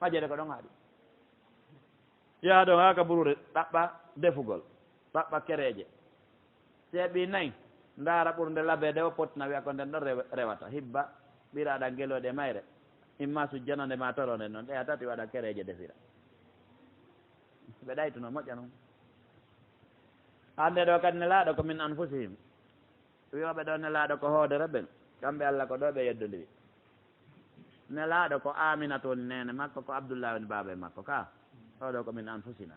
majjere ko ɗon haaɗi yaado ha ka burude ɗaɓɓa defugol ɗaɓɓa kereje seeɓi nayyi ndaara ɓurde labede o pottina wiya ko nden ɗon rewata hibba ɓiraɗa ngelode mayre imma sujjanande ma torone noon ɗeya tati waɗa kereje defira ɓe ɗaytuno moƴƴa noon hande ɗo kadi ne laaɗo ko min anfusihim wiyoɓe ɗo ne laaɗo ko hoodere ɓen kamɓe Allah ko ɗo ɓe yeddodiri ne laaɗo ko Aminata woni nene makko ko Abdoullah woni baabe makko ka oɗo ko min anfusina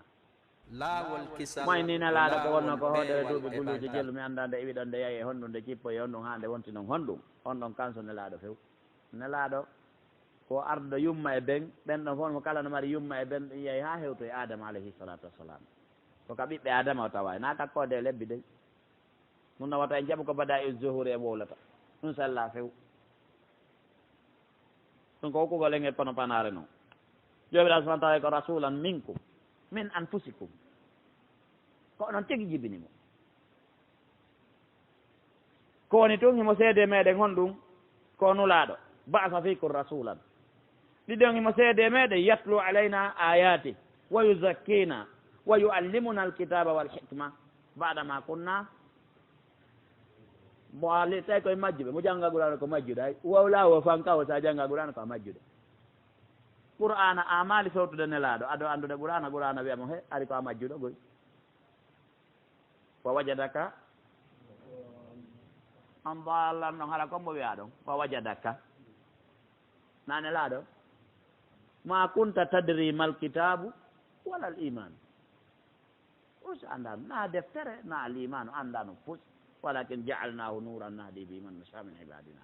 moy ni ne laaɗo ko wonno ko hoodere duuɓi guluji jellu mi annda nde iwi ɗon nde yahi e honɗum nde cippo e honɗum ha nde wonti noon honɗum on ɗon kanso ne laaɗo few ne laaɗo ko arɗo yumma e ɓen ɓen ɗon fof mo kala no mari yumma e ɓen ɗum yeehi ha hewto e Adama alayhi salatu wassalam ko ka ɓiɓɓe Adama o tawa na kakkode e lebbi dey ɗum no wata e jaɓa ko bada e zuhuri e wowlata ɗum sella few ɗum ko hokkugol engel kono panare noon jomiraɗo subahana taala ko rasulan minkum min anfusikum ko onon tigi jibinimo ko woni tun himo seede meɗen honɗum ko nulaɗo ba'sa fikum rasulan ɗiɗon himo seede meɗen yatlu alayna ayati wa yuzakkina wa yuallimuna alkitaba wal hikma baɗama kunna mo ali tawi koye majjuɓe mo jangga qur'ana ko majjuɗo ay wowlawo fankawo sa jangga qur'ana ko a majjuɗo qur'ana amali fewtude nelaɗo aɗo andude qur'ana qur'ana wiyamo he ari ko a majjuɗo goy wa wajadaka on ballam ɗon haala kombo wiya ɗon wa wajadaka na nelaɗo ma kunta tadri mal kitabu wala al iman us andano na deftere na al imanu andano pus walakin jaalnahu nuran nahdi bi man nasha min ibadina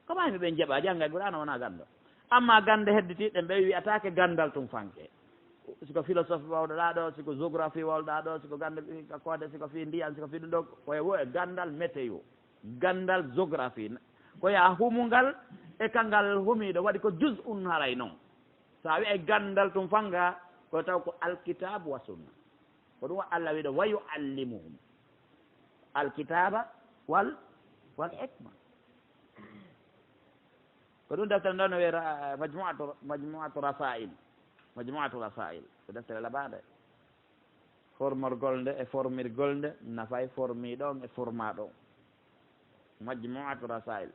ko maymi ɓen jeeɓa jangga qur'ana wona gando amma gande hedditiɗen ɓe wiyatake gandal tum fanke siko philosophie wawɗoɗa ɗo siko géographie wawɗoɗa ɗo siko gande kode siko fi ndiyan siko fi ɗum ɗo koye wo e gandal météo gandal géographie koya humungal e kangal humiɗo waɗi ko jus un haray noon sa wi e gandal tum fanga ko taw ko alkitabe wa sunna ko ɗum Allah wiɗo wa yuallimuhum alkitaba wal hikma ko ɗum deftere nde no wiye majmuatu rasail ko deftere laɓaɗe formorgol nde e formirgol nde nafay formiɗon e formaɗon majmuatu rasail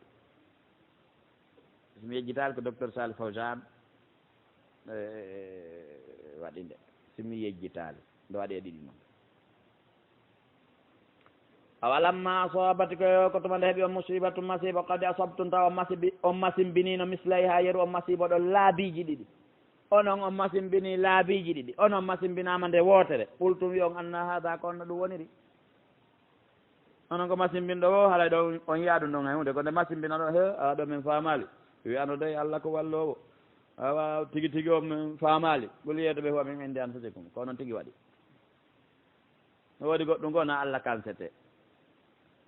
somi yejjitali ko docteur Salih Fawzan waɗi nde somi yejjitali nde waɗi e ɗiɗi noon awalamma asabati ko tuma nde heeɓi on musibatu masiba kadi asabtum taw on masimbinino mislayha yeru on masiba ɗo laabiji ɗiɗi onon on masimbini laabiji ɗiɗi onon masimbinama nde wootere ɓultum wi on anna hada ko onno ɗum woniri onon ko masimbinɗo o haala ɗo on yiya ɗum ɗon e hunde ko nde masimbina ɗo he aɗo min famali wiyano de Allah ko wallowo awa tigi tigi o min famali ɓuli yeedo ɓe huwa min indi anfusikum ko noon tigi waɗi no woodi goɗɗum goo na Allah kansete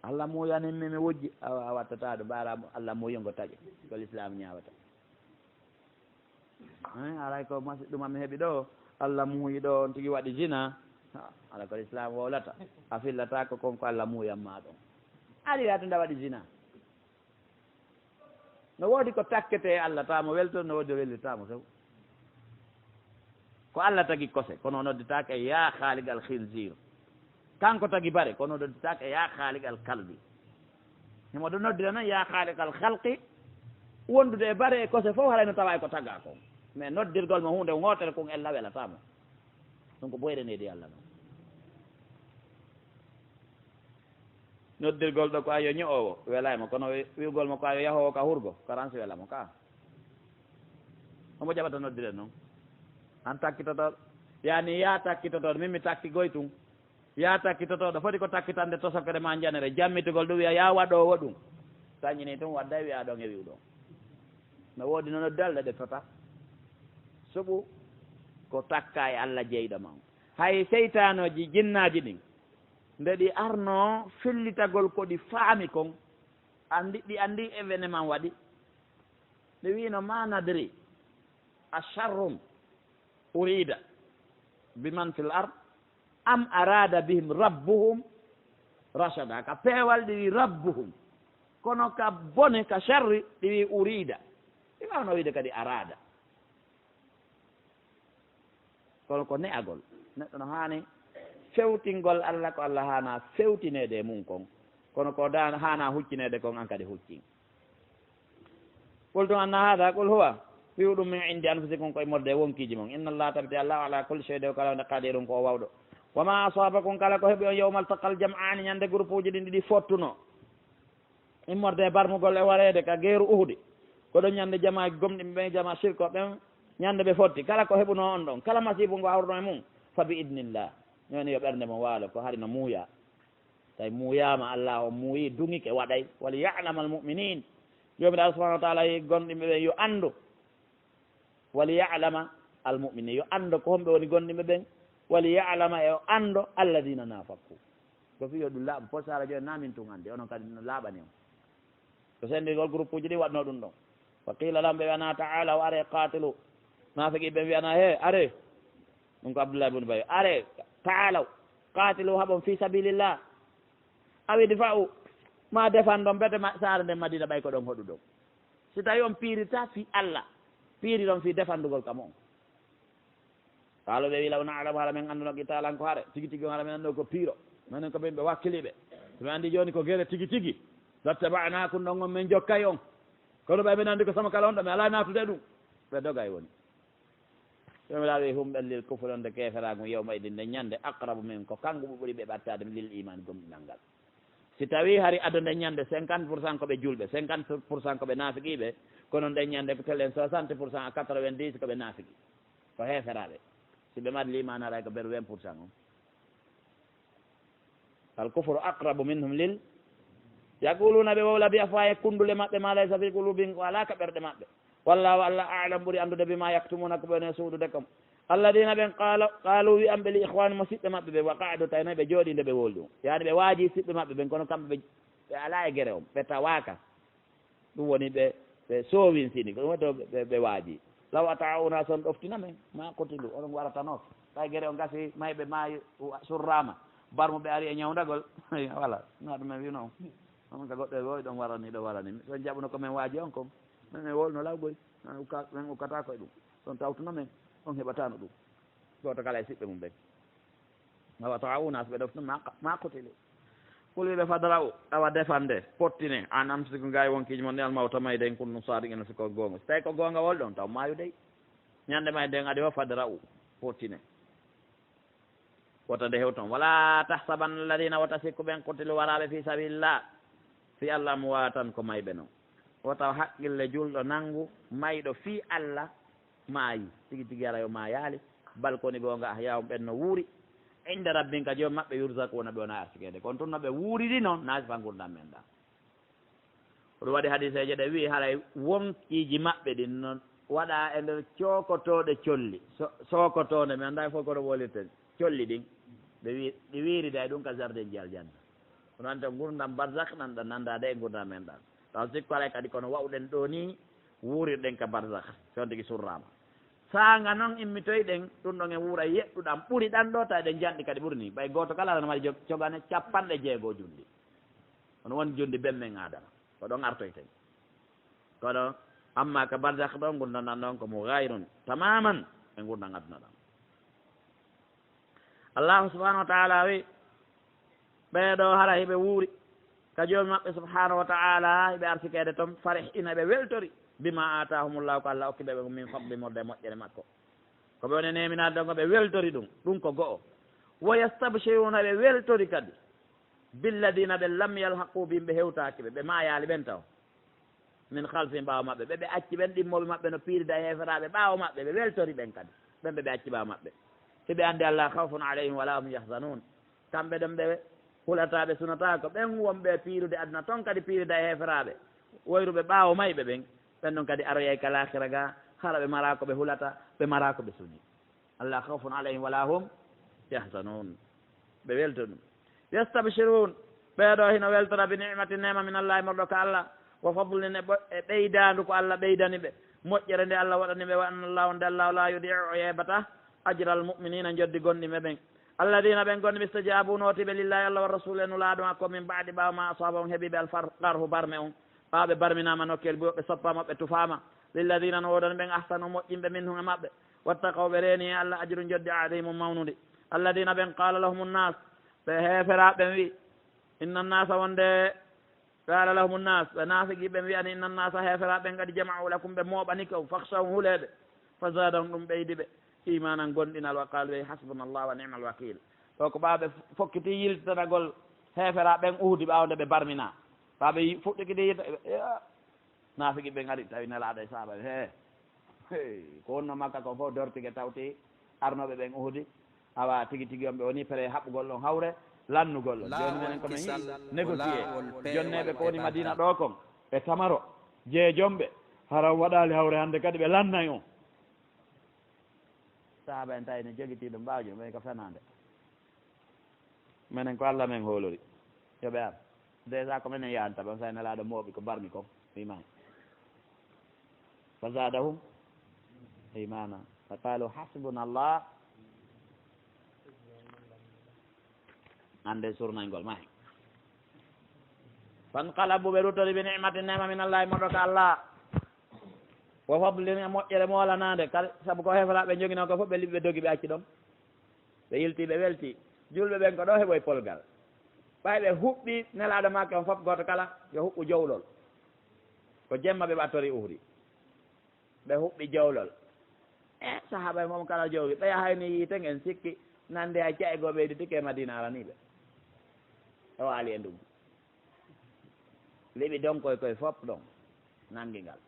Allah muyaninmi mi wujji a wattata ɗo ɓaaramo Allah muyongo taƴe ko l'islam ñawata alay ko ɗumami heeɓi ɗo Allah muuyi ɗo on tigi waɗi zina ala ko l'islam wowlata a fillata ko konko Allah muyanma ɗon ali wiya to nda waɗi zina no woodi ko takkete Allah tamo welto no woodi o wellitamo sew ko Allah tagi kose kono nodditake ya khaliq al khinzir kanko tagi bare kono nodditake ya khaliq al kalbi himo ɗo noddira noon ya khaliq al khalqi wondude e bare e kose fof haɗa no tawa ko tagga kon mais noddirgol mo hunde gootere kon ella welatamo ɗum ko ɓoyɗenedi Allah noon noddirgol ɗo ko ayo ño'owo welaymo kono wiwgol mo ko ayo yahowo ka hurgo karansi welamo ka omo jaɓata noddire noon an takkitotoɗo yani ya takkitotoɗo min mi takki goytum ya takkitotoɗo foti ko takkitande tosokere ma janere jammitugol ɗum wiya ya waɗowo ɗum sañini tum wadda wiya ɗon e wiwɗon no woodi no noddalɗe ɗe tota suɓu ko takka e Allah jeyɗo ma hay seytanoji jinnaji ɗin nde ɗi arno fellitagol ko ɗi faami kon ɗi andi événement waɗi ɗi wino ma nadri a charrum urida biman fil ard am arada bihim rabbuhum rachada ka peewal ɗi wi rabbuhum kono ka bone ka charri ɗi wi urida ɗi wawno wiide kadi arada kono ko ne'agol neɗɗo no haani fewtingol Allah ko Allah haana fewtinede e mum kon kono ko da haana huccinede kon an kadi huccin qultum anna hada qul huwa wi'u ɗum min indi anfusikum koye morde wonkiji mon inna Allah tabiti Allah ala kulli shay'in o kala nde qadirun ko wawɗo wa ma asabakum kala ko heeɓi on yawmal taqal jam'ani ñande groupe uji ɗin ɗiɗi fottuno immorde e barmugol e wareede ka geeru uhudi koɗon ñande jama gomɗiɓe ɓe jama sirko ɓen ñande ɓe fotti kala ko heɓuno on ɗon kala masibu ngo hawruno e mum fa bi idnillah ñoni yo ɓernde mo waalo ko harino muuya tawi muuyama Allah o muuyi duŋike waɗay wala ya'lama almuminin jomiraɗo Allah subahanahu wa taala yi gonɗiɓe ɓen yo anndu wala ya'lama almuminin yo anndu ko homɓe woni gonɗiɓe ɓen wala ya'lama e o anndo alladina nafakku ko fi yo ɗum laaɓa posara joni namin tun hannde onon kadi no laaɓani on ko sendigol groupe uji ɗi waɗno ɗum ɗon wa qila lam ɓe wiyana taala o are qatilu nafiki ɓe wiyana he are ɗum ko Abdoullah ibne Bayo are taalaw qatilu haɓon fi sabilillah awi difa'u ma defan ɗon mbete saare nden Madina ɓay ko ɗon hoɗu ɗon si tawi on piirita fi Allah piiri ɗon fi defandugol kam on kaalo ɓe wi law na'lamu haala men annduno qitalan ko haare tigi tigi haala men annduno ko piiro minen ko ɓen ɓe wakkiliɓe somi anndi jooni ko gere tigi tigi lattaba'nakum ɗon on min jokkay on kono ɓay ɓen anndi ko sama kala on ɗo mi ala natude ɗum ɓe dogay woni jomiraɗo wi hum ɓen lil kufre on de keferagu yewma idin nde ñande aqrabu min ko kanko ɓuɓɓuri ɓe ɓattade lil iman gomɗinal ngal si tawi hari ado nde ñande 50% koɓe julɓe 50% koɓe nafiqiɓe kono nde ñande ko tellen 60% à 90 koɓe nafiqi ko heferaɓe si ɓe mbaɗi liman aray ko ber 20% on fal kufru aqrabu minhum lil yaquluna ɓe wowla bi afaye kundule maɓɓe ma laysa fi qulubihim ko ala ka ɓerɗe maɓɓe wallahu Allah a'lam ɓuuri andude bima yaktumuna ko ɓene suudude kam alladina ɓen qalu wi amɓe li ihwani mo siɓɓe maɓɓe ɓe wa qa'adu tawnayi ɓe jooɗinde ɓe woldi ɗum yani ɓe waaji siɓɓe maɓɓe ɓen kono kamɓe ɓe ala e gere on ɓe tawaka ɗum woni ɓe soowin sini ko ɗum waɗi ɓe waaji law ata'una son ɗoftina men ma kotilu oɗon waratanof tay gere o gasi mayɓe ma surrama barmo ɓe ari e ñawdagol voilà no ɗumen wino on ka goɗɗo e wowi ɗon warani ɗo warani son jaɓuno komin waaji on kom men e wolno lawgoy men ukkata koye ɗum ɗon tawtuno men on heɓatano ɗum goto kala e siɓɓe mum ɓen awa ta'una so ɓe ɗoftina ma kotilu kulɓeɓe fadara u awa defande pottine an am siko ngawi wonkiji mon nel mawta may den kunno saari ene siko gonga so tawi ko gonga wol ɗon taw mayu dey ñande may den adi o fadara u pottine wota nde hew toon wala tahsabanna alladina wota sikku ɓen kotilu waraɓe fi sabilillah fi Allah mo watan ko mayɓe noon wota haqqille julɗo nanngu mayɗo fi Allah maayi tigi tigi ara yo maayaali balkoni gonga ahyawum ɓen no wuuri inde rabbin ka joom maɓɓe yursakuna ɓe wona arsikede kono tun no ɓe wuuriri noon naasi fa gurdam men ɗa oɗum waɗi hadiseje ɗe wi haray wonkiji maɓɓe ɗin noon waɗa e nder cokotoɗe colli sokotone mi annda fof koɗo wolirten colli ɗin ɗi wiiride ay ɗum ka jardin ji aljanna kono ante gurdam barzak nanɗa nandade e gurdam men ɗan taw sikko alay kadi kono wawɗen ɗo ni wuurirɗen ka barzak son tigi surrama saanga noon immitoyɗen ɗum ɗon e wuura yeɗɗuɗam ɓuri ɗan ɗo taw eɗen janɗi kadi ɓuri ni ɓay goto kala aɗana waɗi cogane 50 jundi ono woni jundi bemmen adama ko ɗon artoyten kono amma ka barzak ɗo gurdanɗan ɗon komo gayrun tamaman e gurdan aduna ɗam allahu subhanahu wa taala wi ɓeeɗo hara hiɓe wuuri ka joomi maɓɓe subhanahu wa taala hiɓe arsikede toon farih ina ɓe weltori bima atahumullahu ko Allah okkiɓe ɓe min fadli morde moƴƴere makko ko ɓe woni neminade ɗon ko ɓe weltori ɗum ko go'o wo yastabshiruna ɓe weltori kadi billadina ɓe lam yalhaqu bim ɓe hewtakiɓe ɓe mayali ɓen taw min halfin ɓaawo maɓɓe ɓeɓe acci ɓen ɗimmoɓe maɓɓe no piirida e heferaɓe ɓaawo maɓɓe ɓe weltori ɓen kadi ɓen ɓeɓe acci ɓaawo maɓɓe hiɓe andi Allah khawfun alayhim wala hum yahzanun kamɓe ɗon ɓe hulataɓe sunata ko ɓen wonɓe piirude aduna toon kadi piirida e heferaɓe woyruɓe ɓaawo mayɓe ɓen ɓen ɗon kadi aroyay ka lahira ga hala ɓe mara ko ɓe hulata ɓe mara ko ɓe suni Allah khawfun alayhim wala hum yahzanun ɓe welto ɗum yastabshirun ɓeeɗo hino weltora bi ni'mati nema min Allah morɗo ka Allah wa fadlin e ɓeydandu ko Allah ɓeydani ɓe moƴƴere nde Allah waɗani ɓe wa anna Allah nde Allah la yudi'u yeɓata ajra al mu'minina joddi gonɗiɓe ɓen alladina ɓen gonɗi istajabu notiɓe lillahi Allah wa rasul en ulaɗum hakko min baadi ɓawa ma asaba on heeɓiɓe alfarhu barme on ɓaɓe barminama nokkel bo ɓe soppama ɓe tufama lilladina no wodani ɓen ahsanu moƴƴinɓe min hum e maɓɓe wattaqaw ɓe reeni e Allah ajru joddi adimum mawnude alladina ɓen qala lahum nnas ɓe heeferaɓe wi inna nnasa wonde qala lahum nnas ɓe naafigi ɓe wiyani inna nnasa heeferaɓe kadi jama'u lakum ɓe mooɓani kaw fakhshaw huleɓe fa zadahum ɗum ɓeydi ɓe imanan gonɗinal wa qalu ɓe hasbuna llah wa ni'mal wakil ɗo ko ɓaɓe fokkiti yiltitanagol heeferaɓen uhdi ɓawde ɓe barmina ɓaɓe fuɗɗikidi yilta naafigi ɓe gari tawi nelaɗo e saaba he ko wonno makka ko fof dortige tawti arnoɓe ɓen uhdi awa tigui tigui on ɓe woni pré haɓɓugol ɗon hawre lannugol ɗon joni minen komin yii négocié jonneɓe ko woni madina ɗo kon ɓe tamaro jeejomɓe hara waɗali hawre hande kadi ɓe lannay on sahaba en tawi ne joguitiɗo mbawjo ɓen ko fenade minen ko Allah men hoolori yoɓe ar déjà ko minen yahanta ɓen sa nelaɗo mooɓi ko barmi ko imani fa zadahum imana fa qalu hasbuna llah ande surnaygol mahe fanqalabu ɓe rutori bi ni'mati nema min allahi moɗo ko allah wo fadlini moƴƴere moolanade kala saabu ko heferaɓe jogino ko fof ɓe liɓi ɓe dogi ɓe acci ɗon ɓe yilti ɓe welti julɓe ɓen ko ɗo heɓoye polgal ɓay ɓe huɓɓi nelaɗo makke on fof goto kala yo huɓɓu jowlol ko jemma ɓe ɓattori uhri ɓe huɓɓi jowlol sahaba moom kala jowli ɓeya hayni yiiten en sikki nande a caegoɓe ɓeydi tike madina araniɓe o ali e nduggu liɓi donc koye fof ɗon nanguingal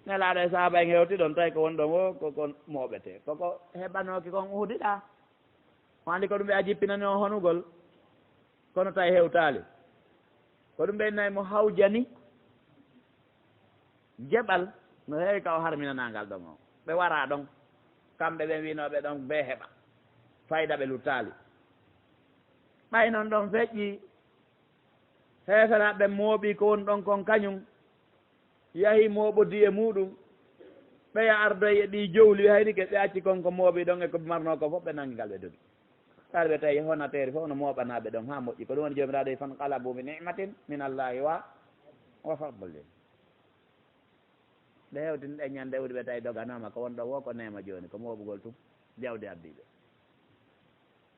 nelaɗo e sahaba en hewti ɗon tawi ko woni ɗon o koko moɓete koko heɓanoki kon uhdiɗa o andi ko ɗum ɓe a jippinani o honugol kono tawi hewtali ko ɗum ɓe nayi mo hawjani jeɓal no heewi ka o harminanagal ɗon o ɓe wara ɗon kamɓe ɓe winoɓe ɗon be heɓa fayda ɓe luttali ɓay noon ɗon feƴƴi heeferaɓe mooɓi ko woni ɗon kon kañum yahi mooɓodi e muɗum ɓeya ardoye e ɗi jowli hayri ke ɓe acci kon ko mooɓi ɗon e ko marno ko fof ɓe nangigal ɓe dogi kala ɓe tawi honateeri fof no mooɓanaɓe ɗon ha moƴƴi ko ɗum woni jomiraɗo fan qalabu bi ni'matin min allahi wa fadlin ɓe hewtini ɗe ñande ɗewɗi ɓe tawi doganoma ko wonɗo wo ko nema joni ko mooɓugol tum jawdi addiɓe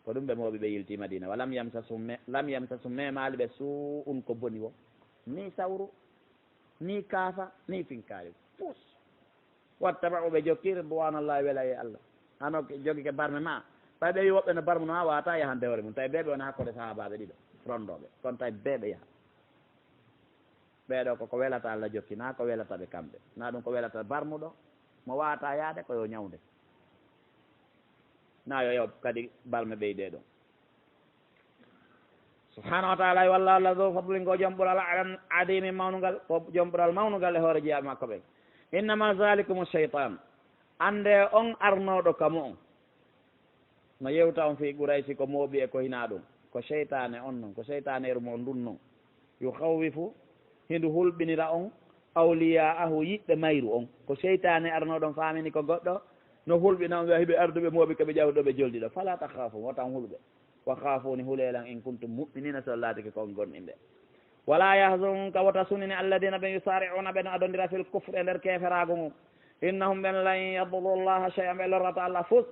ko ɗum ɓe mooɓi ɓe yilti madina wa lam yamsasum memali ɓe su'un ko boni wo ni sawru ni kaafa ni finkari pus wattaba'u ɓe jokki ridwanallahi wela e allah hano jogi ke barme ma tawi ɓe wi woɓɓe no barme no ha wata yahande hoore mum tawi ɓeɓe wona hakkude sahabaɓe ɗiɗo rondoɓe kono tawi ɓeɓe yaha ɓeɗo koko welata allah jokki na ko welata ɓe kamɓe na ɗum ko welata barmuɗo mo wawata yaade koyo ñawde na yo kadi balme ɓeyde ɗon subhanahu wa taala wallahu allah do fadlin ko joom ɓural alan adimi mawnugal ko joom ɓural mawnugal e hoore jeeyaɓe makko ɓen innama zalikum cheytan ande on arnoɗo kamo on no yewta on fi ɓuraysi ko mooɓi e ko hina ɗum ko cheytane on noon ko cheytaneru mo ndun noon yuhawwifu hindu hulɓinira on awliya ahu yiɓɓe mayru on ko cheytane arnoɗon famini ko goɗɗo no hulɓina on wiya hiɓe arduɓe mooɓi koɓe ƴawɗo ɓe jolɗiɗo fala takhafu wotan hulɓe wa khafuni hulelan in kuntum mu'minina so laatiki kon gonɗinɓe wala yahzunka wota sunini alladina ɓen yusari'una ɓe no adondira fil kufre e nder keferago mum innahum ɓen lan yaduru llaha cheyan ɓe lorrata allah fus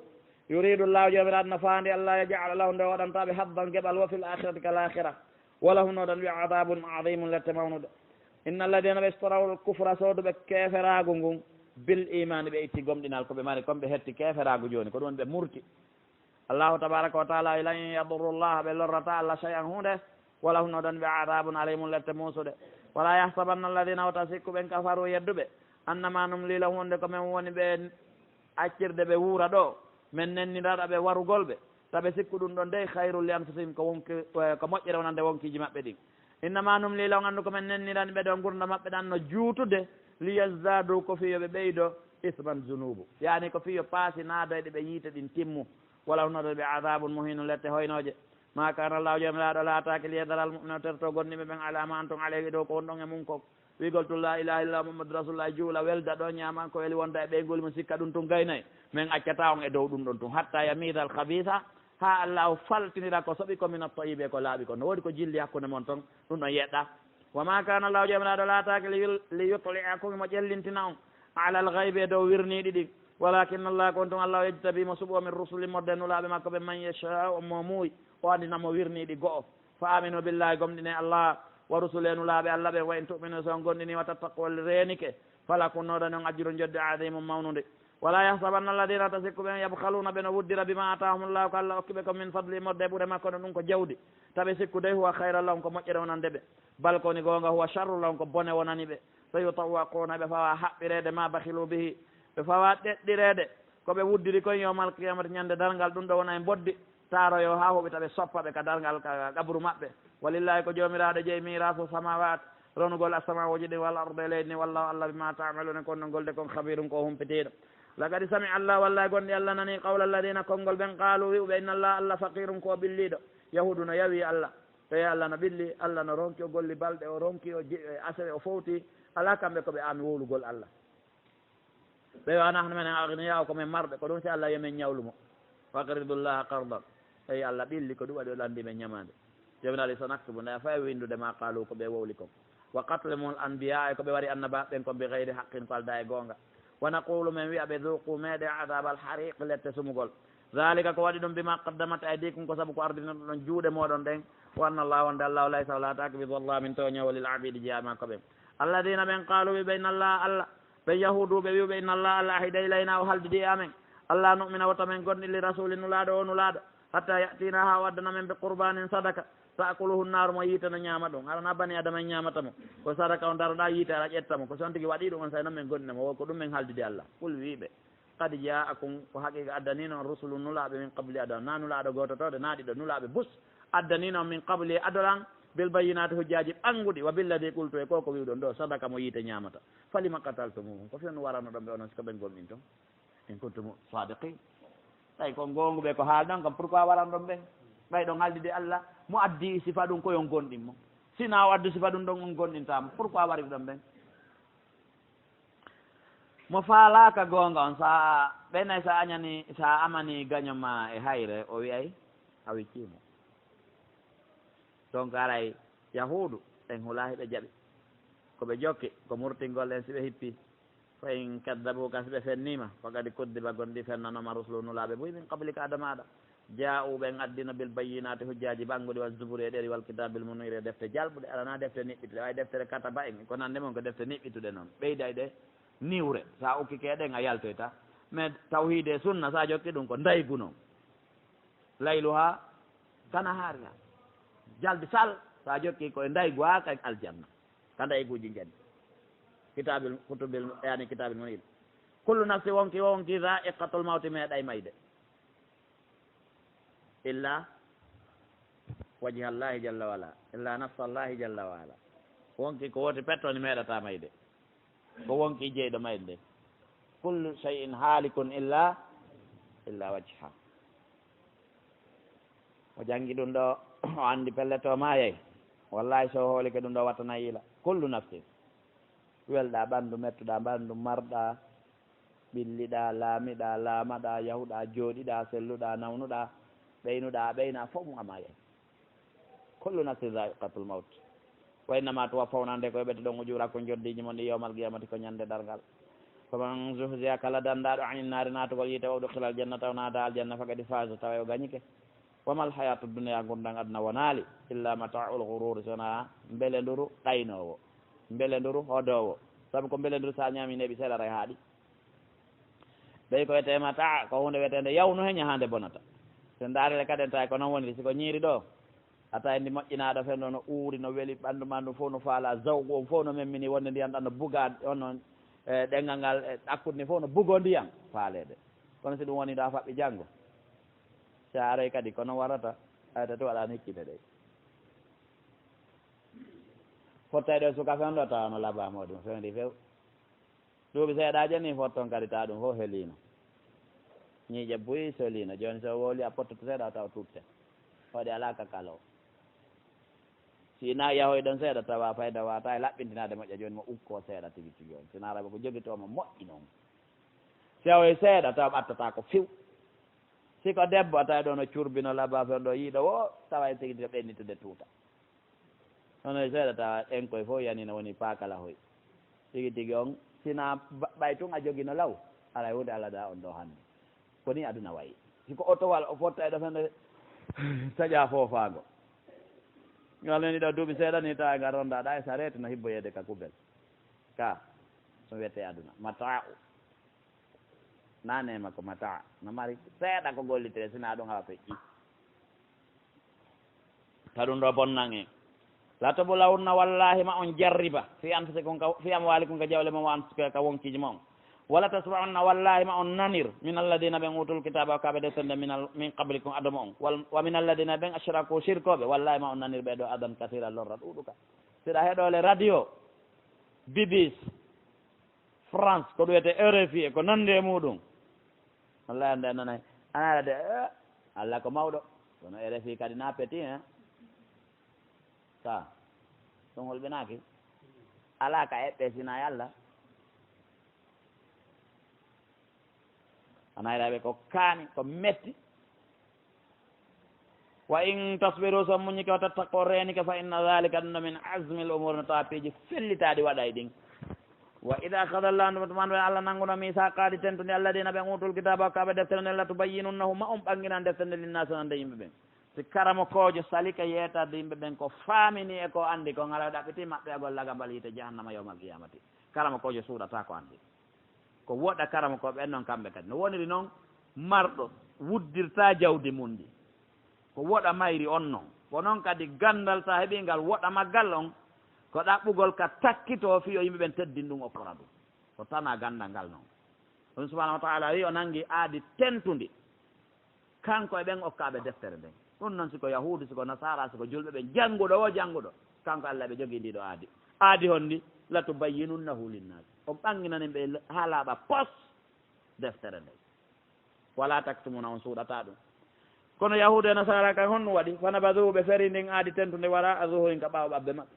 yuridu llahu jomiraɗo no faandi allah yajala lahu nde waɗantaɓe habban geɓal wa fil akhirati kal akhira walahum no ɗon wiya adabun adimun lette mawnuɗo inna alladina ɓe istaraw kufra sooduɓe keferago ngun bil imani ɓe itti gomɗinal koɓe mari comme ɓe hetti keferago joni ko ɗum ɓe murti allahu tabaraka wa taala lan yaduru llaha ɓe lorrata allah cheyan hunde wala huno ɗon ɓe adabun alayhum lette musuɗe wala yahsabanna alladina wata sikku ɓen kafaru yedduɓe annama num lila hunde ko men woni ɓe accirde ɓe wuura ɗo min nenniraɗa ɓe warugol ɓe taɓe sikku ɗum ɗon de hayrul li anfusihim ko wonki ko moƴƴere wonande wonkiji maɓɓe ɗin innama num lila o gandu komin nennirani ɓe ɗo gurda maɓɓe ɗan no juutude liyazdadu ko fiyo ɓe ɓeydo isman zunubu yani ko fiyo paasi naadayɗe ɓe yiite ɗin timmu wala hunoɗo ɓe adabun muhinu lette hoynoje ma kana allahu jomiraɗo laataki liyedaral mumino terto gonniɓe ɓen alama antum alayhi ɗo ko won ɗon e mum ko wigol tun la ilaha illallah muhammadou rasulullah juula welda ɗo ñaman ko weli wonda e ɓeygol mo sikka ɗum tun gaynayi min accata on e dow ɗum ɗon tun hatta yamida al khabisa ha allah o faltinira ko soɓi ko min attayiɓe ko laaɓi ko no woodi ko jilli hakkude moon toon ɗum ɗon yeɗɗa wa ma kana allahu jomiraɗo laataki li yutli'akum mo ƴellintina on ala al ghaybe dow wirniɗi ɗi walakin allah kon tun allah yejtabi mo suɓo min rusuli modde nulaɓe makko ɓe man yasha o mo muuyi o andinamo wirniɗi go'o fa aminu billahi gomɗine allah wa rusule nulaɓe allah ɓe wa in tuminu son gonɗini wa tattaqwal renike fala kunnoɗa noon ajjuru jodde adimum mawnude wala yahsabanna alladina tasikku ɓen yabhaluna ɓe no wuddira bima atahumullahu ko allah okkiɓe ko min fadli modde ɓuure makko no ɗum ko jawdi taɓe sikkude huwa hayra lahum ko moƴƴere wonande ɓe bal koni gonga huwa charru lahum ko bone wonani ɓe so yutawwaquna ɓe fawa haɓɓirede ma bahilu bihi ɓe fawa ɗeɗɗirede koɓe wuddiri koye yawmal qiyamata ñande dargal ɗum ɗo wona e boddi taroyo ha huɓe taɓe soppaɓe ka dargal ka ƙabru maɓɓe walillahi ko jomiraɗo jeeyi mirasu samawat ronugol asamawoji ɗi wal arde leydi ni wallahu allah bima tamaluna kono golde kon habirum ko humpitiɗo lagadi sami allah wallahi gonɗi allah nani qawla alladina konngol ɓen qaalu wiɓe inna allah allah faqirum ko ɓilliɗo yahudu no yawi allah tawi allah no ɓilli allah no ronki o golli balɗe o ronki o asere o fowti ala kamɓe koɓe ami wowlugol allah ɓe wanahno menen agniya o komin marɓe ko ɗum si allah yomin ñawlumo faqridullaha qardan tawi allah ɓilli ko ɗum waɗi o landime ñamade jomiraɗi so naktubu nda fawi windude ma qaalu ko ɓe wowli kon wa qatlemul anbiya e ko ɓe waɗi annaba ɓen kon ɓe gayri haqqin ko alda e gonga wa naqulu men wiya ɓe duqu meɗe adab al hariq lette sumugol zalika ko waɗi ɗum bima qaddamat aydikum ko saabu ko ardino ɗon juuɗe moɗon ɗen wa anna allah wonde allah laysa wala takbi wallamin toñowo lil abidi jeyama ko ɓen alladina ɓen qalu wiɓe inna allah allah ɓe yahuduɓe wiɓe inna allah allah ahida ilayna o haldidi amen allah numina wota men gonɗi li rasuli nulaɗo o nulaɗo hatta yatina ha waddana men ɓe qurbanin sadaka taakuluhu naaru mo yiite no ñaama ɗum arana bani adama e ñaamata mo ko sadaka o daroɗa yiite aɗa ƴetta mo ko son tigui waɗi ɗum on say noon men gonɗine mo ko ɗum men haaldide allah qul wiiɓe qad jaakum ko haqiqa addani noon rusulu nulaɓe min qabli adon na nulaɗo gototode naɗiɗo nulaɓe bus addani noon min qabli adolan bil bayinati hujjaji ɓanguɗi wa billadi qultu e koko wiwɗon ɗo sadaka mo yiite ñaamata falima qataltumuhum ko fiyon warano ɗon ɓe onon siko ɓen gomɗin toon in kuntum sadiqin tawi ko gonguɓe ko haalɗon kam pourquoi waran ɗon ɓen ɓay ɗon haaldide allah mo addi sifa ɗum koyon gonɗin mo sina o addu sifa ɗum ɗon on gonɗintamo pourquoi wari ɗon ɓen mo faalaka gonga on sa ɓenay sa añani sa amani gañoma e hayre o wiyay a wiccimo donc aray yahudu en hulahi ɓe jaaɓi koɓe jokki ko murtingol en siɓe hippi fayin kaddabuka siɓe fennima ko kadi koddiba gonɗi fennanoma rusulu nulaɓe boyi min qablika adamaɗa ja'uɓen addina bil bayinati hujjaji ɓanguɗi wal zuburi e ɗeri wal kitabil muniri e defte jalɓuɗe alana defte niɓɓituɗe way deftere kataba en ko nande mon ko defte niɓɓituɗe noon ɓeyday ɗe niwre sa ukkikeɗen a yaltoyta mais tawhide sunna sa jokki ɗum ko ndaygu noon layluha kana haariha jalbi sal sa jokki koye ndaygu ha kay aljanna ka ndayguji jadi kitabil kutubil yani kitabil muniri kullu nafsi wonki za'iqatul mawti meeɗay mayde illa wajha allahi jalla wala illa nafsa allahi jalla wala wonki ko woti pettoni meeɗata mayde ko wonki jeyɗo mayde nde kullu shay'in halikun illa wajha o jangi ɗum ɗo o andi pelleto mayey wallahi so hoolike ɗum ɗo wattana yiila kullu nafsin welɗa ɓanndu mettuɗa ɓanndu marɗa ɓilliɗa laamiɗa laamaɗa yahuɗa jooɗiɗa selluɗa nawnuɗa ɓeynuɗa ɓeyna fof mum ama yey kullu nafsin zaiqatul maut wa innama tuwaffawna nde koye ɓete ɗon ujura ko joddiji mon ɗi yawmal qiyamati ko ñande dargal faman zuhziya kala dandaɗo anin naari natugol yiite o ɗukhilal janna taw naada aljanna fagadi fase tawa o gañike wamal hayatu dunia gurdang aduna wonaali illa mata'ul ghurur sona mbelenduru ɗaynowo mbelenduru hodowo sabu ko mbelenduru sa ñaami neɓi seeɗa ray haaɗi ɓey ko wiyete mata ko hunde wiyetende yawnu he ñahande bonata sen daarire kaden tawi ko noon woniri siko ñiiri ɗo ata ndi moƴƴinaɗo fen ɗo no uuri no weeli ɓanndu ma ɗum fof no faala zawgu on fof no memmini wonde ndiyam ɗan no buga on noon ɗengal ngal ɗakkude ni fof no bugo ndiyam faalede kono si ɗum woni ɗo a faɓɓi janngo sa aroy kadi kono warata ayta to waɗano hikkide ɗe fottay ɗo suka fen ɗo tawano labamo ɗum fendi few duuɓi seeɗaje ni fotton kadi ta ɗum fof helino ñiiƴe buyi solino joni so wooli a pottoto seeɗa o tawa tutte waɗi ala kakalo sina yahoy ɗon seeɗa tawa fayda wata e laɓɓintinade moƴƴa joni mo ukko seeɗa tigi tigi on sina araɓe ko jogitomo moƴƴi noon si yahoy seeɗa tawa ɓattata ko few siko debbo a tawi ɗo no curbino labba fen ɗo yiiɗo o tawa e tigi tigi ɓennitude tuuta nono seeɗa tawa en koye fof yanino woni paakala hoy tigi tigi on sina ɓay tun a jogino law ala wude Allah da on ɗo hannde ko ni aduna wayi siko otowal o fotta e ɗofende taƴa foofago ngaleni ɗo duuɓi seeɗa ni tawa nga rondaɗa e sarete no hibboyede ka kubel ka so wiyete aduna mata'u nanema ko mata no mari seeɗa ko gollitire sina ɗum hawa feƴƴi ta ɗum ɗo bonnan en la tobulawunna wallahi ma on jarriba fi anfusikum fi amwalikum ka jawle mom wa anfusikum ka wonkiji mom wala tasma'unna wallahi ma on nanir min alladina ɓen utul kitaba kaɓe deftende min qablikum adama on wa min alladina ɓen ashraku shirkoɓe wallahi ma on nanir ɓe ɗo adan kasira lorra ɗuɗuka siɗa heɗole radio BBC France ko ɗum wiyete RFI e ko nande e muɗum wallahi ande nanay anaɗa de Allah ko mawɗo kono RFI kadi na petit hein sa ɗum holɓinaki ala ka eɓɓe sina e Allah anayraɓe ko kaani ko metti wa in tasbiru so muñike o tattaqo renike fa inna dhalika ɗum ɗo min azmi l umur no tawa piiji fellitaɗi waɗa e ɗin wa ida akhada llahu nduman ɓe Allah nannguno misaqaɗi tentude alladina ɓen utul kitaba kaɓe deftere nde la tubayyinunnahu ma on ɓanginan deftere nde linnasi nande yimɓe ɓen si karama kojo salika yeetade yimɓe ɓen ko famini e ko andi ko ngala ɗaɓɓiti maɓɓe agol lagambal yite jahannama yawmal qiyamati karama kojo suuɗata ko andi ko woɗɗa karama ko ɓen noon kamɓe kadi no woniri noon marɗo wuddirta jawdi mum ndi ko woɗa mayri on noon ko noon kadi gandal sa heeɓingal woɗa maggal on ko ɗaɓɓugol ka takkito fiyo yimɓe ɓen teddin ɗum oppora ɗum ko tana gandal ngal noon ɗum subahanahu wa taala wi o nangi aadi tentundi kanko e ɓen okkaɓe deftere nden ɗum noon siko yahudu siko nasara siko julɓe ɓe jannguɗo o jannguɗo kanko Allah ɓe jogii ndiɗo aadi hon ndi la tubayyinunnahu linnasi on ɓanginanen ɓe ha laaɓa pos deftere nde wala taktumuna on suuɗata ɗum kono yahudu e nasara kay honno waɗi fanabaduu ɓe feri ndin aadi tentude wara a zuhurin ka ɓaawo ɓabbe maɓɓe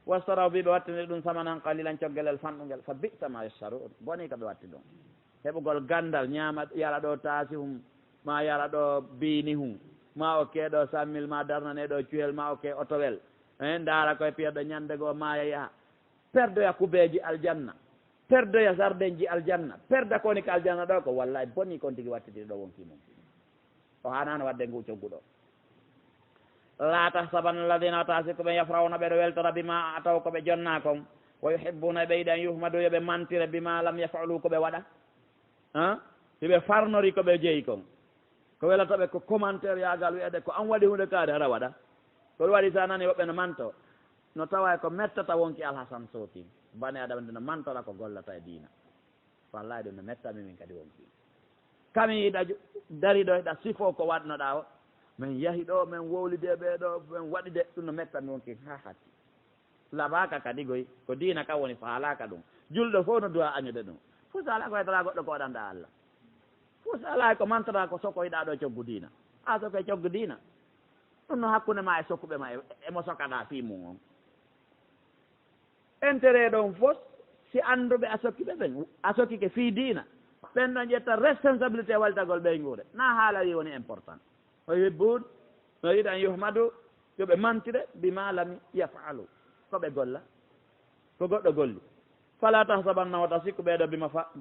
wastaraw mbiɓe wattinde ɗum samanan qalilan coggelel fanɗugel fa bisa ma yassaruun boni ka ɓe watti ɗum heɓugol gandal ñaama yara ɗo taasi hum ma yara ɗo biini hum ma o keeɗo sammil ma darnaneɗo cuhel ma o ke otowel e ndaara koye piyeɗo ñande goo ma yaha perdoya kubeji aljanna perdoya jardin ji aljanna perda koni ko aljanna ɗo ko wallahi boni kon tigui wattidiri ɗo wonki mum o hanano wadde ngu cogguɗo la tahsabanna alladina atasi koɓe yafrawna ɓeɗo weltora bima ataw koɓe jonna kon wa yuhibbuna ɓe yiɗan yuhmadu yoɓe mantire bima lam yafalu koɓe waɗa yoɓe farnori koɓe jeeyi kon ko welatoɓe ko commentaire yagal wiyede ko an waɗi hunde kaade ara waɗa ko waɗi sa nani woɓɓe no manto no tawa ko mettata wonki alhasan soti bane adama nde no mantora ko gollata e diina wallahi ɗum no mettami min kadi wonki kami yiɗa dariɗo yiɗa sifo ko waɗnoɗa o min yahi ɗo min wowlide ɓeɗo min waɗi de ɗum no mettami wonki ha hatti labaka kadi goy ko diina ka woni faalaka ɗum julɗo fof no duwa añude ɗum fo so ala ko wetara goɗɗo ko waɗanda Allah fo so ala ko mantora ko sokoyɗa ɗo coggu diina a sokoye coggu diina ɗum no hakkude ma e sokkuɓe ma emo sokaɗa fi mum on intérêt ɗon fof si annduɓe a sokkiɓe ɓen a sokkike fii diina ɓen ɗon ƴetta responsabilité walitagol ɓey nguure na haala wi woni important o hibbun no yiɗan yuhmadu yoɓe mantire bima lam yafalu koɓe golla ko goɗɗo golli fala tahsabanna wota sikku ɓeeɗo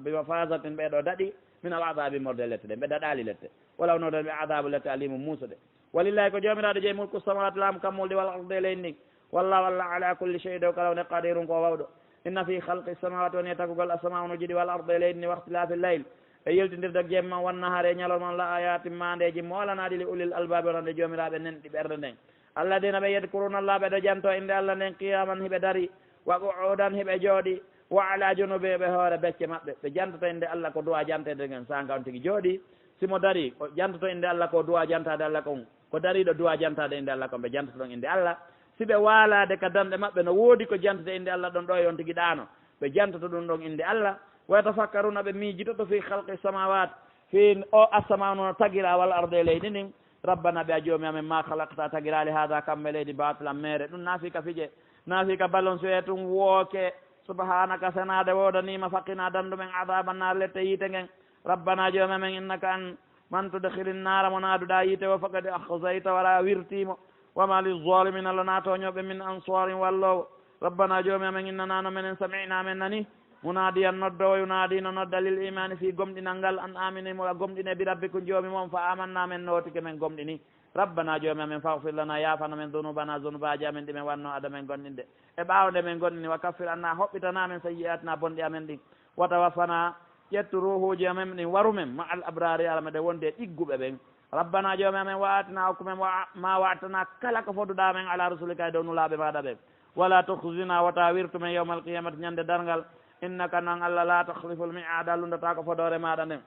bima fasatin ɓeeɗo daɗi min al adabi morde lette ɗe ɓe daɗali lette walaw noɗon ɓe adabu lette alimu muusuɗe walillahi ko jomiraɗo jeeyi mulku samawati laamu kammulɗi wal arde ley ndin wallahu allah ala kulli chey dow kalawne qadirun ko wawɗo inna fi halqi samawati woni e tagugol asama no jiɗi wal arde leydi ni wahtilafi leyl e yeltidirde jemma wannahare ñalorman la ayatin mandeji molanaɗi li ulil albabe onde jomiraɓe nenɗi ɓerde nden alladina ɓe yedkuruna allah ɓeɗo janto inde allah nden qiyaman hiɓe dari wa qu'udan hiɓe jooɗi wa ala junubi ɓe hoore becce maɓɓe ɓe jantoto inde allah ko duwa jantede gen sa gawn tigui jooɗi simo dari o jantoto inde allah ko duwa jantade allah kon ko dariɗo duwa jantade inde allah kon ɓe jantoto ɗon inde allah siɓe waalade ka danɗe maɓɓe no woodi ko jantade inde allah ɗon ɗo e on tigui ɗano ɓe jantoto ɗum ɗon inde allah wa yatafakkaruna ɓe miijitoto fi halqi samawat fi o assamanu no tagira walla arde leydi nin rabbana ɓe a joomi amen ma halakta tagirali hada kamɓe leydi batilan mere ɗum naafika fije naafika ballon soye tum wooke subhanaka senade wodanima fakina dandumen adaba nar lette yiite ngen rabbana joomi amen innaka an man tudkhilin nara mo naaduɗa yiite o fakadi akhzayta wala wirtimo wama lilzalimina la natoñoɓe min ansorin wallowo rabbana joomi amen innanano menen samina men nani munadiyan noddowo yunadi no nodda lil imani fi gomɗinal ngal an amini mo gomɗine bi rabbikum joomi moom fa amanna men notike men gomɗini rabbana joomi amen faghfir lana yafana men dunubana zunubaji amen ɗi men wanno ada men gonɗinde e ɓawde men gonɗini wa kaffir anna hoɓɓitana men sayyi'atina bonɗi amen ɗin wa tawaffana ƴettu ruhuji amen ɗin waru men ma al abrari alamede wonde ɗigguɓe ɓen rabbana joomi amen wa atina hokkumen ma watana kala ko foduɗa men ala rasulika e dow nulaɓe maɗa ɓe wala tukhzina wata wirtumen yawma alqiyamati ñande dargal innaka nan allah la takhlifu lmi'ada lundata ko fodore maɗa nden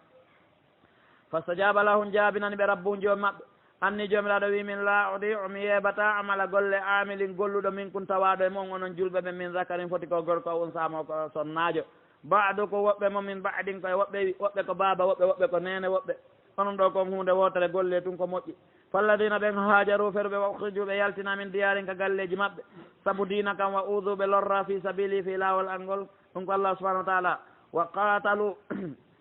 fastajaba lahum jaabinani ɓe rabbum joomi maɓɓe anni joomiraɗo wi min la udi'u mi yeɓata amala golle amilin golluɗo min kun tawaɗo e mon onon julɓe ɓe min zakarin foti ko gorko o unsamo ko sonnajo baadu ko woɓɓe mo min baadin koye woɓɓe ko baaba woɓɓe ko nene woɓɓe onon ɗo kon hunde wotere golle tun ko moƴƴi falladina ɓen hajaru feruɓe wa ukhrijuɓe yaltina min diyarin ka galleji maɓɓe saabu dina kam wa uduɓe lorra fi sabili fi lawol angol ɗum ko allah subahanahu wa taala wa qatalu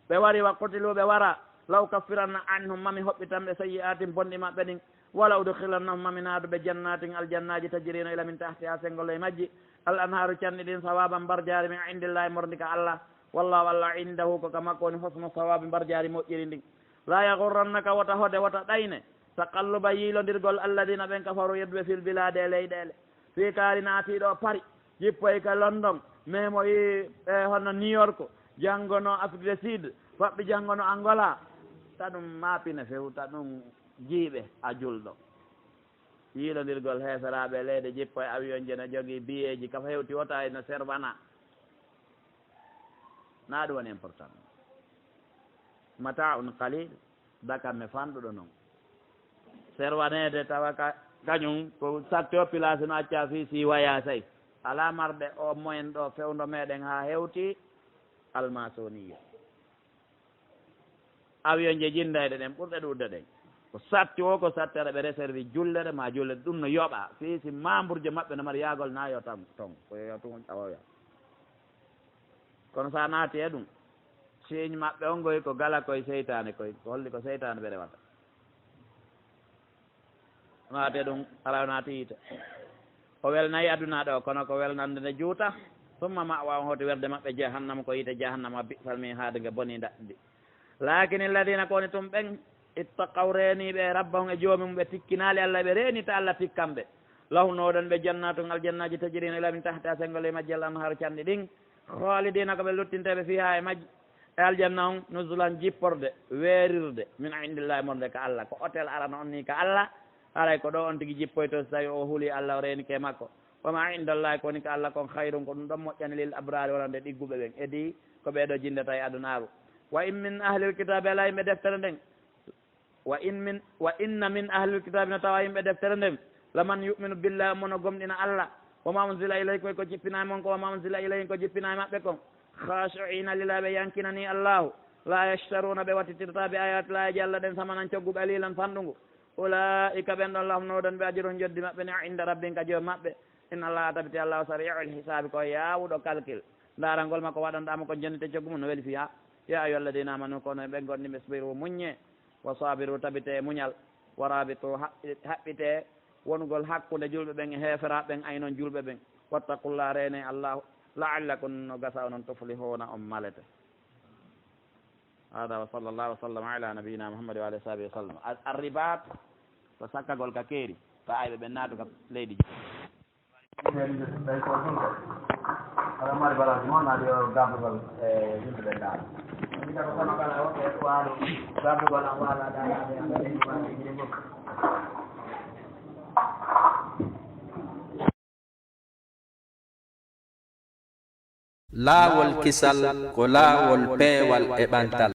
ɓe wari wa qutiluɓe wara law kaffiranna anhum mami hoɓɓitanɓe sayyi'atin bonɗi maɓɓe ɗin wala udkhilannahum mami naaduɓe jannatin aljannaji tajrino ila min tahtiha sengol e majji al anharu canɗi ɗin sawaban mbarjari min indillahi mordika allah wallahu allah indahu ko ka makko woni hosno sawabi mbarjari moƴƴiri ndin la yagurrannaka wota hode wota ɗayne taqalluba yiilodirgol alladina ɓen kafaru yedduɓe fil bilade e leyɗele fi kaari naatiɗo pari jippoy ka london memo yi hono new york janggono afrique du sud faɓɓi janggono angola ta ɗum mapine fewta ɗum jiiɓe a julɗo yiilodirgol heeseraɓe leyde jippo e avion je ne jogui biyeji kafa hewti wota eno servana na ɗum woni important mata un qalil dakam me fanɗuɗo noon servanede tawa kañum ko satte o place no acca fi si waya say ala marɓe o moyen ɗo fewdo meɗen ha hewti almasoniya avion je jindayɗe ɗen ɓurɗe ɗudde ɗen ko satti o ko sattere ɓe réserve jullere ma jullere ɗum no yoɓa fi si membre je maɓɓe no mbaɗa yagol na yo tan ton koyo tun ƴawoya kono sa naati e ɗum signe maɓɓe on goy ko gala koye seytane koye ko holli ko seytane ɓe rewata naate ɗum ala naati yiite o welnayi aduna ɗo kono ko welnande nde juuta summa ma wawa hoto werde maɓɓe jahannama ko yiite jahannama bi'sal min haade nge boni daɗɗi lakin alladina kowoni tum ɓen ittaqaw reeniɓe rabbahum e joomum ɓe tikkinali allah ɓe reenita allah tikkamɓe lahum noɗon ɓe jannatum aljannaji tajirino ila min tahta sengol e majji al anharu canɗi ɗin khalidina ko ɓe luttinteɓe fiha e majji e aljanna on nuzulan jipporde weerirde min indillahi monde ka allah ko hôtel arana on ni ka allah alay ko ɗo on tigui jippoy to so tawi o huuli allah o reenike makko wama indallahi kowoni ka allah kon hayrum ko ɗum ɗon moƴƴani lil abrari wonande ɗigguɓe ɓen edi ko ɓeɗo jindata e adunaru wa in min ahlil kitabe ala yimɓe deftere nden wa inna min ahlil kitabe no tawa yimɓe deftere nden laman yuminu billahi mono gomɗina allah wama unzila ilaykum ko jippinayi mon ko wama unzila ilayhim ko jippinayi maɓɓe kon khashi'ina lillahi ɓe yankinani allahu la yashtaruna ɓe wattitirta be ayati laji allah ɗen samanan cogguɓe alilan fanɗugu ulaika ɓen ɗon lahumnoɗon ɓe ajiron joddi maɓɓe ne inda rabbin ka joom maɓɓe inna allaha tabiti allahu sari'ul hisabi ko yawuɗo calcul darangol makko waɗanɗama ko jannite coggu mum no weeli fiya ya ayyuha alladina amanu kono ɓe gonɗi ɓe sbiru muñe wa sabiru tabite e muñal wa rabitu haɓɓite wongol hakkude julɓe ɓen e heeferaɓe ɓen aynon julɓe ɓen wattaqullah rene allahu la'allakum no gasa onon tuflihuna on malete hada wa sallallahu wa sallam ala nabiyina muhammad wa alihi sahbihi wa sallam arribat ko sakkagol ka keeri to ayɓe ɓe naatu ka leydi aɗa mari balance mo naadi o gardugol e yimɓe ɓe ndaaro ika ko kono kala o ɓe waalo gardugol an waala ɗaɗaɓe laawol kisal ko laawol peewal e ɓantal